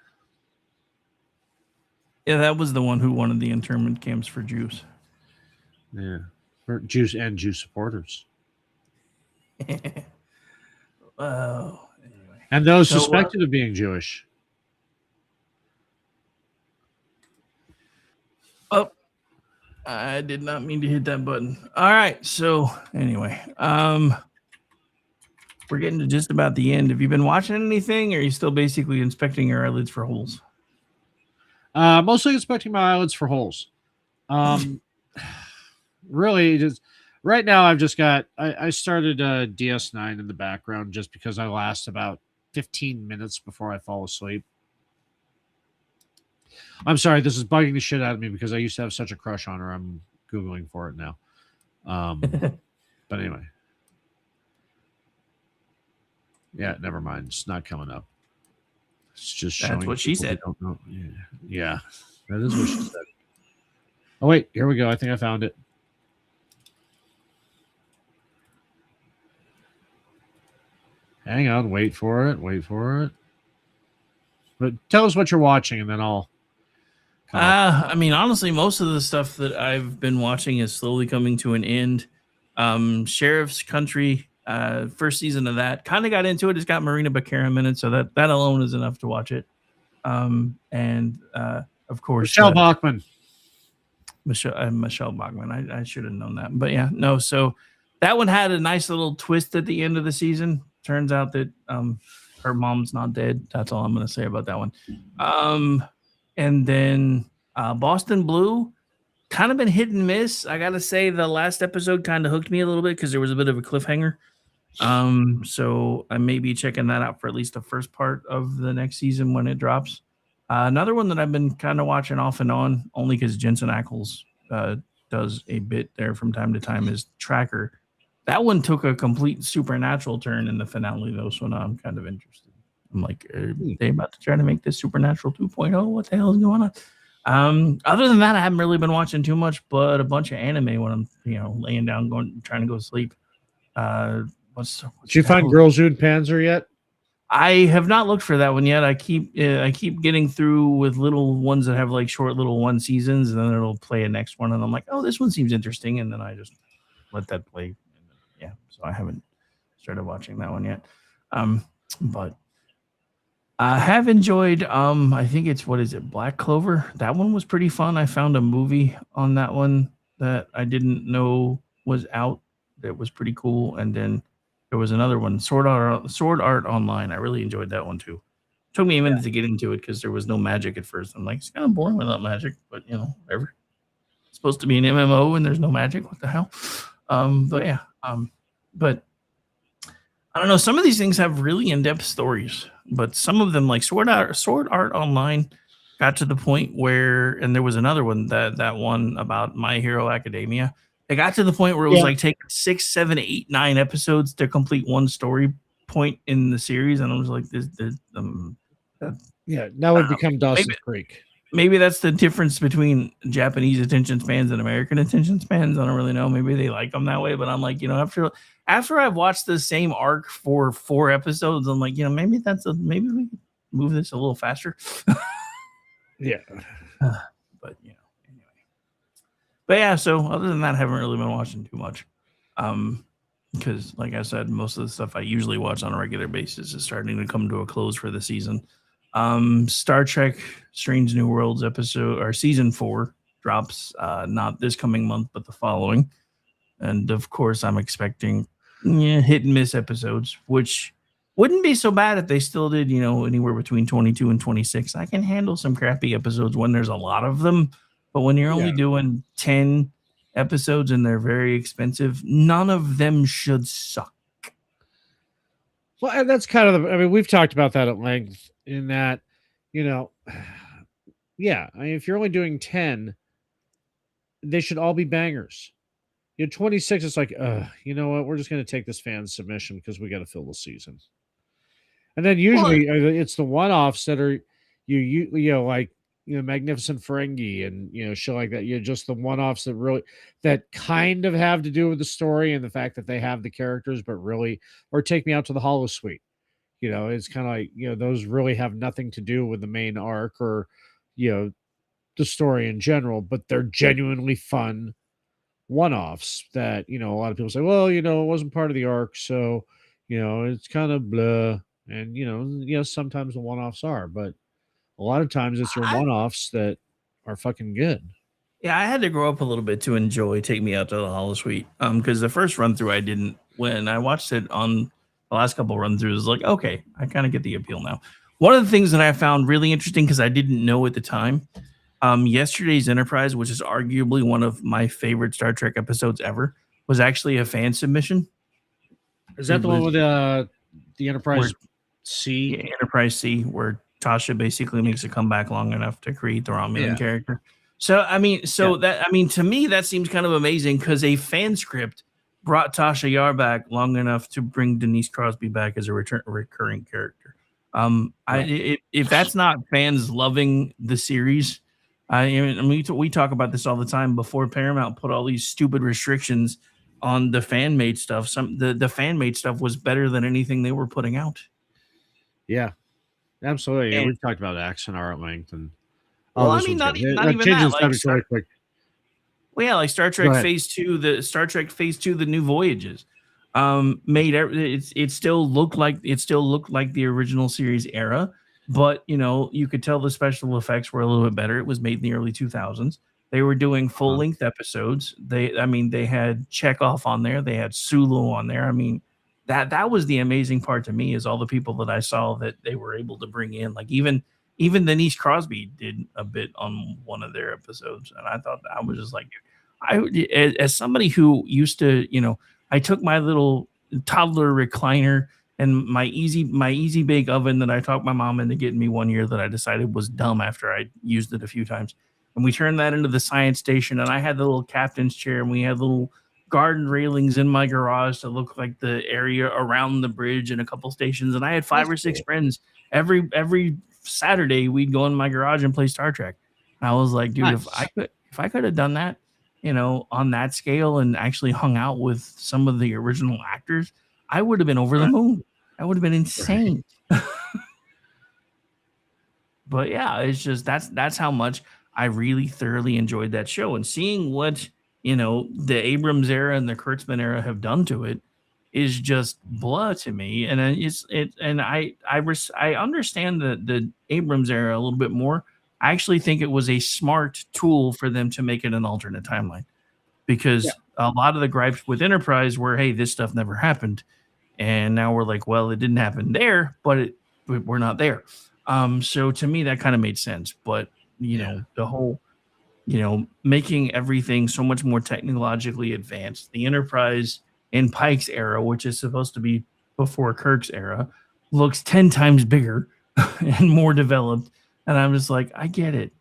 Speaker 2: Yeah, that was the one who wanted the internment camps for Jews.
Speaker 28: Yeah, for Jews and Jew supporters.
Speaker 2: Oh,
Speaker 28: anyway. And those suspected of being Jewish.
Speaker 2: Oh, I did not mean to hit that button. All right, so anyway, we're getting to just about the end. Have you been watching anything, or are you still basically inspecting your eyelids for holes?
Speaker 28: Mostly inspecting my eyelids for holes. Really, just right now, I've just got. I started DS9 in the background just because I last about 15 minutes before I fall asleep. I'm sorry, this is bugging the shit out of me because I used to have such a crush on her. I'm Googling for it now. But anyway. Yeah, never mind. It's not coming up. It's just showing.
Speaker 2: That's what she said.
Speaker 28: Don't know. Yeah, that is what she said. Oh, wait. Here we go. I think I found it. Hang on. Wait for it. But tell us what you're watching, and then I'll
Speaker 17: I mean, honestly, most of the stuff that I've been watching is slowly coming to an end. Sheriff's Country, first season of that, kind of got into it. It's got Marina Baccarin in it, so that alone is enough to watch it. And of course,
Speaker 28: Michelle Bachmann.
Speaker 17: Michelle Bachmann. I should have known that, but yeah, no. So that one had a nice little twist at the end of the season. Turns out that her mom's not dead. That's all I'm going to say about that one. And then Boston Blue, kind of been hit and miss. I got to say the last episode kind of hooked me a little bit because there was a bit of a cliffhanger. So I may be checking that out for at least the first part of the next season when it drops. Another one that I've been kind of watching off and on, only because Jensen Ackles does a bit there from time to time, is Tracker. That one took a complete supernatural turn in the finale, though, so now I'm kind of interested. I'm like, are they about to try to make this Supernatural 2.0? What the hell is going on? Other than that, I haven't really been watching too much, but a bunch of anime when I'm, laying down, trying to go to sleep.
Speaker 28: Did you find Girls June Panzer yet?
Speaker 17: I have not looked for that one yet. I keep getting through with little ones that have like short little one seasons, and then it'll play a next one, and I'm like, oh, this one seems interesting, and then I just let that play. Yeah, so I haven't started watching that one yet. But I have enjoyed. I think it's Black Clover. That one was pretty fun. I found a movie on that one that I didn't know was out. That was pretty cool, and then there was another one, Sword Art Online. I really enjoyed that one too. Took me a minute to get into it because there was no magic at first. I'm like, it's kind of boring without magic, but whatever. It's supposed to be an MMO and there's no magic. What the hell? But yeah. But I don't know. Some of these things have really in-depth stories, but some of them, like Sword Art Online, got to the point where, and there was another one that one about My Hero Academia. It got to the point where it was like taking 6, 7, 8, 9 episodes to complete one story point in the series, and I was like,
Speaker 28: now we've become Dawson's Creek.
Speaker 17: Maybe that's the difference between Japanese attention spans and American attention spans. I don't really know. Maybe they like them that way, but I'm like, after I've watched the same arc for 4 episodes, I'm like, maybe maybe we could move this a little faster.
Speaker 28: Yeah.
Speaker 17: But But yeah, so other than that, I haven't really been watching too much. Because like I said, most of the stuff I usually watch on a regular basis is starting to come to a close for the season. Star Trek Strange New Worlds episode or season 4 drops not this coming month, but the following. And of course, I'm expecting hit and miss episodes, which wouldn't be so bad if they still did, anywhere between 22 and 26. I can handle some crappy episodes when there's a lot of them. But when you're only doing 10 episodes and they're very expensive, none of them should suck.
Speaker 28: Well, and that's kind of we've talked about that at length in that, if you're only doing 10, they should all be bangers. 26, it's like, you know what? We're just going to take this fan submission because we got to fill the season. And then usually it's the one-offs that are, like, Magnificent Ferengi and, show like that. Just the one-offs that kind of have to do with the story and the fact that they have the characters, but really, or Take Me Out to the Holosuite. It's kind of like, those really have nothing to do with the main arc or, the story in general, but they're genuinely fun one-offs that, a lot of people say, well, it wasn't part of the arc. So, it's kind of blah. And, yes, sometimes the one-offs are, but a lot of times it's your one-offs that are fucking good.
Speaker 17: Yeah, I had to grow up a little bit to enjoy Take Me Out to the Holosuite. Because the first run-through I didn't. When I watched it on the last couple run-throughs, I was like, okay, I kind of get the appeal now. One of the things that I found really interesting, because I didn't know at the time, Yesterday's Enterprise, which is arguably one of my favorite Star Trek episodes ever, was actually a fan submission.
Speaker 28: Is that the one with the Enterprise C?
Speaker 17: Yeah, Enterprise C, where Tasha basically makes a comeback long enough to create the Romulan character. So, to me, that seems kind of amazing because a fan script brought Tasha Yar back long enough to bring Denise Crosby back as a recurring character. If that's not fans loving the series, we talk about this all the time. Before Paramount put all these stupid restrictions on the fan-made stuff, the fan-made stuff was better than anything they were putting out.
Speaker 28: Yeah. Absolutely. We've talked about Axanar at length, and
Speaker 2: Well, I
Speaker 28: this
Speaker 2: mean,
Speaker 28: one's
Speaker 2: not
Speaker 28: good.
Speaker 2: even
Speaker 28: Changing
Speaker 2: that.
Speaker 28: the
Speaker 2: Like,
Speaker 28: subject really quick.
Speaker 2: well, yeah, like Star
Speaker 28: Go
Speaker 2: Trek
Speaker 28: ahead.
Speaker 2: Phase 2, the New Voyages, it still looked like the original series era, but you could tell the special effects were a little bit better. It was made in the early 2000s. They were doing full length episodes. They had Chekhov on there. They had Sulu on there. I mean, that was the amazing part to me, is all the people that I saw that they were able to bring in. Like even Denise Crosby did a bit on one of their episodes, and I thought I was just like, as somebody who used to, I took my little toddler recliner and my easy bake oven that I talked my mom into getting me one year that I decided was dumb after I used it a few times, and we turned that into the science station. And I had the little captain's chair, and we had little garden railings in my garage to look like the area around the bridge and a couple stations. And I had 5 or 6 friends. Every Saturday we'd go in my garage and play Star Trek. And I was like, dude, if I could have done that, on that scale, and actually hung out with some of the original actors, I would have been over the moon. That would have been insane. But yeah, it's just that's how much I really thoroughly enjoyed that show, and seeing what the Abrams era and the Kurtzman era have done to it is just blah to me. And I understand the Abrams era a little bit more. I actually think it was a smart tool for them to make it an alternate timeline, because a lot of the gripes with Enterprise were, hey, this stuff never happened, and now we're like, well, it didn't happen there, but we're not there. So to me, that kind of made sense. But the whole making everything so much more technologically advanced. The Enterprise in Pike's era, which is supposed to be before Kirk's era, looks 10 times bigger and more developed. And I'm just like, I get it.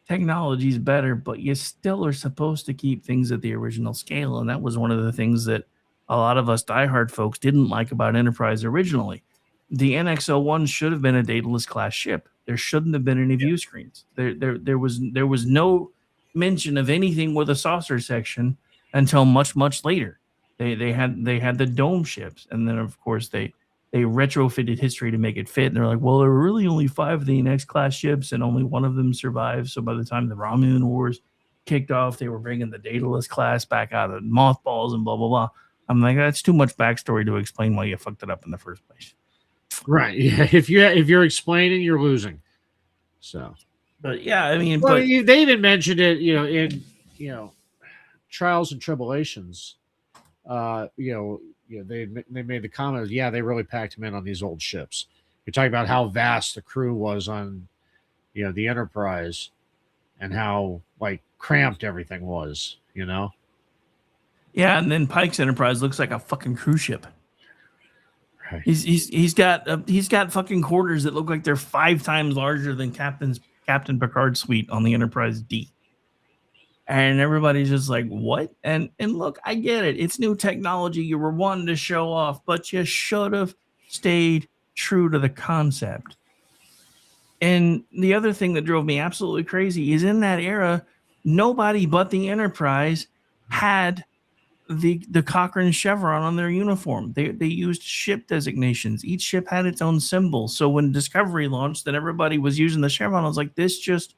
Speaker 2: Technology's better, but you still are supposed to keep things at the original scale. And that was one of the things that a lot of us diehard folks didn't like about Enterprise originally. The NX-01 should have been a Daedalus class ship. There shouldn't have been any view screens. There was no mention of anything with a saucer section until much later. They had the dome ships, and then of course they retrofitted history to make it fit. And they're like, well, there were really only 5 of the NX class ships, and only one of them survived. So by the time the Romulan Wars kicked off, they were bringing the Daedalus class back out of mothballs and blah blah blah. I'm like, that's too much backstory to explain why you fucked it up in the first place.
Speaker 28: Right. Yeah. If you're explaining, you're losing. So,
Speaker 2: but yeah, I mean,
Speaker 28: well, they even mentioned it, in Trials and Tribulations. They made the comment, they really packed them in on these old ships. You're talking about how vast the crew was on, the Enterprise, and how cramped everything was.
Speaker 2: Yeah, and then Pike's Enterprise looks like a fucking cruise ship. Right. He's got fucking quarters that look like they're 5 times larger than Captain Picard's suite on the Enterprise D. And everybody's just like, what? And look, I get it. It's new technology. You were wanting to show off, but you should have stayed true to the concept. And the other thing that drove me absolutely crazy is, in that era, nobody but the Enterprise had the Cochrane chevron on their uniform. They used ship designations. Each ship had its own symbol. So when Discovery launched, then everybody was using the chevron. I was like, this just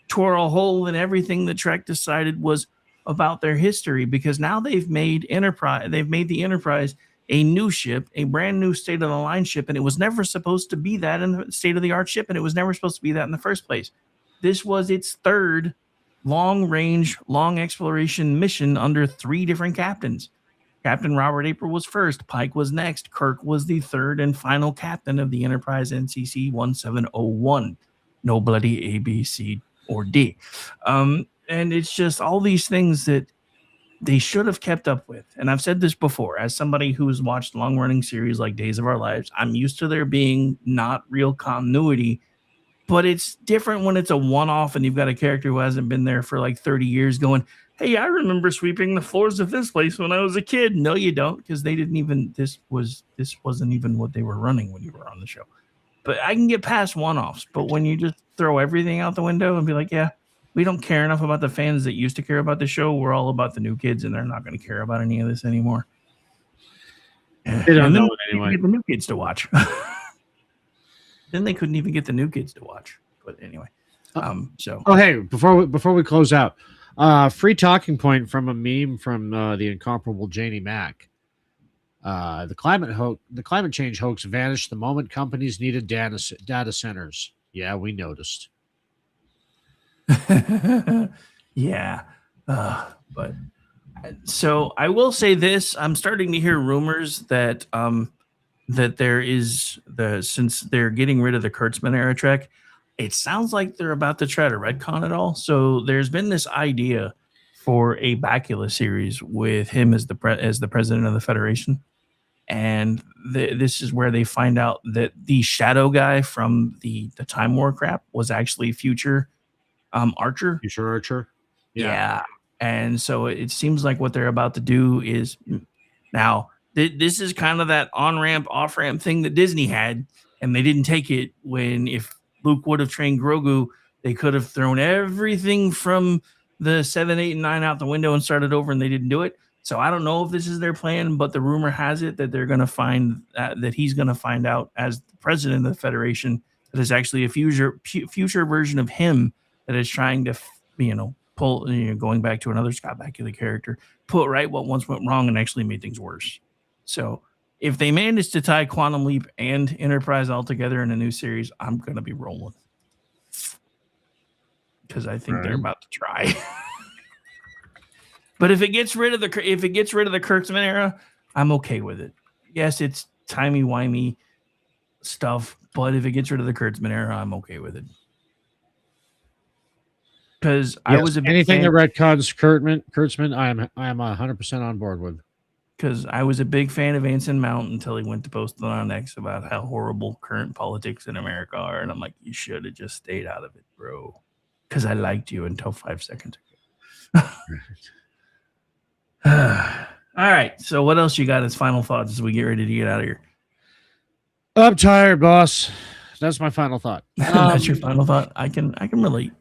Speaker 2: tore a hole in everything that Trek decided was about their history, because now they've made the Enterprise a new ship, a brand new state of the line ship, and it was never supposed to be that in the state of the art ship, and it was never supposed to be that in the first place. This was its 3rd long exploration mission under 3 different captains. Captain Robert April was first, Pike was next, Kirk was the 3rd and final captain of the Enterprise NCC 1701. No bloody A, B, C, or D. And it's just all these things that they should have kept up with. And I've said this before, as somebody who's watched long-running series like Days of Our Lives, I'm used to there being not real continuity. But it's different when it's a one-off and you've got a character who hasn't been there for like 30 years going, hey, I remember sweeping the floors of this place when I was a kid. No, you don't, because they didn't even, this wasn't even what they were running when you were on the show. But I can get past one-offs. But when you just throw everything out the window and be like, yeah, we don't care enough about the fans that used to care about the show. We're all about the new kids, and they're not going to care about any of this anymore.
Speaker 28: They don't know it anyway.
Speaker 2: Get the new kids to watch. Then they couldn't even get the new kids to watch. But anyway,
Speaker 28: Hey, before we close out, free talking point from a meme from the incomparable Janie Mack. The climate change hoax vanished the moment companies needed data centers. Yeah, we noticed.
Speaker 2: Yeah. But so I will say this: I'm starting to hear rumors that that there is since they're getting rid of the Kurtzman era Trek, it sounds like they're about to try to retcon it all. So there's been this idea for a Bakula series with him as the president of the Federation, and this is where they find out that the shadow guy from the Time War crap was actually future Archer.
Speaker 28: Future Archer.
Speaker 2: Yeah. And so it seems like what they're about to do is now this is kind of that on-ramp, off-ramp thing that Disney had, and they didn't take it when if Luke would have trained Grogu, they could have thrown everything from the 7, 8, and 9 out the window and started over, and they didn't do it. So I don't know if this is their plan, but the rumor has it that they're going to find that he's going to find out as the president of the Federation that is actually a future version of him that is trying to, pull, going back to another Scott Bakula character, put right what once went wrong and actually made things worse. So if they manage to tie Quantum Leap and Enterprise all together in a new series, I'm going to be rolling. Because I think they're about to try. But if it gets rid of the Kurtzman era, I'm okay with it. Yes, it's timey-wimey stuff, but if it gets rid of the Kurtzman era, I'm okay with it. Because I was a big
Speaker 28: anything
Speaker 2: fan,
Speaker 28: that retcons Kurtzman, I am 100% on board with.
Speaker 2: Because I was a big fan of Anson Mount until he went to post on X about how horrible current politics in America are, and I'm like, you should have just stayed out of it, bro. Because I liked you until 5 seconds ago. All right. So what else you got as final thoughts as we get ready to get out of here?
Speaker 28: I'm tired, boss. That's my final thought.
Speaker 2: That's your final thought? I can relate.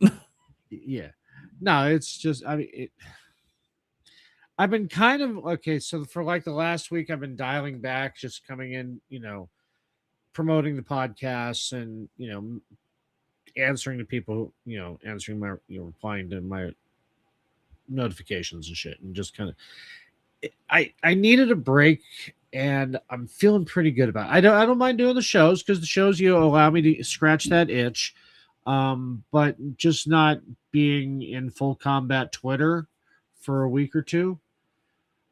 Speaker 28: Yeah. No, it's just, I've been kind of, okay, so for like the last week, I've been dialing back, just coming in, promoting the podcasts and, answering to people, answering my, replying to my notifications and shit, and just kind of, I needed a break, and I'm feeling pretty good about it. I don't mind doing the shows because the shows allow me to scratch that itch, but just not being in full combat Twitter for a week or two.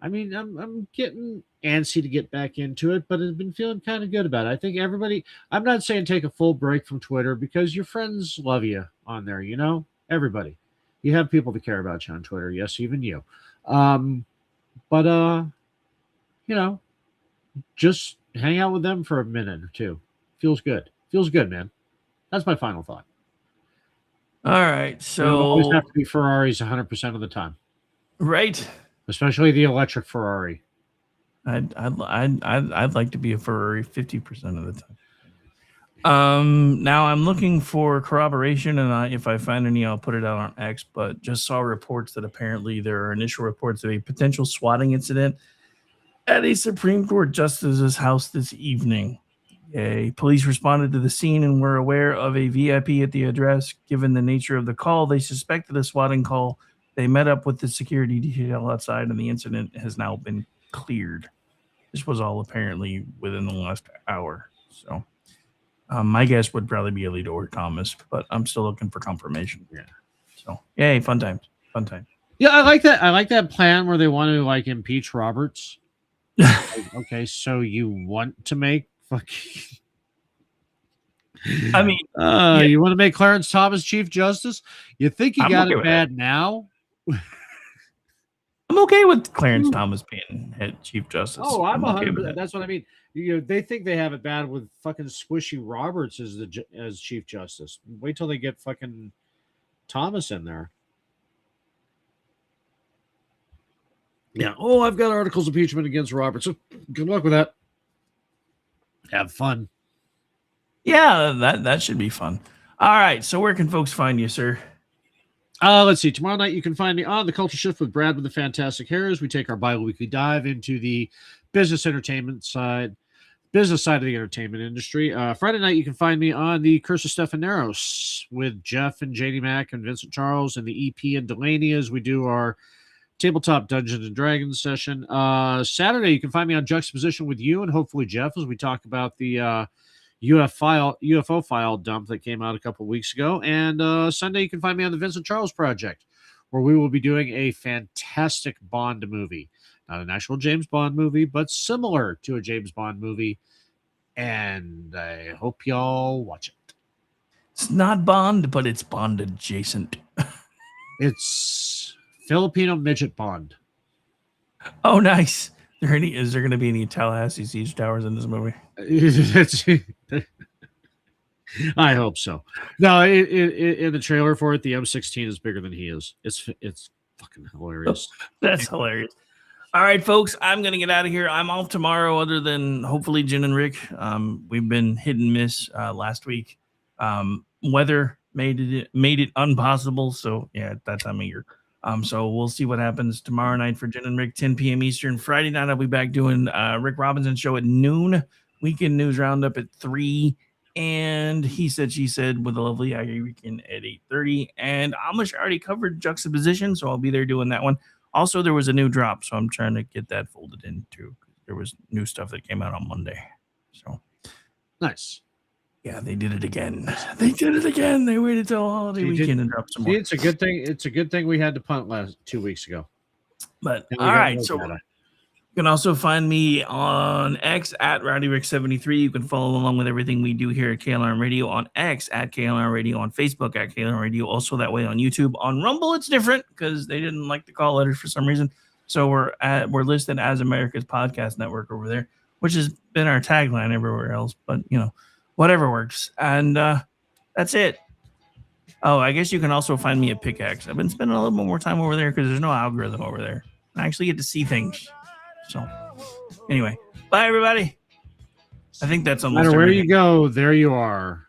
Speaker 28: I mean, I'm getting antsy to get back into it, but I've been feeling kind of good about it. I think everybody, I'm not saying take a full break from Twitter because your friends love you on there, everybody. You have people that care about you on Twitter. Yes, even you. But just hang out with them for a minute or two. Feels good. Feels good, man. That's my final thought.
Speaker 2: All right. So
Speaker 28: always have to be Ferraris 100% of the time.
Speaker 2: Right.
Speaker 28: Especially the electric Ferrari.
Speaker 2: I'd like to be a Ferrari 50% of the time. Now I'm looking for corroboration, and if I find any, I'll put it out on X. But just saw reports that apparently there are initial reports of a potential swatting incident at a Supreme Court justice's house this evening. Police responded to the scene and were aware of a VIP at the address. Given the nature of the call, they suspected a swatting call. They met up with the security detail outside, and the incident has now been cleared. This was all apparently within the last hour. So my guess would probably be Alito or Thomas, but I'm still looking for confirmation. Yeah. So, yay, fun times. Fun times.
Speaker 28: Yeah, I like that. I like that plan where they want to impeach Roberts. Okay, so you want to make fucking...
Speaker 2: I mean,
Speaker 28: you want to make Clarence Thomas Chief Justice? You think you got it bad now?
Speaker 2: I'm okay with Clarence Thomas being head Chief Justice.
Speaker 28: Oh, I'm
Speaker 2: okay
Speaker 28: 100%.
Speaker 2: with that.
Speaker 28: That's what I mean. They think they have it bad with fucking Squishy Roberts as Chief Justice. Wait till they get fucking Thomas in there. Yeah. Oh, I've got articles of impeachment against Roberts. So good luck with that. Have fun.
Speaker 2: Yeah, that should be fun. All right. So where can folks find you, sir?
Speaker 28: Let's see. Tomorrow night you can find me on The Culture Shift with Brad with the Fantastic Hairs. We take our bi-weekly dive into the business entertainment side, business side of the entertainment industry. Friday night, you can find me on the Curse of Stephaneros with Jeff and JD Mack and Vincent Charles and the EP and Delaney as we do our tabletop Dungeons and Dragons session. Saturday, you can find me on Juxtaposition with you and hopefully Jeff as we talk about the UFO file dump that came out a couple weeks ago. And Sunday, you can find me on the Vincent Charles Project, where we will be doing a fantastic Bond movie. Not an actual James Bond movie, but similar to a James Bond movie. And I hope y'all watch it.
Speaker 2: It's not Bond, but it's Bond adjacent.
Speaker 28: It's Filipino midget Bond.
Speaker 2: Oh, nice. Is there going to be any Tallahassee siege towers in this movie?
Speaker 28: I hope so. No, in the trailer for it, the M16 is bigger than he is. It's fucking hilarious.
Speaker 2: That's hilarious. All right, folks, I'm going to get out of here. I'm off tomorrow other than hopefully Jen and Rick. We've been hit and miss last week. Weather made it impossible. So, yeah, at that time of year. So we'll see what happens tomorrow night for Jen and Rick, 10 p.m. Eastern. Friday night, I'll be back doing Rick Robinson show at noon. Weekend News Roundup at 3. And He Said, She Said with the lovely Aggie Weekend at 8:30. And Amish already covered Juxtaposition, so I'll be there doing that one. Also, there was a new drop, so I'm trying to get that folded in too. There was new stuff that came out on Monday. So
Speaker 28: nice.
Speaker 2: Yeah, they did it again. They did it again. They waited till holiday weekend and dropped some more.
Speaker 28: It's a good thing. It's a good thing we had to punt 2 weeks ago.
Speaker 2: But all right, so you can also find me on X at RowdyRick73. You can follow along with everything we do here at KLRN Radio on X at KLRN Radio, on Facebook at KLRN Radio, also that way on YouTube. On Rumble, it's different because they didn't like the call letters for some reason. So we're listed as America's Podcast Network over there, which has been our tagline everywhere else. But whatever works. And that's it. Oh, I guess you can also find me at Pickaxe. I've been spending a little bit more time over there because there's no algorithm over there. I actually get to see things. So, anyway, bye, everybody. I think that's almost
Speaker 28: no matter where
Speaker 2: everything.
Speaker 28: you go, there you are.